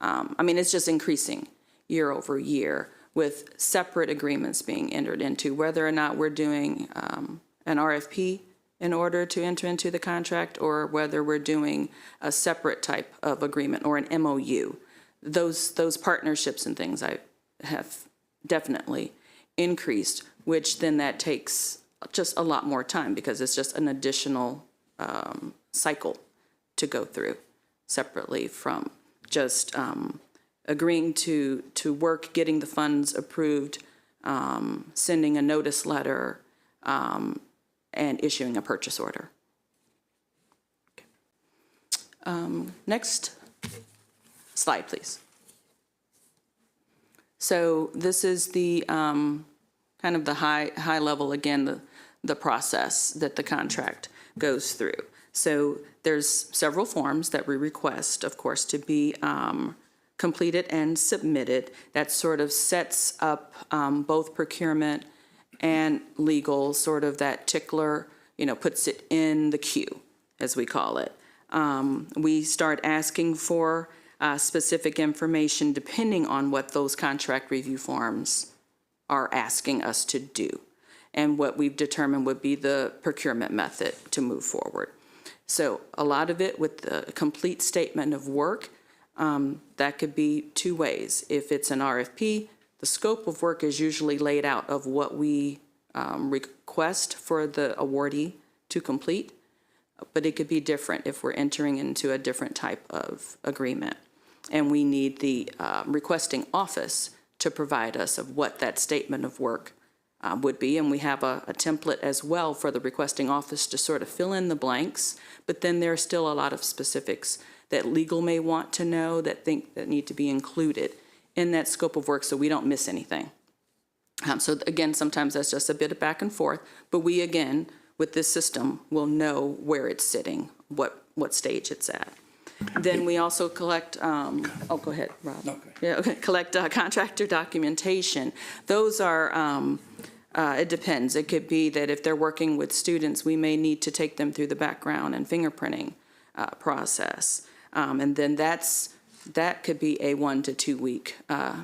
It's just increasing year over year with separate agreements being entered into, whether or not we're doing an RFP in order to enter into the contract, or whether we're doing a separate type of agreement or an MOU. Those partnerships and things have definitely increased, which then that takes just a lot more time, because it's just an additional cycle to go through separately from just agreeing to work, getting the funds approved, sending a notice letter, and issuing a purchase order. Okay. Next slide, please. So this is the kind of the high level, again, the process that the contract goes through. So there's several forms that we request, of course, to be completed and submitted. That sort of sets up both procurement and legal, sort of that tickler, puts it in the queue, as we call it. We start asking for specific information depending on what those contract review forms are asking us to do, and what we've determined would be the procurement method to move forward. So a lot of it with the complete statement of work, that could be two ways. If it's an RFP, the scope of work is usually laid out of what we request for the awardee to complete, but it could be different if we're entering into a different type of agreement. And we need the requesting office to provide us of what that statement of work would be. And we have a template as well for the requesting office to sort of fill in the blanks, but then there are still a lot of specifics that legal may want to know that need to be included in that scope of work so we don't miss anything. So again, sometimes that's just a bit of back and forth, but we, again, with this system, will know where it's sitting, what stage it's at. Then we also collect, go ahead, Rob. No, go ahead. Yeah, okay, collect contractor documentation. Those are, it depends. It could be that if they're working with students, we may need to take them through the background and fingerprinting process. And then that could be a 1 to 2 week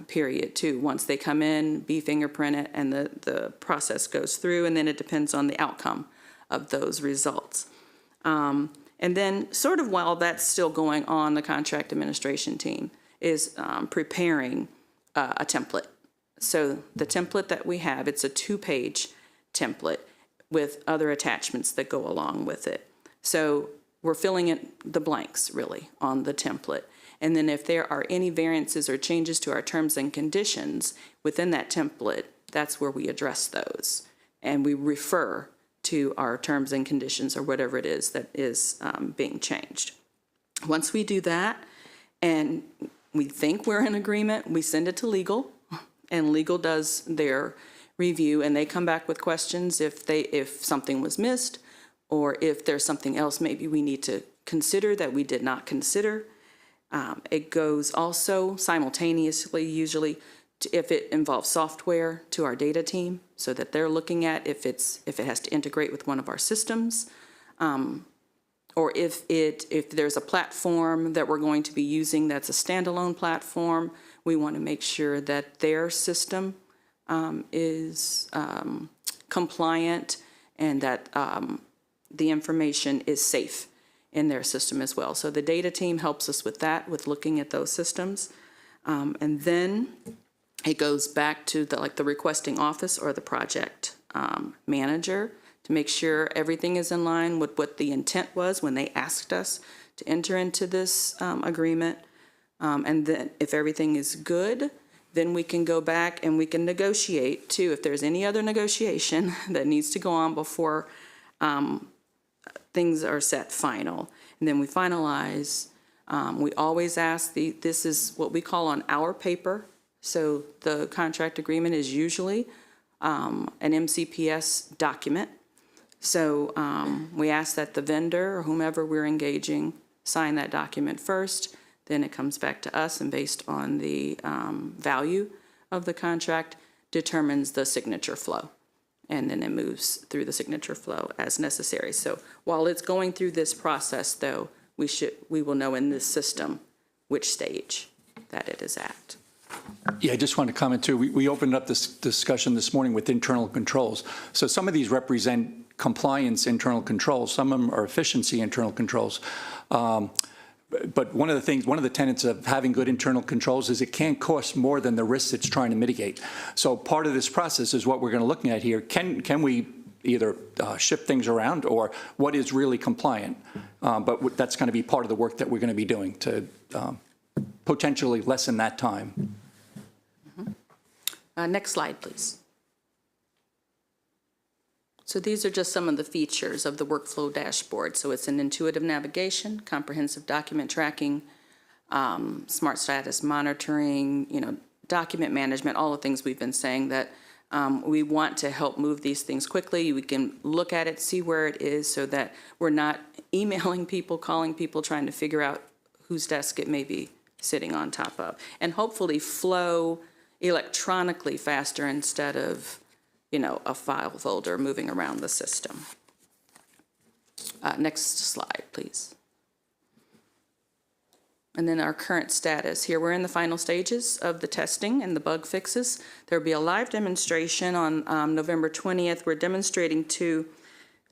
period too. Once they come in, be fingerprinted, and the process goes through, and then it depends on the outcome of those results. And then sort of while that's still going on, the contract administration team is preparing a template. So the template that we have, it's a 2-page template with other attachments that go along with it. So we're filling in the blanks really on the template. And then if there are any variances or changes to our terms and conditions within that template, that's where we address those. And we refer to our terms and conditions or whatever it is that is being changed. Once we do that and we think we're in agreement, we send it to legal, and legal does their review, and they come back with questions if something was missed or if there's something else maybe we need to consider that we did not consider. It goes also simultaneously, usually, if it involves software, to our data team, so that they're looking at if it has to integrate with one of our systems, or if there's a platform that we're going to be using that's a standalone platform, we want to make sure that their system is compliant and that the information is safe in their system as well. So the data team helps us with that, with looking at those systems. And then it goes back to the requesting office or the project manager to make sure everything is in line with what the intent was when they asked us to enter into this agreement. And then if everything is good, then we can go back and we can negotiate too. If there's any other negotiation that needs to go on before things are set final. And then we finalize. We always ask, this is what we call on our paper. So the contract agreement is usually an MCPS document. So we ask that the vendor or whomever we're engaging sign that document first. Then it comes back to us, and based on the value of the contract, determines the signature flow. And then it moves through the signature flow as necessary. So while it's going through this process, though, we will know in this system which stage that it is at. Yeah, I just want to comment too. We opened up this discussion this morning with internal controls. So some of these represent compliance internal controls. Some of them are efficiency internal controls. But one of the tenets of having good internal controls is it can't cost more than the risks it's trying to mitigate. So part of this process is what we're going to look at here. Can we either shift things around, or what is really compliant? But that's going to be part of the work that we're going to be doing to potentially lessen that time. Next slide, please. So these are just some of the features of the workflow dashboard. So it's an intuitive navigation, comprehensive document tracking, smart status monitoring, document management, all the things we've been saying that we want to help move these things quickly. We can look at it, see where it is, so that we're not emailing people, calling people, trying to figure out whose desk it may be sitting on top of. And hopefully flow electronically faster instead of a file folder moving around the system. Next slide, please. And then our current status here. We're in the final stages of the testing and the bug fixes. There'll be a live demonstration on November 20th. We're demonstrating to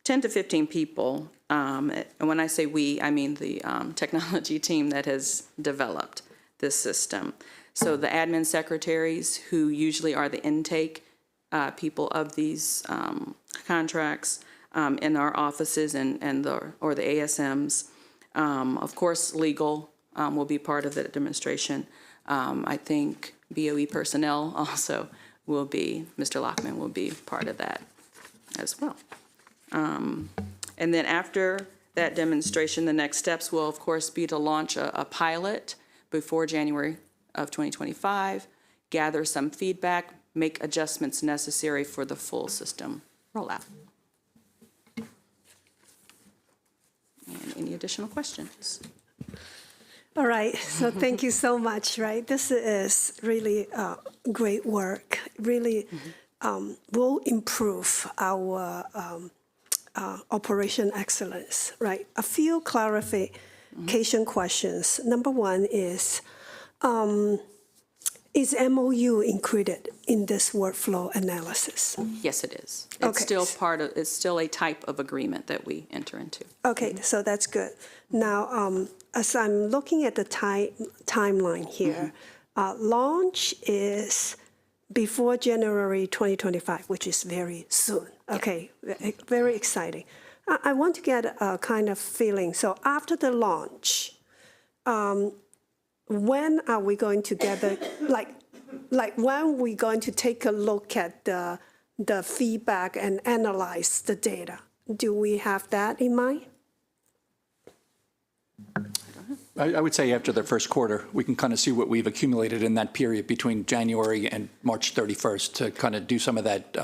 10 to 15 people. And when I say we, I mean the technology team that has developed this system. So the admin secretaries, who usually are the intake people of these contracts in our offices and the ASMs. Of course, legal will be part of the demonstration. I think BOE personnel also will be, Mr. Lockman will be part of that as well. And then after that demonstration, the next steps will, of course, be to launch a pilot before January of 2025, gather some feedback, make adjustments necessary for the full system rollout. And any additional questions? All right, so thank you so much, right? This is really great work, really will improve our operation excellence, right? A few clarification questions. Number one is MOU included in this workflow analysis? Yes, it is. Okay. It's still it's still a type of agreement that we enter into. Okay, so that's good. Now, as I'm looking at the timeline here, launch is before January 2025, which is very soon. Okay, very exciting. I want to get a kind of feeling. So after the launch, when are we going to gather, like when are we going to take a look at the feedback and analyze the data? Do we have that in mind? I would say after the first quarter, we can kind of see what we've accumulated in that period between January and March 31st to kind of do some of that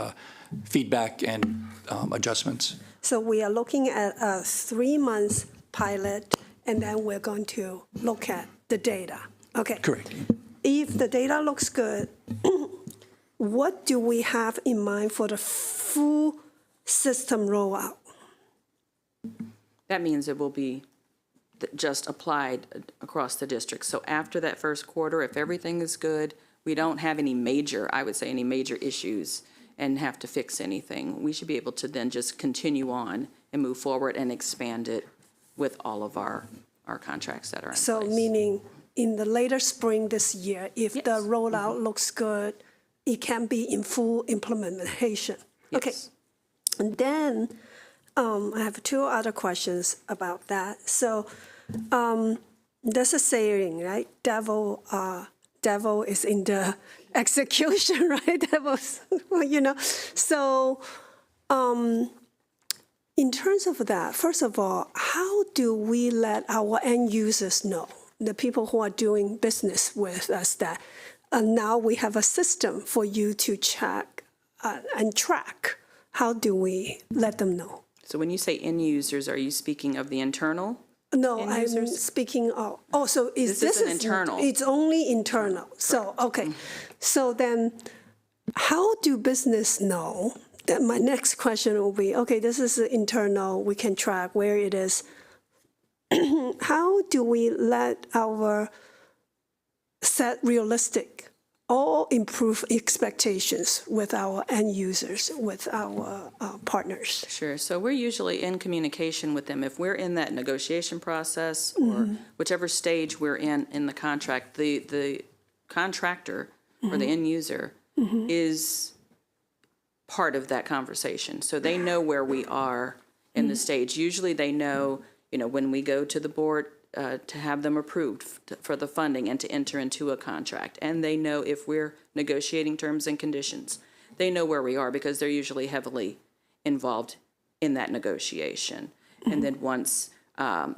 feedback and adjustments. So we are looking at a 3-month pilot, and then we're going to look at the data. Okay. Correct. If the data looks good, what do we have in mind for the full system rollout? That means it will be just applied across the district. So after that first quarter, if everything is good, we don't have any major, I would say, any major issues and have to fix anything, we should be able to then just continue on and move forward and expand it with all of our contracts that are in place. So meaning in the later spring this year, if the rollout looks good, it can be in full implementation. Okay. Yes. And then I have 2 other questions about that. So there's a saying, right? Devil is in the execution, right? Devil's, So in terms of that, first of all, how do we let our end users know, the people who are doing business with us, that now we have a system for you to check and track? How do we let them know? So when you say end users, are you speaking of the internal? No, end I'm users? speaking of, so This is an internal. It's only internal. So, okay. So then how do business know? That my next question will be, okay, this is internal, we can track where it is. How do we let our set realistic or improve expectations with our end users, with our partners? Sure. So we're usually in communication with them. If we're in that negotiation process or whichever stage we're in the contract, the contractor or the end user is part of that conversation. So they know where we are in the stage. Usually they know, when we go to the board to have them approved for the funding and to enter into a contract. And they know if we're negotiating terms and conditions. They know where we are because they're usually heavily involved in that negotiation. And then once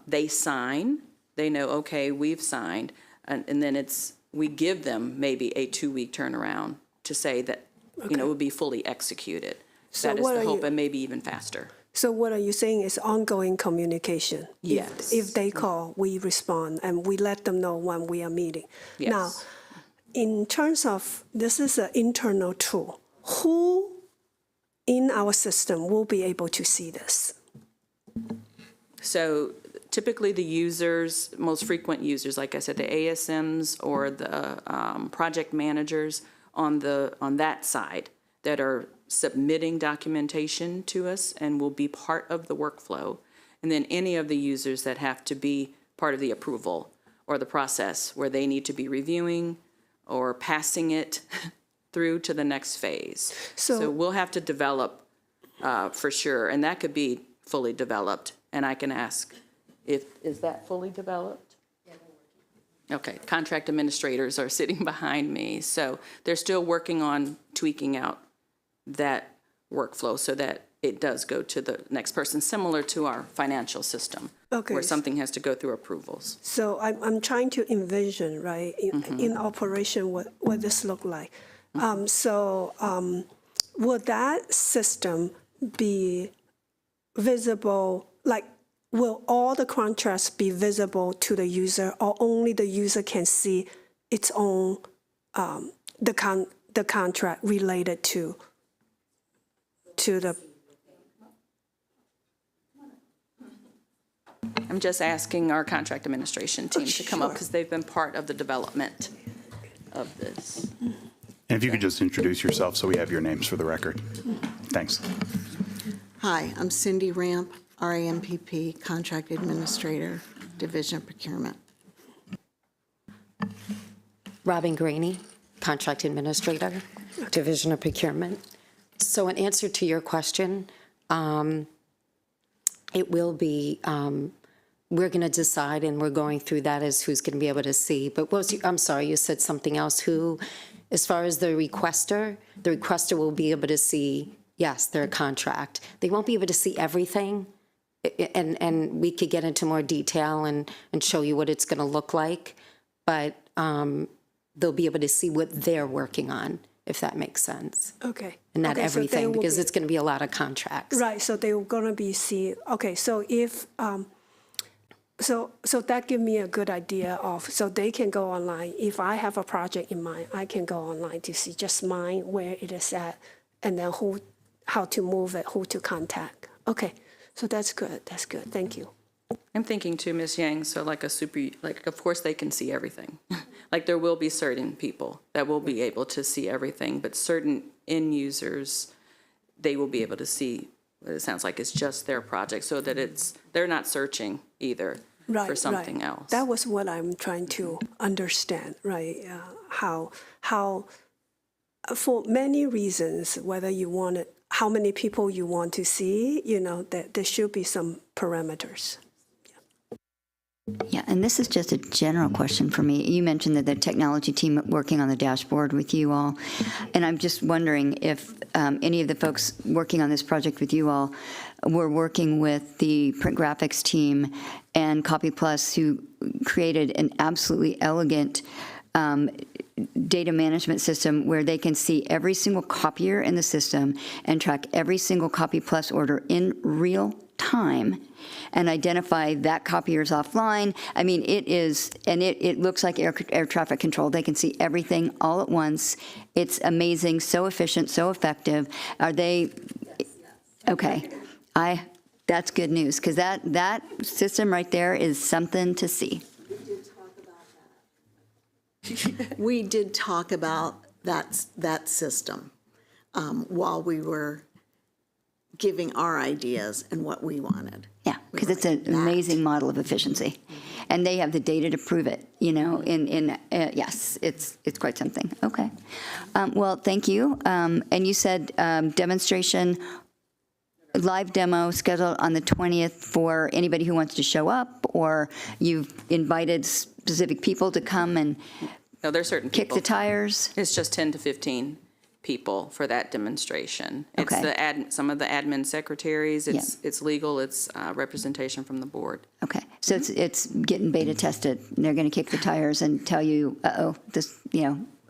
they sign, they know, okay, we've signed. And then we give them maybe a 2-week turnaround to say that, it will be fully executed. So that is what the are hope, you- and maybe even faster. So what are you saying is ongoing communication? Yes. If they call, we respond, and we let them know when we are meeting. Yes. Now, in terms of, this is an internal tool, who in our system will be able to see this? So typically the users, most frequent users, like I said, the ASMs or the project managers on that side that are submitting documentation to us and will be part of the workflow. And then any of the users that have to be part of the approval or the process where they need to be reviewing or passing it through to the next phase. So we'll have to develop for sure, and that could be fully developed. And I can ask, is that fully developed? Okay, contract administrators are sitting behind me. So they're still working on tweaking out that workflow so that it does go to the next person, similar to our financial system, Okay. where something has to go through approvals. So I'm trying to envision, right, in operation what this look like. Will that system be visible, like will all the contracts be visible to the user, or only the user can see its own, the contract related to the? I'm just asking our contract administration team to come up sure. because they've been part of the development of this. And if you could just introduce yourself so we have your names for the record. Thanks. Hi, I'm Cindy Ramp, RAMPP, Contract Administrator, Division of Procurement. Robin Graney, Contract Administrator, Division of Procurement. So in answer to your question, it will be, we're going to decide, and we're going through that as who's going to be able to see. But what was I'm sorry, you said something else. Who, as far as the requester will be able to see, yes, their contract. They won't be able to see everything, and we could get into more detail and show you what it's going to look like, but they'll be able to see what they're working on, if that makes sense. Okay. And not Okay, so everything, they will because be- it's going to be a lot of contracts. Right, so they're gonna be see, okay, so if, so that give me a good idea of, so they can go online. If I have a project in mind, I can go online to see just mine, where it is at, and then how to move it, who to contact. Okay, so that's good, thank you. I'm thinking too, Ms. Yang, so like of course they can see everything. Like there will be certain people that will be able to see everything, but certain end users, they will be able to see what it sounds like it's just their project, so that they're not searching either for something else. That was what I'm trying to understand, right? How for many reasons, whether you want it, how many people you want to see, that there should be some parameters. Yeah, and this is just a general question for me. You mentioned that the technology team working on the dashboard with you all, and I'm just wondering if any of the folks working on this project with you all were working with the print graphics team and Copy Plus, who created an absolutely elegant data management system where they can see every single copier in the system and track every single Copy Plus order in real time and identify that copier's offline. I mean, it is, and it looks like air traffic control. They can see everything all at once. It's amazing, so efficient, so effective. Are they, okay, that's good news, because that system right there is something to see. We did talk about that system while we were giving our ideas and what we wanted. Yeah, because it's an amazing model of efficiency. And they have the data to prove it, yes, it's quite something. Okay. Well, thank you. And you said demonstration, live demo scheduled on the 20th for anybody who wants to show up, or you've invited specific people to come and No, there's certain kick people. the tires? It's just 10 to 15 people for that demonstration. It's Okay. some of the admin secretaries, it's legal, it's representation from the board. Okay, so it's getting beta tested. They're going to kick the tires and tell you, this,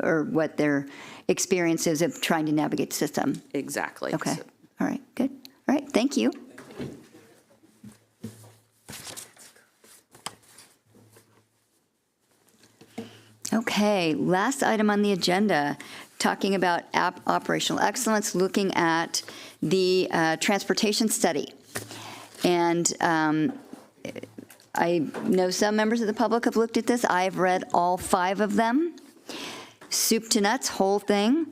or what their experience is of trying to navigate the system. Exactly. Okay, all right, good. All right, thank you. Okay, last item on the agenda, talking about operational excellence, looking at the transportation study. And I know some members of the public have looked at this. I've read all 5 of them, soup to nuts, whole thing.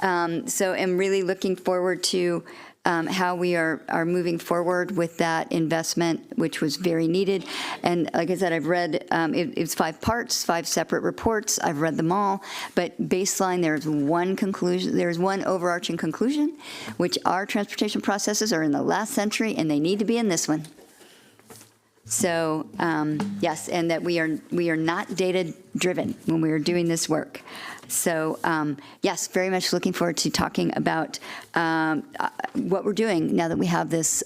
So I'm really looking forward to how we are moving forward with that investment, which was very needed. And like I said, I've read, it's 5 parts, 5 separate reports. I've read them all. But baseline, there's one conclusion, there's one overarching conclusion, which our transportation processes are in the last century, and they need to be in this one. So yes, and that we are not data-driven when we are doing this work. So yes, very much looking forward to talking about what we're doing now that we have this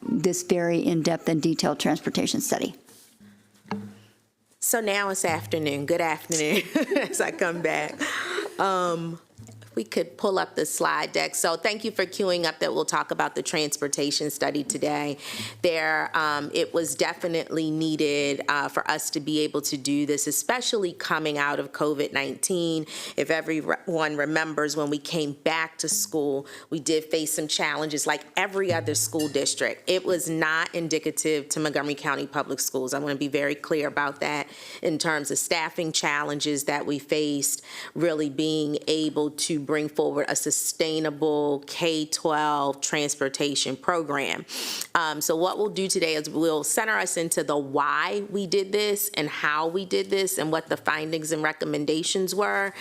this very in-depth and detailed transportation study. So now it's afternoon. Good afternoon as I come back. we could pull up the slide deck. So thank you for queuing up that we'll talk about the transportation study today. It was definitely needed for us to be able to do this, especially coming out of COVID-19. If everyone remembers, when we came back to school, we did face some challenges like every other school district. It was not indicative to Montgomery County Public Schools. I want to be very clear about that in terms of staffing challenges that we faced, really being able to bring forward a sustainable K-12 transportation program. So what we'll do today is we'll center us into the why we did this and how we did this and what the findings and recommendations were.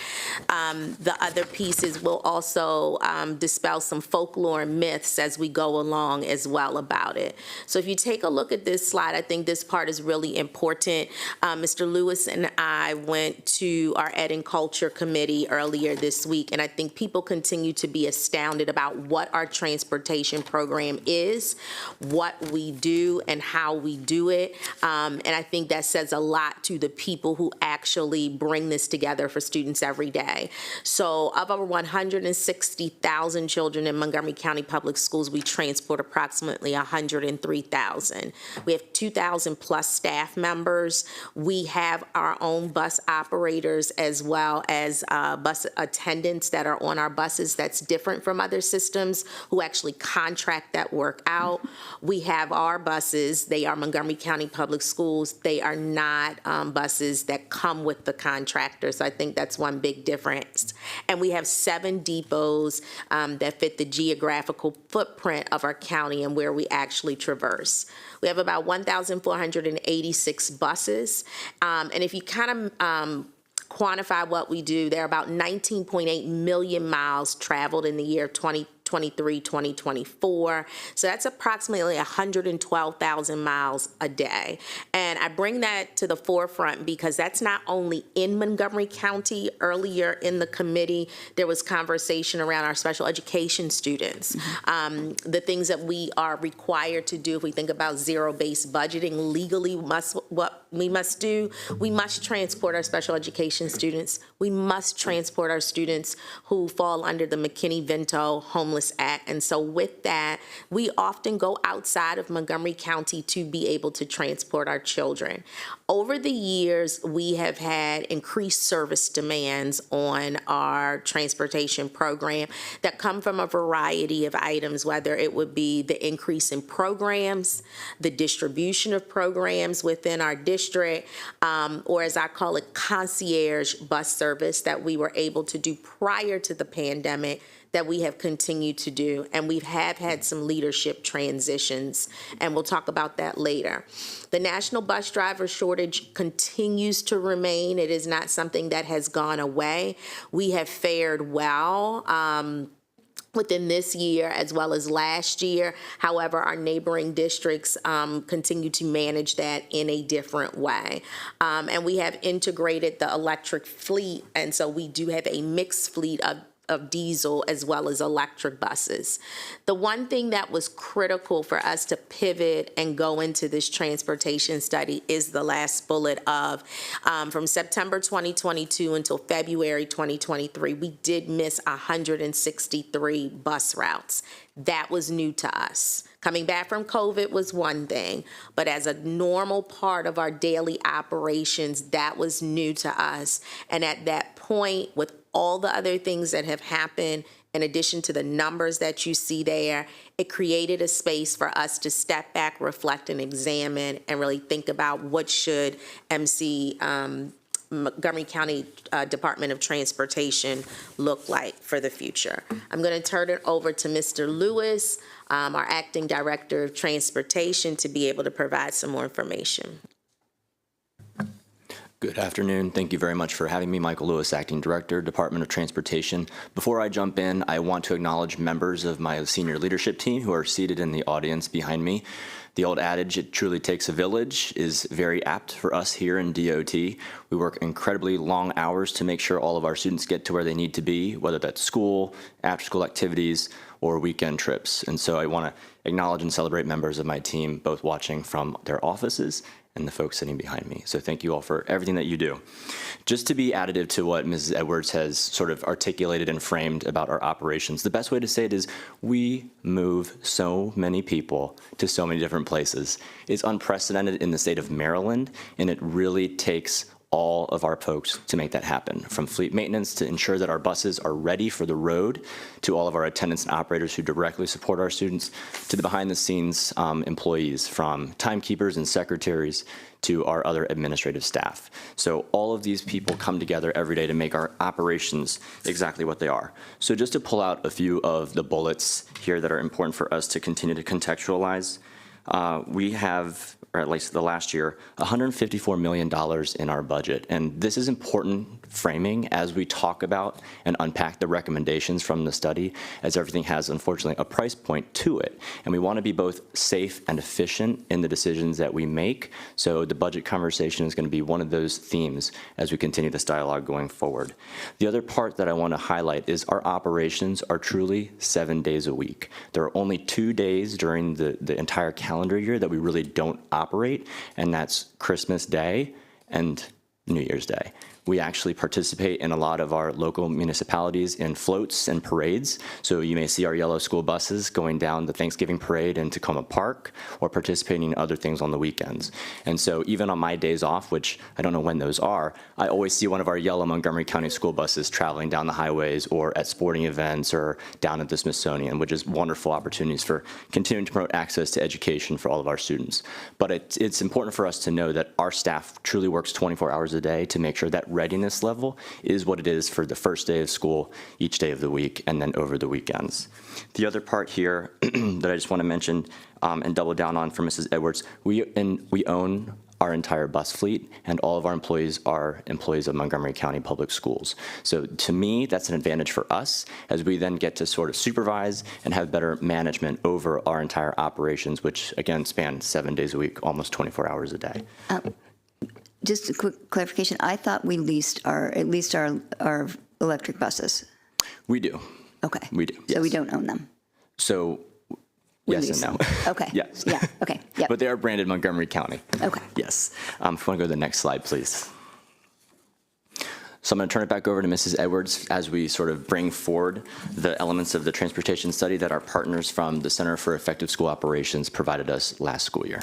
The other pieces will also dispel some folklore and myths as we go along as well about it. So if you take a look at this slide, I think this part is really important. Mr. Lewis and I went to our Ed and Culture Committee earlier this week, and I think people continue to be astounded about what our transportation program is, what we do, and how we do it. And I think that says a lot to the people who actually bring this together for students every day. So of over 160,000 children in Montgomery County Public Schools, we transport approximately 103,000. We have 2,000 plus staff members. We have our own bus operators as well as bus attendants that are on our buses. That's different from other systems who actually contract that work out. We have our buses. They are Montgomery County Public Schools. They are not buses that come with the contractor. So I think that's one big difference. And we have 7 depots that fit the geographical footprint of our county and where we actually traverse. We have about 1,486 buses. And if you kind of quantify what we do, there are about 19.8 million miles traveled in the year 2023, 2024. So that's approximately 112,000 miles a day. And I bring that to the forefront because that's not only in Montgomery County. Earlier in the committee, there was conversation around our special education students. The things that we are required to do if we think about zero-based budgeting legally, what we must do, we must transport our special education students. We must transport our students who fall under the McKinney-Vento Homeless Act. And so with that, we often go outside of Montgomery County to be able to transport our children. Over the years, we have had increased service demands on our transportation program that come from a variety of items, whether it would be the increase in programs, the distribution of programs within our district, or as I call it, concierge bus service that we were able to do prior to the pandemic that we have continued to do. And we have had some leadership transitions, and we'll talk about that later. The national bus driver shortage continues to remain. It is not something that has gone away. We have fared well within this year as well as last year. However, our neighboring districts continue to manage that in a different way. And we have integrated the electric fleet, and so we do have a mixed fleet of diesel as well as electric buses. The one thing that was critical for us to pivot and go into this transportation study is the last bullet of from September 2022 until February 2023, we did miss 163 bus routes. That was new to us. Coming back from COVID was one thing, but as a normal part of our daily operations, that was new to us. And at that point, with all the other things that have happened, in addition to the numbers that you see there, it created a space for us to step back, reflect, and examine, and really think about what should Montgomery County Department of Transportation look like for the future. I'm going to turn it over to Mr. Lewis, our Acting Director of Transportation, to be able to provide some more information. Good afternoon. Thank you very much for having me. Michael Lewis, Acting Director, Department of Transportation. Before I jump in, I want to acknowledge members of my senior leadership team who are seated in the audience behind me. The old adage, it truly takes a village, is very apt for us here in DOT. We work incredibly long hours to make sure all of our students get to where they need to be, whether that's school, after-school activities, or weekend trips. And so I want to acknowledge and celebrate members of my team, both watching from their offices and the folks sitting behind me. So thank you all for everything that you do. Just to be additive to what Mrs. Edwards has sort of articulated and framed about our operations, the best way to say it is we move so many people to so many different places. It's unprecedented in the state of Maryland, and it really takes all of our folks to make that happen, from fleet maintenance to ensure that our buses are ready for the road, to all of our attendants and operators who directly support our students, to the behind-the-scenes employees, from timekeepers and secretaries to our other administrative staff. So all of these people come together every day to make our operations exactly what they are. So just to pull out a few of the bullets here that are important for us to continue to contextualize, we have, or at least the last year, $154 million in our budget. And this is important framing as we talk about and unpack the recommendations from the study, as everything has, unfortunately, a price point to it. And we want to be both safe and efficient in the decisions that we make. So the budget conversation is going to be one of those themes as we continue this dialogue going forward. The other part that I want to highlight is our operations are truly 7 days a week. There are only 2 days during the entire calendar year that we really don't operate, and that's Christmas Day and New Year's Day. We actually participate in a lot of our local municipalities in floats and parades. So you may see our yellow school buses going down the Thanksgiving parade in Tacoma Park or participating in other things on the weekends. And so even on my days off, which I don't know when those are, I always see one of our yellow Montgomery County school buses traveling down the highways or at sporting events or down at the Smithsonian, which is wonderful opportunities for continuing to promote access to education for all of our students. But it's important for us to know that our staff truly works 24 hours a day to make sure that readiness level is what it is for the first day of school, each day of the week, and then over the weekends. The other part here that I just want to mention and double down on for Mrs. Edwards, we own our entire bus fleet, and all of our employees are employees of Montgomery County Public Schools. So to me, that's an advantage for us as we then get to sort of supervise and have better management over our entire operations, which again span 7 days a week, almost 24 hours a day. Just a quick clarification. I thought we leased our electric buses. We do. Okay. We do. So Yes. we don't own them. So We yes lease and no. them. Okay. Yes. Yeah. Okay. Yep. But they are branded Montgomery County. Okay. Yes. If you want to go to the next slide, please. So I'm going to turn it back over to Mrs. Edwards as we sort of bring forward the elements of the transportation study that our partners from the Center for Effective School Operations provided us last school year.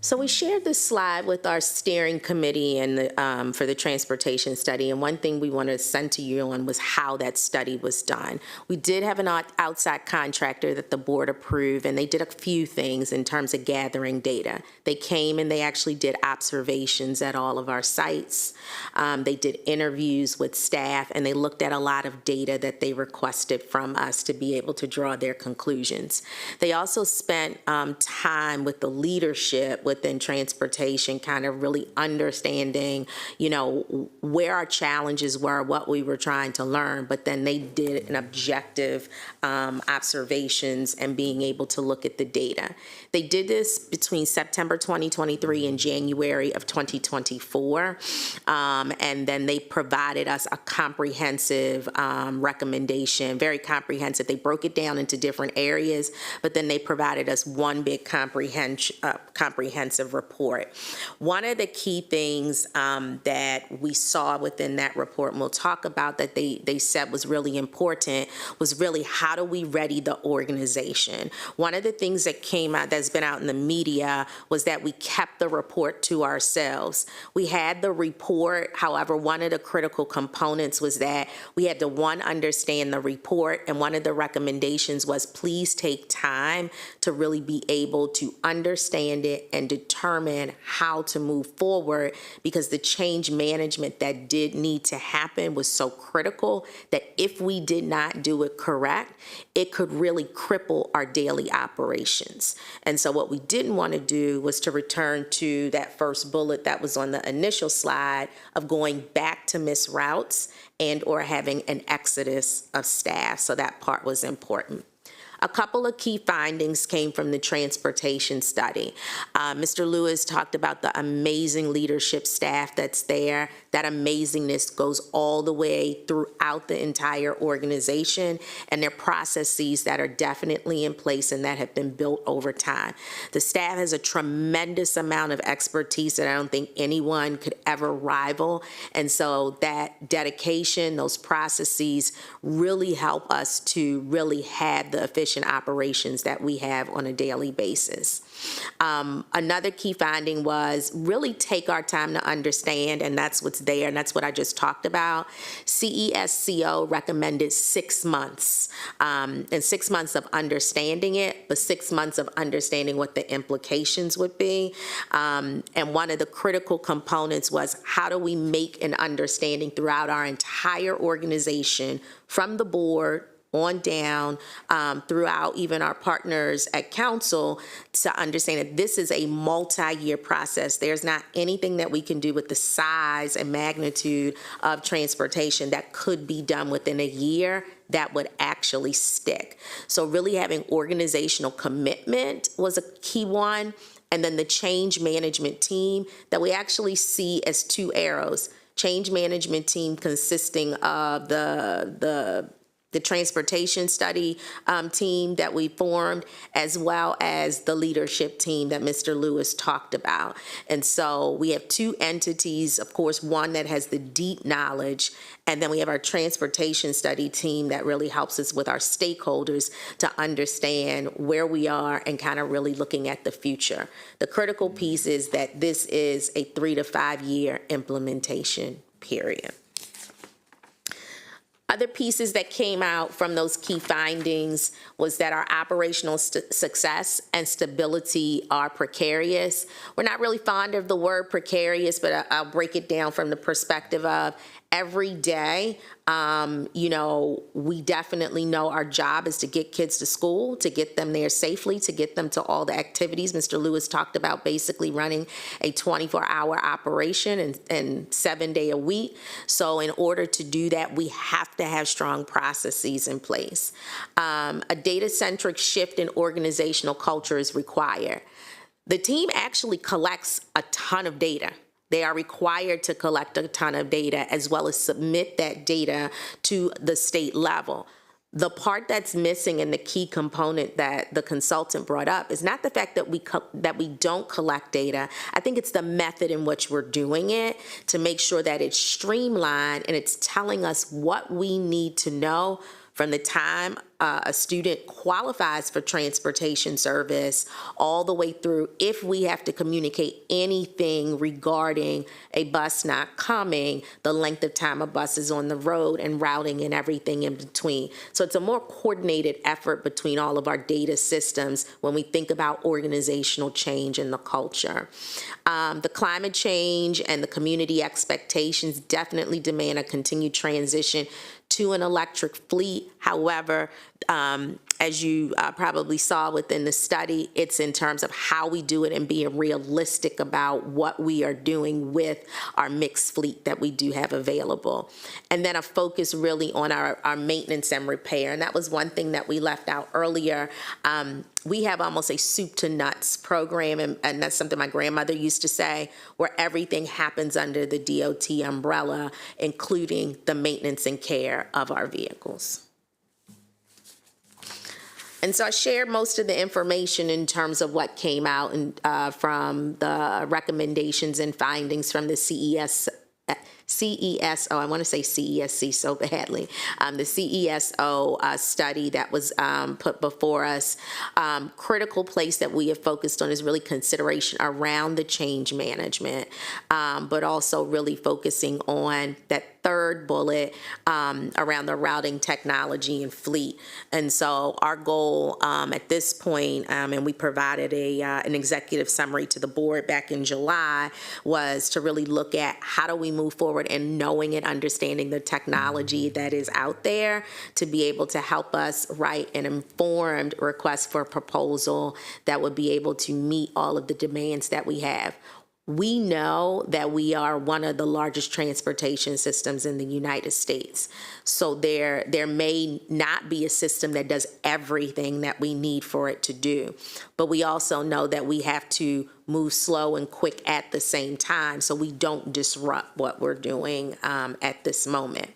So we shared this slide with our steering committee and for the transportation study, and one thing we wanted to send to you on was how that study was done. We did have an outside contractor that the board approved, and they did a few things in terms of gathering data. They came and they actually did observations at all of our sites. They did interviews with staff, and they looked at a lot of data that they requested from us to be able to draw their conclusions. They also spent time with the leadership within transportation, kind of really understanding, where our challenges were, what we were trying to learn, but then they did an objective observations and being able to look at the data. They did this between September 2023 and January of 2024, and then they provided us a comprehensive recommendation, very comprehensive. They broke it down into different areas, but then they provided us one big comprehensive report. One of the key things that we saw within that report, and we'll talk about that they said was really important, was really how do we ready the organization? One of the things that came out, that's been out in the media, was that we kept the report to ourselves. We had the report, however, one of the critical components was that we had to, one, understand the report, and one of the recommendations was please take time to really be able to understand it and determine how to move forward, because the change management that did need to happen was so critical that if we did not do it correct, it could really cripple our daily operations. And so what we didn't want to do was to return to that first bullet that was on the initial slide of going back to missed routes and or having an exodus of staff. So that part was important. A couple of key findings came from the transportation study. Mr. Lewis talked about the amazing leadership staff that's there. That amazingness goes all the way throughout the entire organization, and their processes that are definitely in place and that have been built over time. The staff has a tremendous amount of expertise that I don't think anyone could ever rival, and so that dedication, those processes really help us to really have the efficient operations that we have on a daily basis. Another key finding was really take our time to understand, and that's what's there, and that's what I just talked about. CESCO recommended 6 months, and 6 months of understanding it, but 6 months of understanding what the implications would be. And one of the critical components was how do we make an understanding throughout our entire organization, from the board on down, throughout even our partners at council, to understand that this is a multi-year process. There's not anything that we can do with the size and magnitude of transportation that could be done within a year that would actually stick. So really having organizational commitment was a key one. And then the change management team that we actually see as two arrows. Change management team consisting of the transportation study team that we formed, as well as the leadership team that Mr. Lewis talked about. And so we have two entities, of course, one that has the deep knowledge, and then we have our transportation study team that really helps us with our stakeholders to understand where we are and kind of really looking at the future. The critical piece is that this is a 3 to 5 year implementation period. Other pieces that came out from those key findings was that our operational success and stability are precarious. We're not really fond of the word precarious, but I'll break it down from the perspective of every day. We definitely know our job is to get kids to school, to get them there safely, to get them to all the activities. Mr. Lewis talked about basically running a 24-hour operation and 7-day a week. So in order to do that, we have to have strong processes in place. A data-centric shift in organizational culture is required. The team actually collects a ton of data. They are required to collect a ton of data as well as submit that data to the state level. The part that's missing and the key component that the consultant brought up is not the fact that we don't collect data. I think it's the method in which we're doing it to make sure that it's streamlined and it's telling us what we need to know from the time a student qualifies for transportation service all the way through if we have to communicate anything regarding a bus not coming, the length of time a bus is on the road, and routing and everything in between. So it's a more coordinated effort between all of our data systems when we think about organizational change in the culture. The climate change and the community expectations definitely demand a continued transition to an electric fleet. However, as you probably saw within the study, it's in terms of how we do it and being realistic about what we are doing with our mixed fleet that we do have available. And then a focus really on our maintenance and repair. And that was one thing that we left out earlier. We have almost a soup to nuts program, and that's something my grandmother used to say, where everything happens under the DOT umbrella, including the maintenance and care of our vehicles. And so I shared most of the information in terms of what came out from the recommendations and findings from the CESO, I want to say CESC so badly, the CESO study that was put before us. Critical place that we have focused on is really consideration around the change management, but also really focusing on that third bullet around the routing technology and fleet. And so our goal at this point, and we provided an executive summary to the board back in July, was to really look at how do we move forward and knowing and understanding the technology that is out there to be able to help us write an informed request for proposal that would be able to meet all of the demands that we have. we know that we are one of the largest transportation systems in the United States. So there may not be a system that does everything that we need for it to do. But we also know that we have to move slow and quick at the same time so we don't disrupt what we're doing at this moment.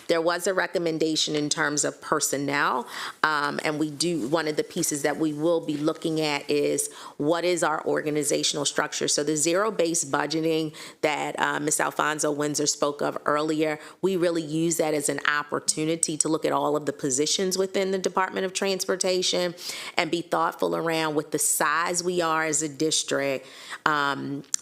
There was a recommendation in terms of personnel, and one of the pieces that we will be looking at is what is our organizational structure. So the zero-based budgeting that Ms. Alfonso Windsor spoke of earlier, we really use that as an opportunity to look at all of the positions within the Department of Transportation and be thoughtful around with the size we are as a district.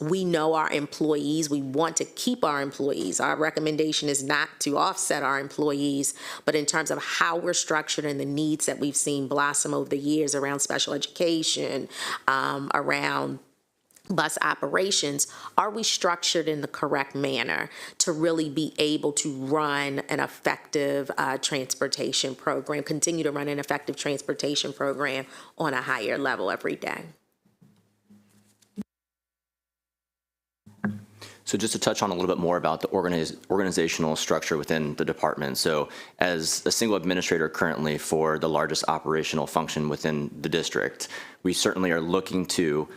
We know our employees. We want to keep our employees. Our recommendation is not to offset our employees, but in terms of how we're structured and the needs that we've seen blossom over the years around special education, around bus operations, are we structured in the correct manner to really be able to run an effective transportation program, continue to run an effective transportation program on a higher level every day? So just to touch on a little bit more about the organizational structure within the department. So as a single administrator currently for the largest operational function within the district, we certainly are looking to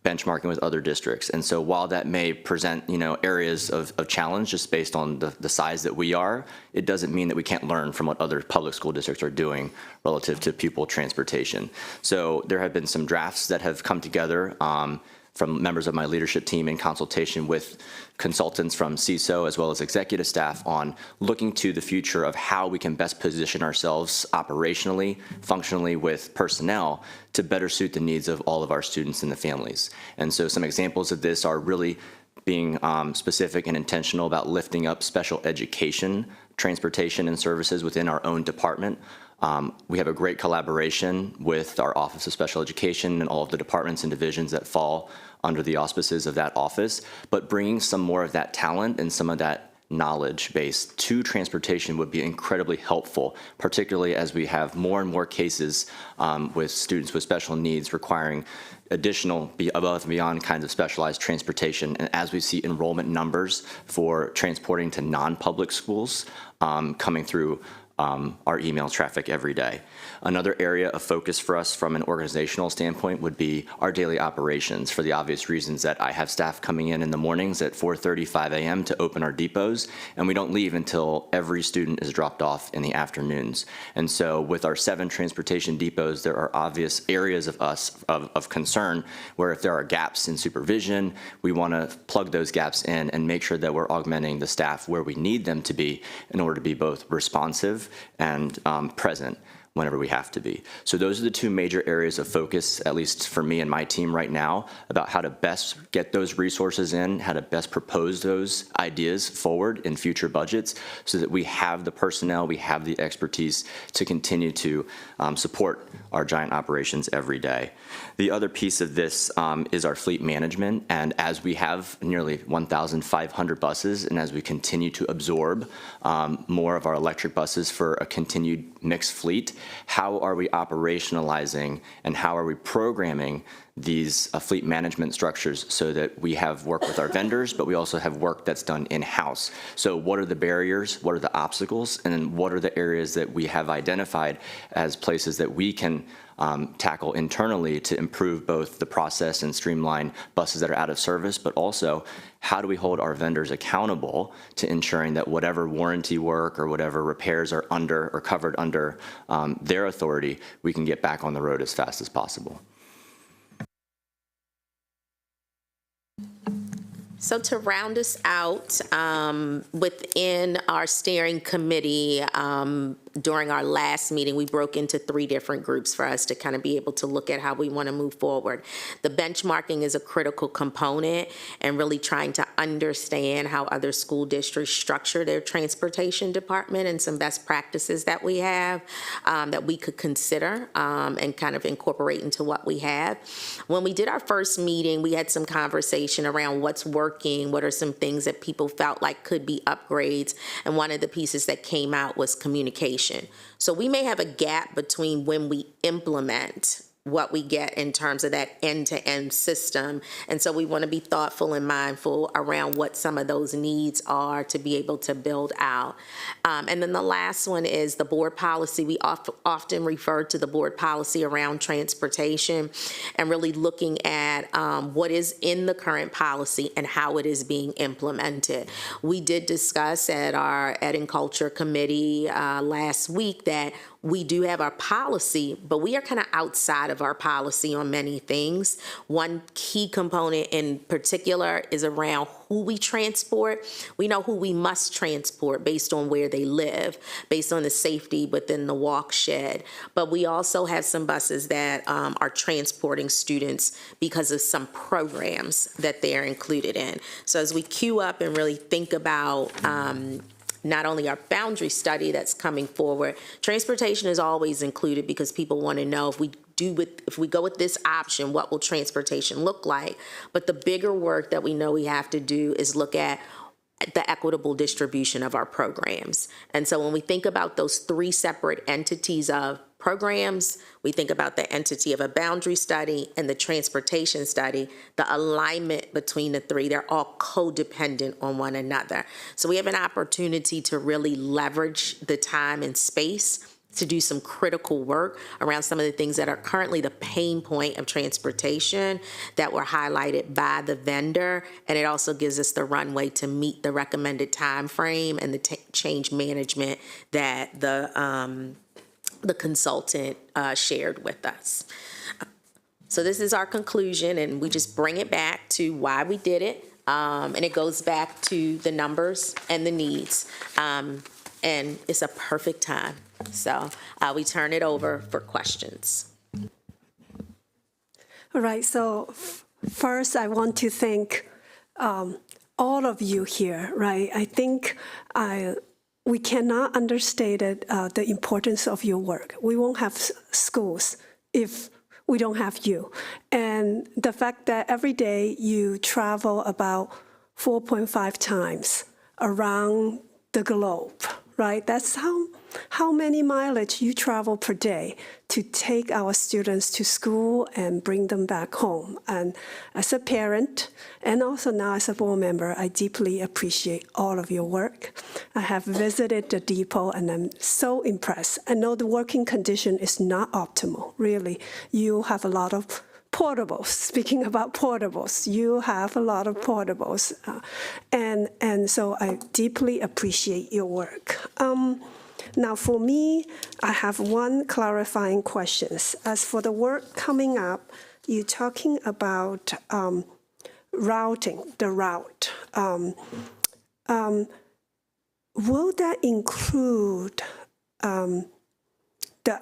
benchmarking with other districts. And so while that may present, areas of challenge just based on the size that we are, it doesn't mean that we can't learn from what other public school districts are doing relative to pupil transportation. So there have been some drafts that have come together from members of my leadership team in consultation with consultants from CISO as well as executive staff on looking to the future of how we can best position ourselves operationally, functionally with personnel to better suit the needs of all of our students and the families. And so some examples of this are really being specific and intentional about lifting up special education, transportation, and services within our own department. We have a great collaboration with our Office of Special Education and all of the departments and divisions that fall under the auspices of that office, but bringing some more of that talent and some of that knowledge base to transportation would be incredibly helpful, particularly as we have more and more cases with students with special needs requiring additional above and beyond kinds of specialized transportation. And as we see enrollment numbers for transporting to non-public schools coming through our email traffic every day. Another area of focus for us from an organizational standpoint would be our daily operations, for the obvious reasons that I have staff coming in the mornings at 4:30, 5 a.m. to open our depots, and we don't leave until every student is dropped off in the afternoons. And so with our 7 transportation depots, there are obvious areas of concern where if there are gaps in supervision, we want to plug those gaps in and make sure that we're augmenting the staff where we need them to be in order to be both responsive and present whenever we have to be. So those are the 2 major areas of focus, at least for me and my team right now, about how to best get those resources in, how to best propose those ideas forward in future budgets so that we have the personnel, we have the expertise to continue to support our giant operations every day. The other piece of this is our fleet management, and as we have nearly 1,500 buses, and as we continue to absorb more of our electric buses for a continued mixed fleet, how are we operationalizing and how are we programming these fleet management structures so that we have work with our vendors, but we also have work that's done in-house. So what are the barriers, what are the obstacles, and then what are the areas that we have identified as places that we can tackle internally to improve both the process and streamline buses that are out of service, but also how do we hold our vendors accountable to ensuring that whatever warranty work or whatever repairs are under or covered under their authority, we can get back on the road as fast as possible. So to round us out, within our steering committee, during our last meeting, we broke into 3 different groups for us to kind of be able to look at how we want to move forward. The benchmarking is a critical component, and really trying to understand how other school districts structure their transportation department and some best practices that we have that we could consider and kind of incorporate into what we have. When we did our first meeting, we had some conversation around what's working, what are some things that people felt like could be upgrades, and one of the pieces that came out was communication. So we may have a gap between when we implement what we get in terms of that end-to-end system. And so we want to be thoughtful and mindful around what some of those needs are to be able to build out. And then the last one is the board policy. We often refer to the board policy around transportation and really looking at what is in the current policy and how it is being implemented. We did discuss at our Ed and Culture Committee last week that we do have our policy, but we are kind of outside of our policy on many things. One key component in particular is around who we transport. We know who we must transport based on where they live, based on the safety within the walk shed. But we also have some buses that are transporting students because of some programs that they're included in. So as we queue up and really think about not only our boundary study that's coming forward, transportation is always included because people want to know if we go with this option, what will transportation look like? But the bigger work that we know we have to do is look at the equitable distribution of our programs. And so when we think about those three separate entities of programs, we think about the entity of a boundary study and the transportation study, the alignment between the three, they're all codependent on one another. So we have an opportunity to really leverage the time and space to do some critical work around some of the things that are currently the pain point of transportation that were highlighted by the vendor. And it also gives us the runway to meet the recommended time frame and the change management that the consultant shared with us. So this is our conclusion, and we just bring it back to why we did it. And it goes back to the numbers and the needs. And it's a perfect time. So we turn it over for questions. All right, so first I want to thank all of you here, right? I think we cannot understate the importance of your work. We won't have schools if we don't have you. And the fact that every day you travel about 4.5 times around the globe, right? That's how many mileage you travel per day to take our students to school and bring them back home. And as a parent, and also now as a board member, I deeply appreciate all of your work. I have visited the depot and I'm so impressed. I know the working condition is not optimal, really. You have a lot of portables. Speaking about portables, you have a lot of portables. And so I deeply appreciate your work. Now for me, I have one clarifying question. As for the work coming up, you're talking about routing, the route. Will that include the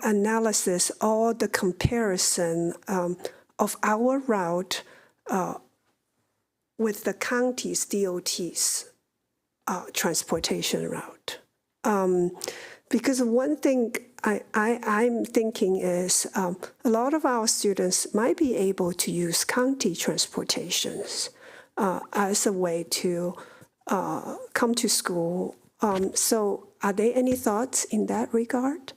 analysis or the comparison of our route with the county's DOT's transportation route? Because one thing I'm thinking is a lot of our students might be able to use county transportations as a way to come to school. So are there any thoughts in that regard?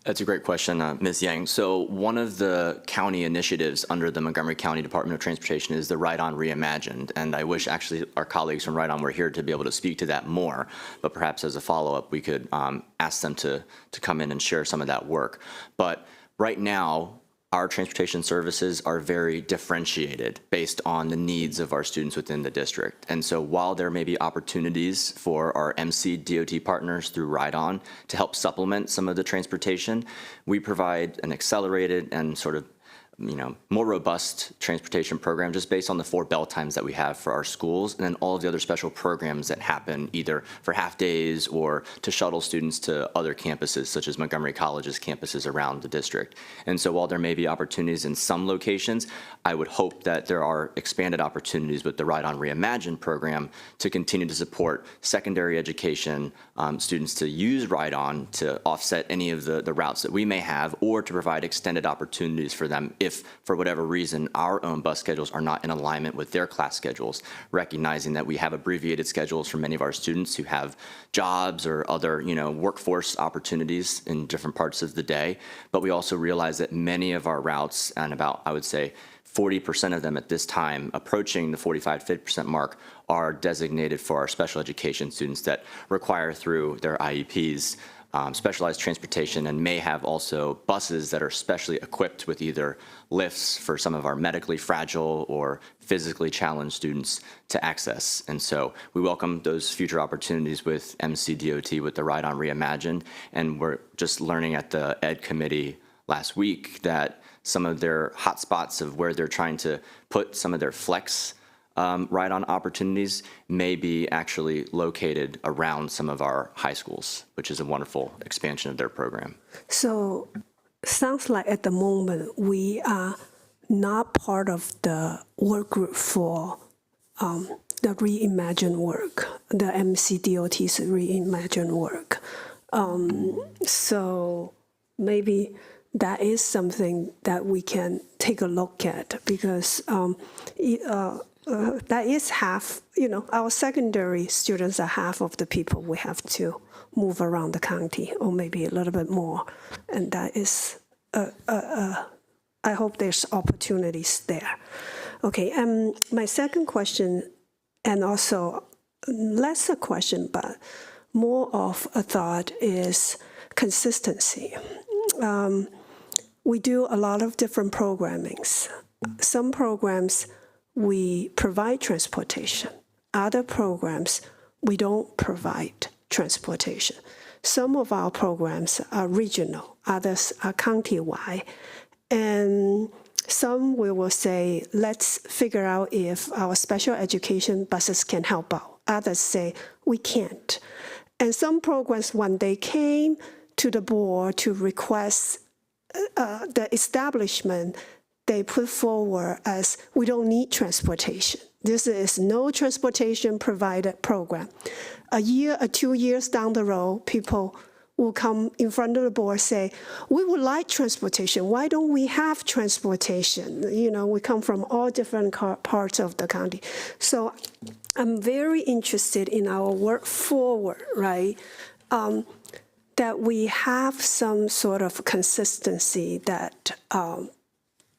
That's a great question, Ms. Yang. So one of the county initiatives under the Montgomery County Department of Transportation is the Ride On Reimagined. And I wish actually our colleagues from Ride On were here to be able to speak to that more. But perhaps as a follow-up, we could ask them to come in and share some of that work. But right now, our transportation services are very differentiated based on the needs of our students within the district. And so while there may be opportunities for our MC DOT partners through Ride On to help supplement some of the transportation, we provide an accelerated and sort of more robust transportation program just based on the 4 bell times that we have for our schools, and then all of the other special programs that happen either for half days or to shuttle students to other campuses, such as Montgomery College's campuses around the district. And so while there may be opportunities in some locations, I would hope that there are expanded opportunities with the Ride On Reimagined program to continue to support secondary education, students to use Ride On to offset any of the routes that we may have, or to provide extended opportunities for them if, for whatever reason, our own bus schedules are not in alignment with their class schedules, recognizing that we have abbreviated schedules for many of our students who have jobs or other, workforce opportunities in different parts of the day. But we also realize that many of our routes, and about, I would say, 40% of them at this time, approaching the 45-50% mark, are designated for our special education students that require through their IEPs specialized transportation, and may have also buses that are specially equipped with either lifts for some of our medically fragile or physically challenged students to access. And so we welcome those future opportunities with MCDOT with the Ride on Reimagined, and we're just learning at the Ed Committee last week that some of their hotspots of where they're trying to put some of their flex ride-on opportunities may be actually located around some of our high schools, which is a wonderful expansion of their program. So sounds like at the moment we are not part of the work group for the Reimagine work, the MCDOT's Reimagine work. So maybe that is something that we can take a look at, because that is half, our secondary students are half of the people we have to move around the county, or maybe a little bit more. And that is, I hope there's opportunities there. Okay, my second question, and also less a question, but more of a thought, is consistency. We do a lot of different programmings. Some programs we provide transportation. Other programs we don't provide transportation. Some of our programs are regional, others are county-wide. And some we will say, let's figure out if our special education buses can help out. Others say, we can't. And some programs, when they came to the board to request the establishment, they put forward as, we don't need transportation. This is no transportation provided program. A year or 2 years down the road, people will come in front of the board and say, we would like transportation. Why don't we have transportation? We come from all different parts of the county. So I'm very interested in our work forward, right? That we have some sort of consistency that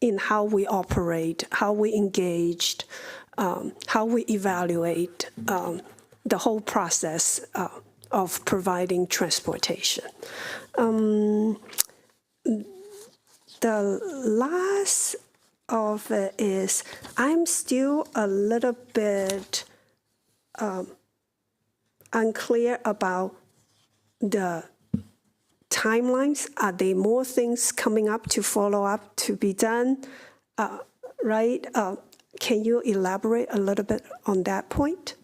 in how we operate, how we engaged, how we evaluate the whole process of providing transportation. The last of it is, I'm still a little bit unclear about the timelines. Are there more things coming up to follow up to be done? Right? Can you elaborate a little bit on that point?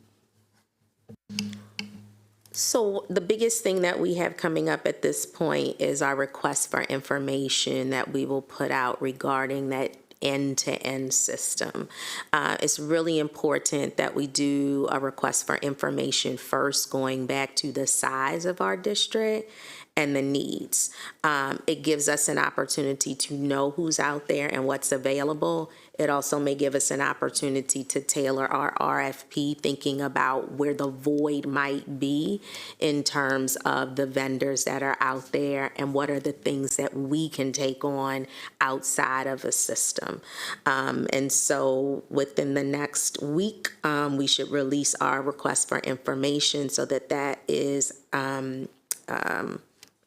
So the biggest thing that we have coming up at this point is our request for information that we will put out regarding that end-to-end system. It's really important that we do a request for information first, going back to the size of our district and the needs. It gives us an opportunity to know who's out there and what's available. It also may give us an opportunity to tailor our RFP, thinking about where the void might be in terms of the vendors that are out there and what are the things that we can take on outside of a system. And so within the next week, we should release our request for information so that that is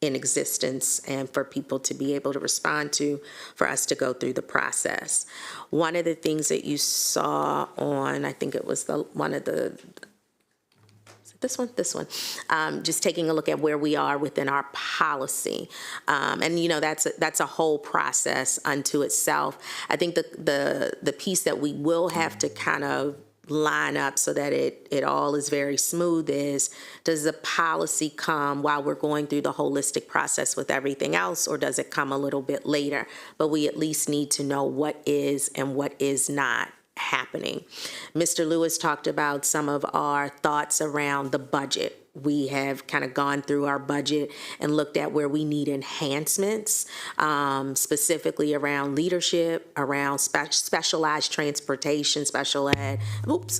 in existence and for people to be able to respond to, for us to go through the process. One of the things that you saw on, I think it was this one, just taking a look at where we are within our policy. And that's a whole process unto itself. I think the piece that we will have to kind of line up so that it all is very smooth is, does the policy come while we're going through the holistic process with everything else, or does it come a little bit later? But we at least need to know what is and what is not happening. Mr. Lewis talked about some of our thoughts around the budget we have kind of gone through our budget and looked at where we need enhancements, specifically around leadership, around specialized transportation, special ed,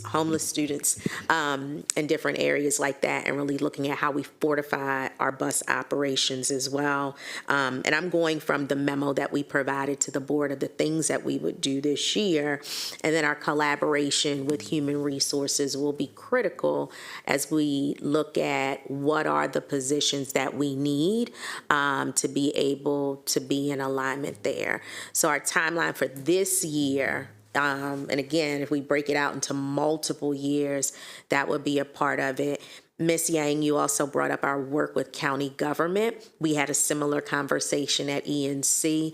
homeless students, and different areas like that, and really looking at how we fortify our bus operations as well. And I'm going from the memo that we provided to the board of the things that we would do this year, and then our collaboration with human resources will be critical as we look at what are the positions that we need to be able to be in alignment there. So our timeline for this year, and again, if we break it out into multiple years, that would be a part of it. Ms. Yang, you also brought up our work with county government. We had a similar conversation at ENC.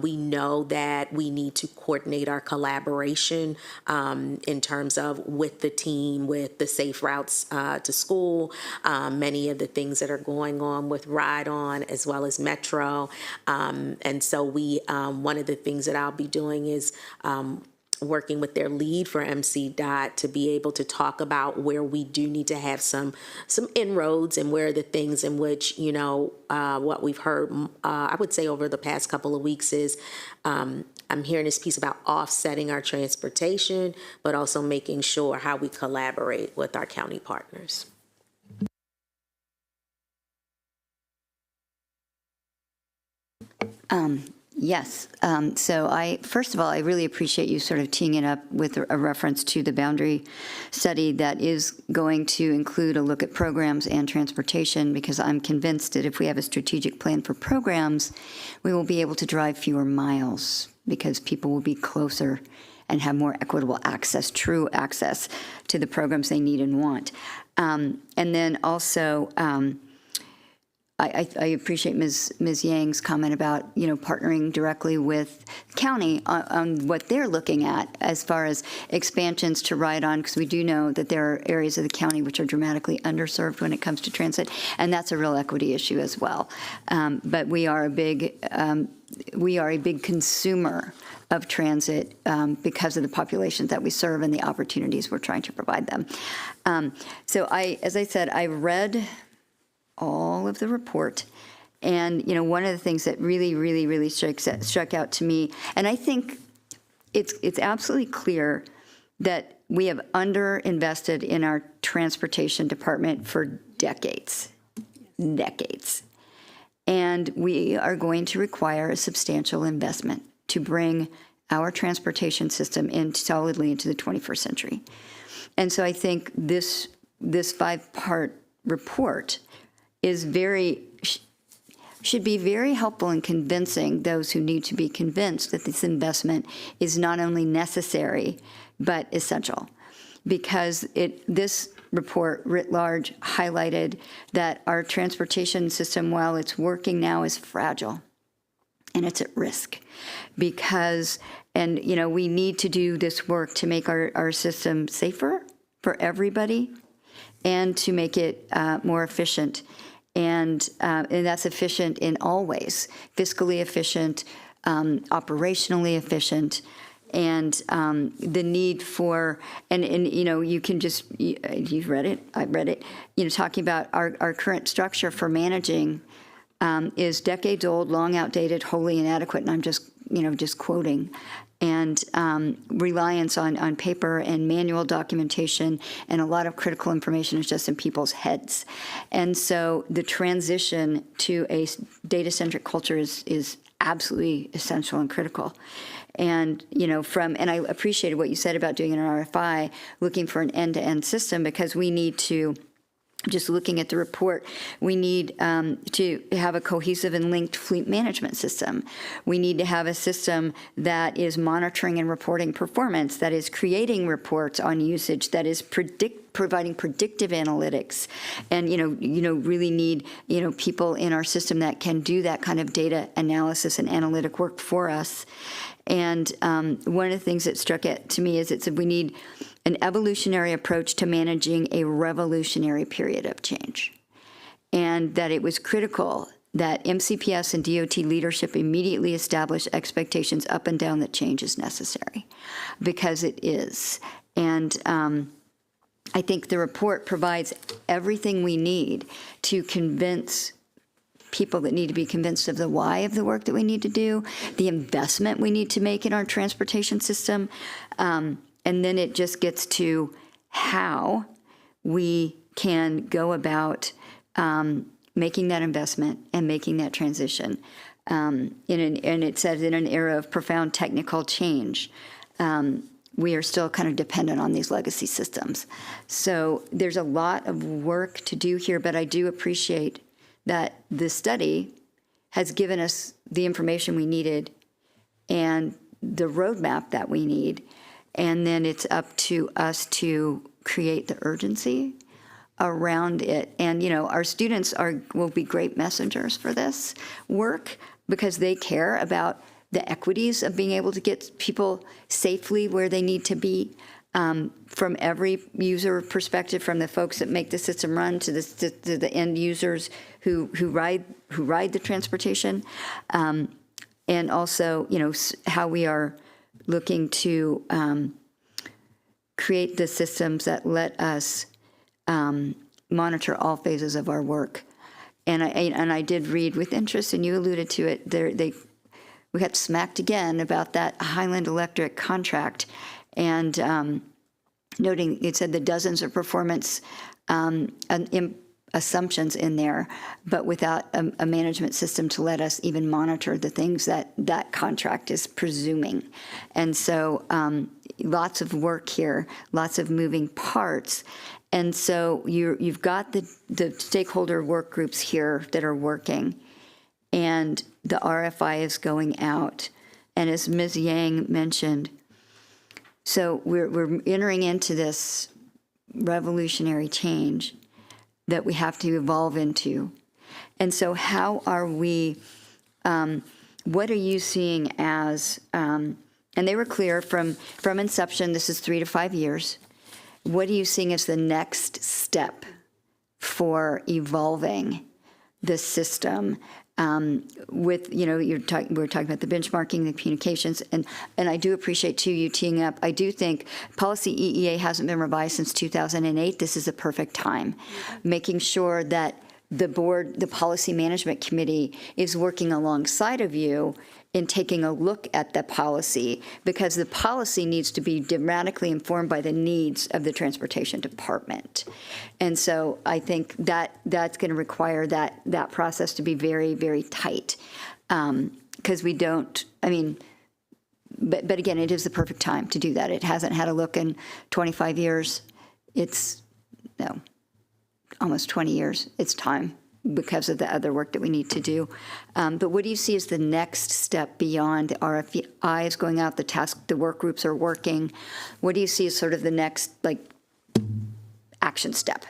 We know that we need to coordinate our collaboration in terms of with the team, with the safe routes to school, many of the things that are going on with Ride On as well as Metro. And so one of the things that I'll be doing is working with their lead for MC.DOT to be able to talk about where we do need to have some inroads and where the things in which, what we've heard, I would say over the past couple of weeks is I'm hearing this piece about offsetting our transportation, but also making sure how we collaborate with our county partners. Yes. So first of all, I really appreciate you sort of teeing it up with a reference to the boundary study that is going to include a look at programs and transportation, because I'm convinced that if we have a strategic plan for programs, we will be able to drive fewer miles because people will be closer and have more equitable access, true access to the programs they need and want. And then also, I appreciate Ms. Yang's comment about, partnering directly with county on what they're looking at as far as expansions to Ride On, because we do know that there are areas of the county which are dramatically underserved when it comes to transit, and that's a real equity issue as well. But we are a big consumer of transit because of the populations that we serve and the opportunities we're trying to provide them. So as I said, I read all of the report. And, one of the things that really struck out to me, and I think it's absolutely clear that we have underinvested in our transportation department for decades. And we are going to require a substantial investment to bring our transportation system solidly into the 21st century. And so I think this 5-part report should be very helpful in convincing those who need to be convinced that this investment is not only necessary, but essential. Because this report, writ large, highlighted that our transportation system, while it's working now, is fragile and it's at risk. We need to do this work to make our system safer for everybody and to make it more efficient. And that's efficient in all ways, fiscally efficient, operationally efficient, and the need for, you can just, you've read it, I've read it, talking about our current structure for managing is decades old, long outdated, wholly inadequate, and I'm just quoting. And reliance on paper and manual documentation, and a lot of critical information is just in people's heads. And so the transition to a data-centric culture is absolutely essential and critical. And, and I appreciated what you said about doing an RFI, looking for an end-to-end system, because we need to, just looking at the report, we need to have a cohesive and linked fleet management system. We need to have a system that is monitoring and reporting performance, that is creating reports on usage, that is providing predictive analytics, and really need people in our system that can do that kind of data analysis and analytic work for us. And one of the things that struck it to me is we need an evolutionary approach to managing a revolutionary period of change, and that it was critical that MCPS and DOT leadership immediately establish expectations up and down that change is necessary, because it is. And I think the report provides everything we need to convince people that need to be convinced of the why of the work that we need to do, the investment we need to make in our transportation system, and then it just gets to how we can go about making that investment and making that transition. And it says in an era of profound technical change, we are still kind of dependent on these legacy systems. So there's a lot of work to do here, but I do appreciate that the study has given us the information we needed and the roadmap that we need, and then it's up to us to create the urgency around it. And, you know, our students will be great messengers for this work because they care about the equities of being able to get people safely where they need to be, from every user perspective, from the folks that make the system run to the end users who ride the transportation, and also, you know, how we are looking to create the systems that let us monitor all phases of our work. And I did read with interest, and you alluded to it. We got smacked again about that Highland Electric contract, and noting it said the dozens of performance assumptions in there, but without a management system to let us even monitor the things that contract is presuming. And so lots of work here, lots of moving parts. And so you've got the stakeholder work groups here that are working, and the RFI is going out. And as Ms. Yang mentioned, so we're entering into this revolutionary change that we have to evolve into. And so how are we, what are you seeing as, and they were clear from inception, this is 3 to 5 years. What are you seeing as the next step for evolving the system? With, you know, we're talking about the benchmarking, the communications, and I do appreciate, too, you teeing up. I do think policy EEA hasn't been revised since 2008. This is a perfect time. Making sure that the board, the policy management committee, is working alongside of you in taking a look at the policy, because the policy needs to be dramatically informed by the needs of the transportation department. And so I think that's going to require that process to be very, very tight, because we don't, I mean, but again, it is the perfect time to do that. It hasn't had a look in 25 years. It's, no, almost 20 years. It's time, because of the other work that we need to do. But what do you see as the next step beyond the RFIs going out, the work groups are working? What do you see as sort of the next, like, action step?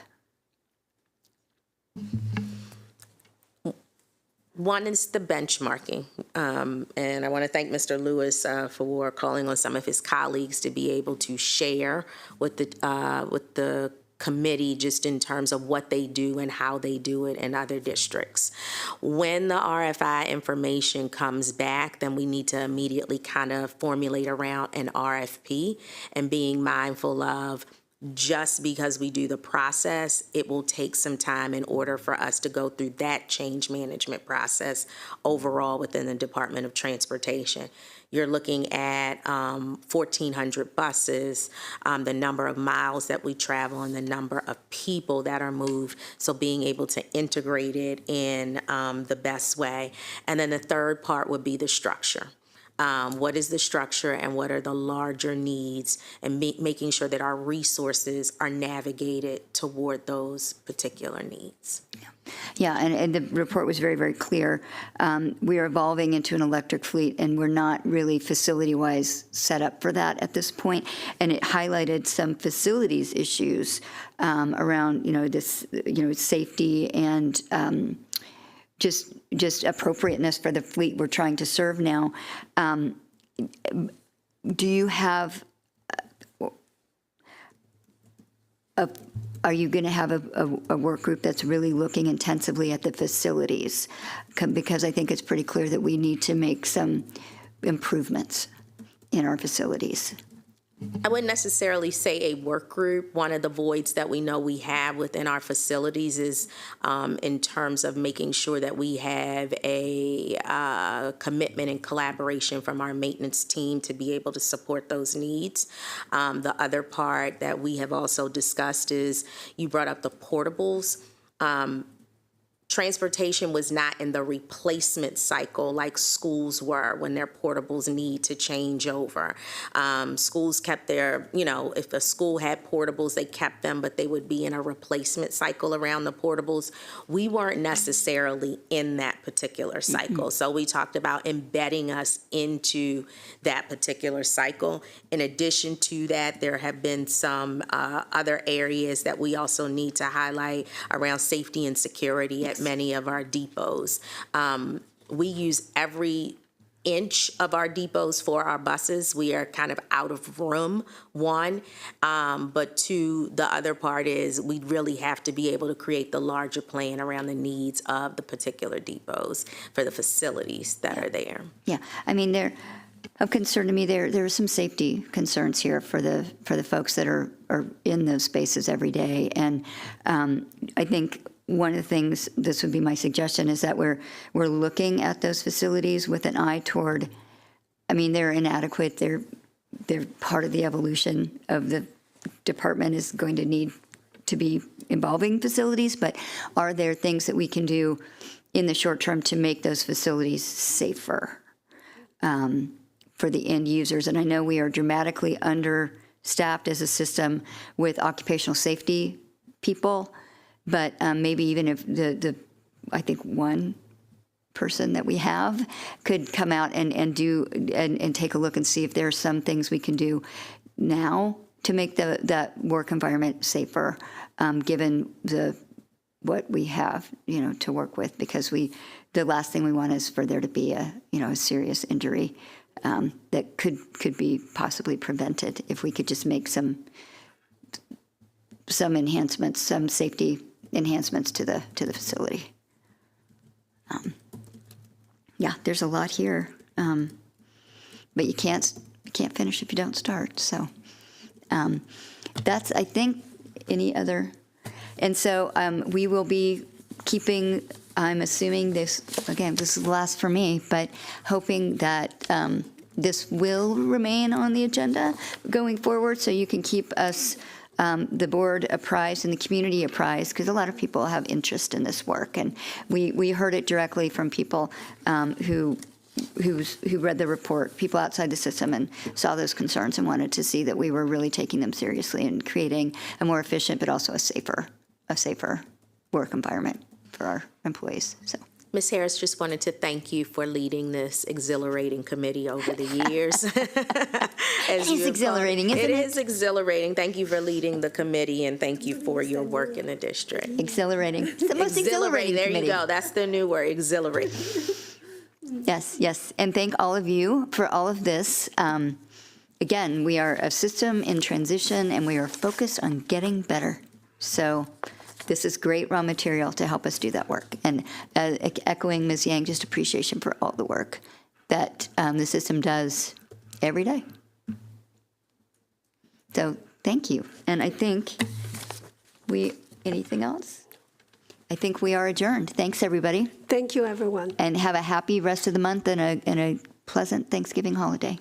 One is the benchmarking, and I want to thank Mr. Lewis for calling on some of his colleagues to be able to share with the committee just in terms of what they do and how they do it in other districts. When the RFI information comes back, then we need to immediately kind of formulate around an RFP, and being mindful of, just because we do the process, it will take some time in order for us to go through that change management process overall within the Department of Transportation. You're looking at 1,400 buses, the number of miles that we travel, and the number of people that are moved, so being able to integrate it in the best way. And then the third part would be the structure. What is the structure and what are the larger needs, and making sure that our resources are navigated toward those particular needs. Yeah, and the report was very, very clear. We are evolving into an electric fleet, and we're not really facility-wise set up for that at this point. And it highlighted some facilities issues around, this, safety and just appropriateness for the fleet we're trying to serve now. Do you have are you going to have a work group that's really looking intensively at the facilities? Because I think it's pretty clear that we need to make some improvements in our facilities. I wouldn't necessarily say a work group. One of the voids that we know we have within our facilities is in terms of making sure that we have a commitment and collaboration from our maintenance team to be able to support those needs. The other part that we have also discussed is, you brought up the portables. Transportation was not in the replacement cycle like schools were when their portables need to change over. Schools kept their, if a school had portables, they kept them, but they would be in a replacement cycle around the portables. We weren't necessarily in that particular cycle. So we talked about embedding us into that particular cycle. In addition to that, there have been some other areas that we also need to highlight around safety and security at many of our depots. We use every inch of our depots for our buses. We are kind of out of room, one, but two, the other part is we really have to be able to create the larger plan around the needs of the particular depots for the facilities that are there. Yeah, I mean, they're of concern to me. There are some safety concerns here for the folks that are in those spaces every day, and I think one of the things, this would be my suggestion, is that we're looking at those facilities with an eye toward, I mean, they're inadequate. They're part of the evolution of the department is going to need to be involving facilities, but are there things that we can do in the short term to make those facilities safer for the end users? And I know we are dramatically understaffed as a system with occupational safety people, but maybe even if I think one person that we have could come out and do and take a look and see if there are some things we can do now to make that work environment safer, given what we have, to work with, because the last thing we want is for there to be a serious injury that could be possibly prevented if we could just make some enhancements, some safety enhancements to the facility. Yeah, there's a lot here, but you can't finish if you don't start. So that's, I think, any other. And so we will be keeping, I'm assuming this is the last for me, but hoping that this will remain on the agenda going forward, so you can keep us, the board apprised and the community apprised, because a lot of people have interest in this work. And we heard it directly from people who read the report, people outside the system, and saw those concerns and wanted to see that we were really taking them seriously and creating a more efficient but also a safer work environment for our employees. So. Ms. Harris, just wanted to thank you for leading this exhilarating committee over the years. It is exhilarating, isn't it? It is exhilarating. Thank you for leading the committee, and thank you for your work in the district. Exhilarating. It's the most exhilarating There committee. you go. That's the new word, exhilarating. Yes. And thank all of you for all of this. Again, we are a system in transition, and we are focused on getting better. So this is great raw material to help us do that work. And echoing Ms. Yang, just appreciation for all the work that the system does every day. So thank you. And I think anything else? I think we are adjourned. Thanks, everybody. Thank you, everyone. And have a happy rest of the month and a pleasant Thanksgiving holiday.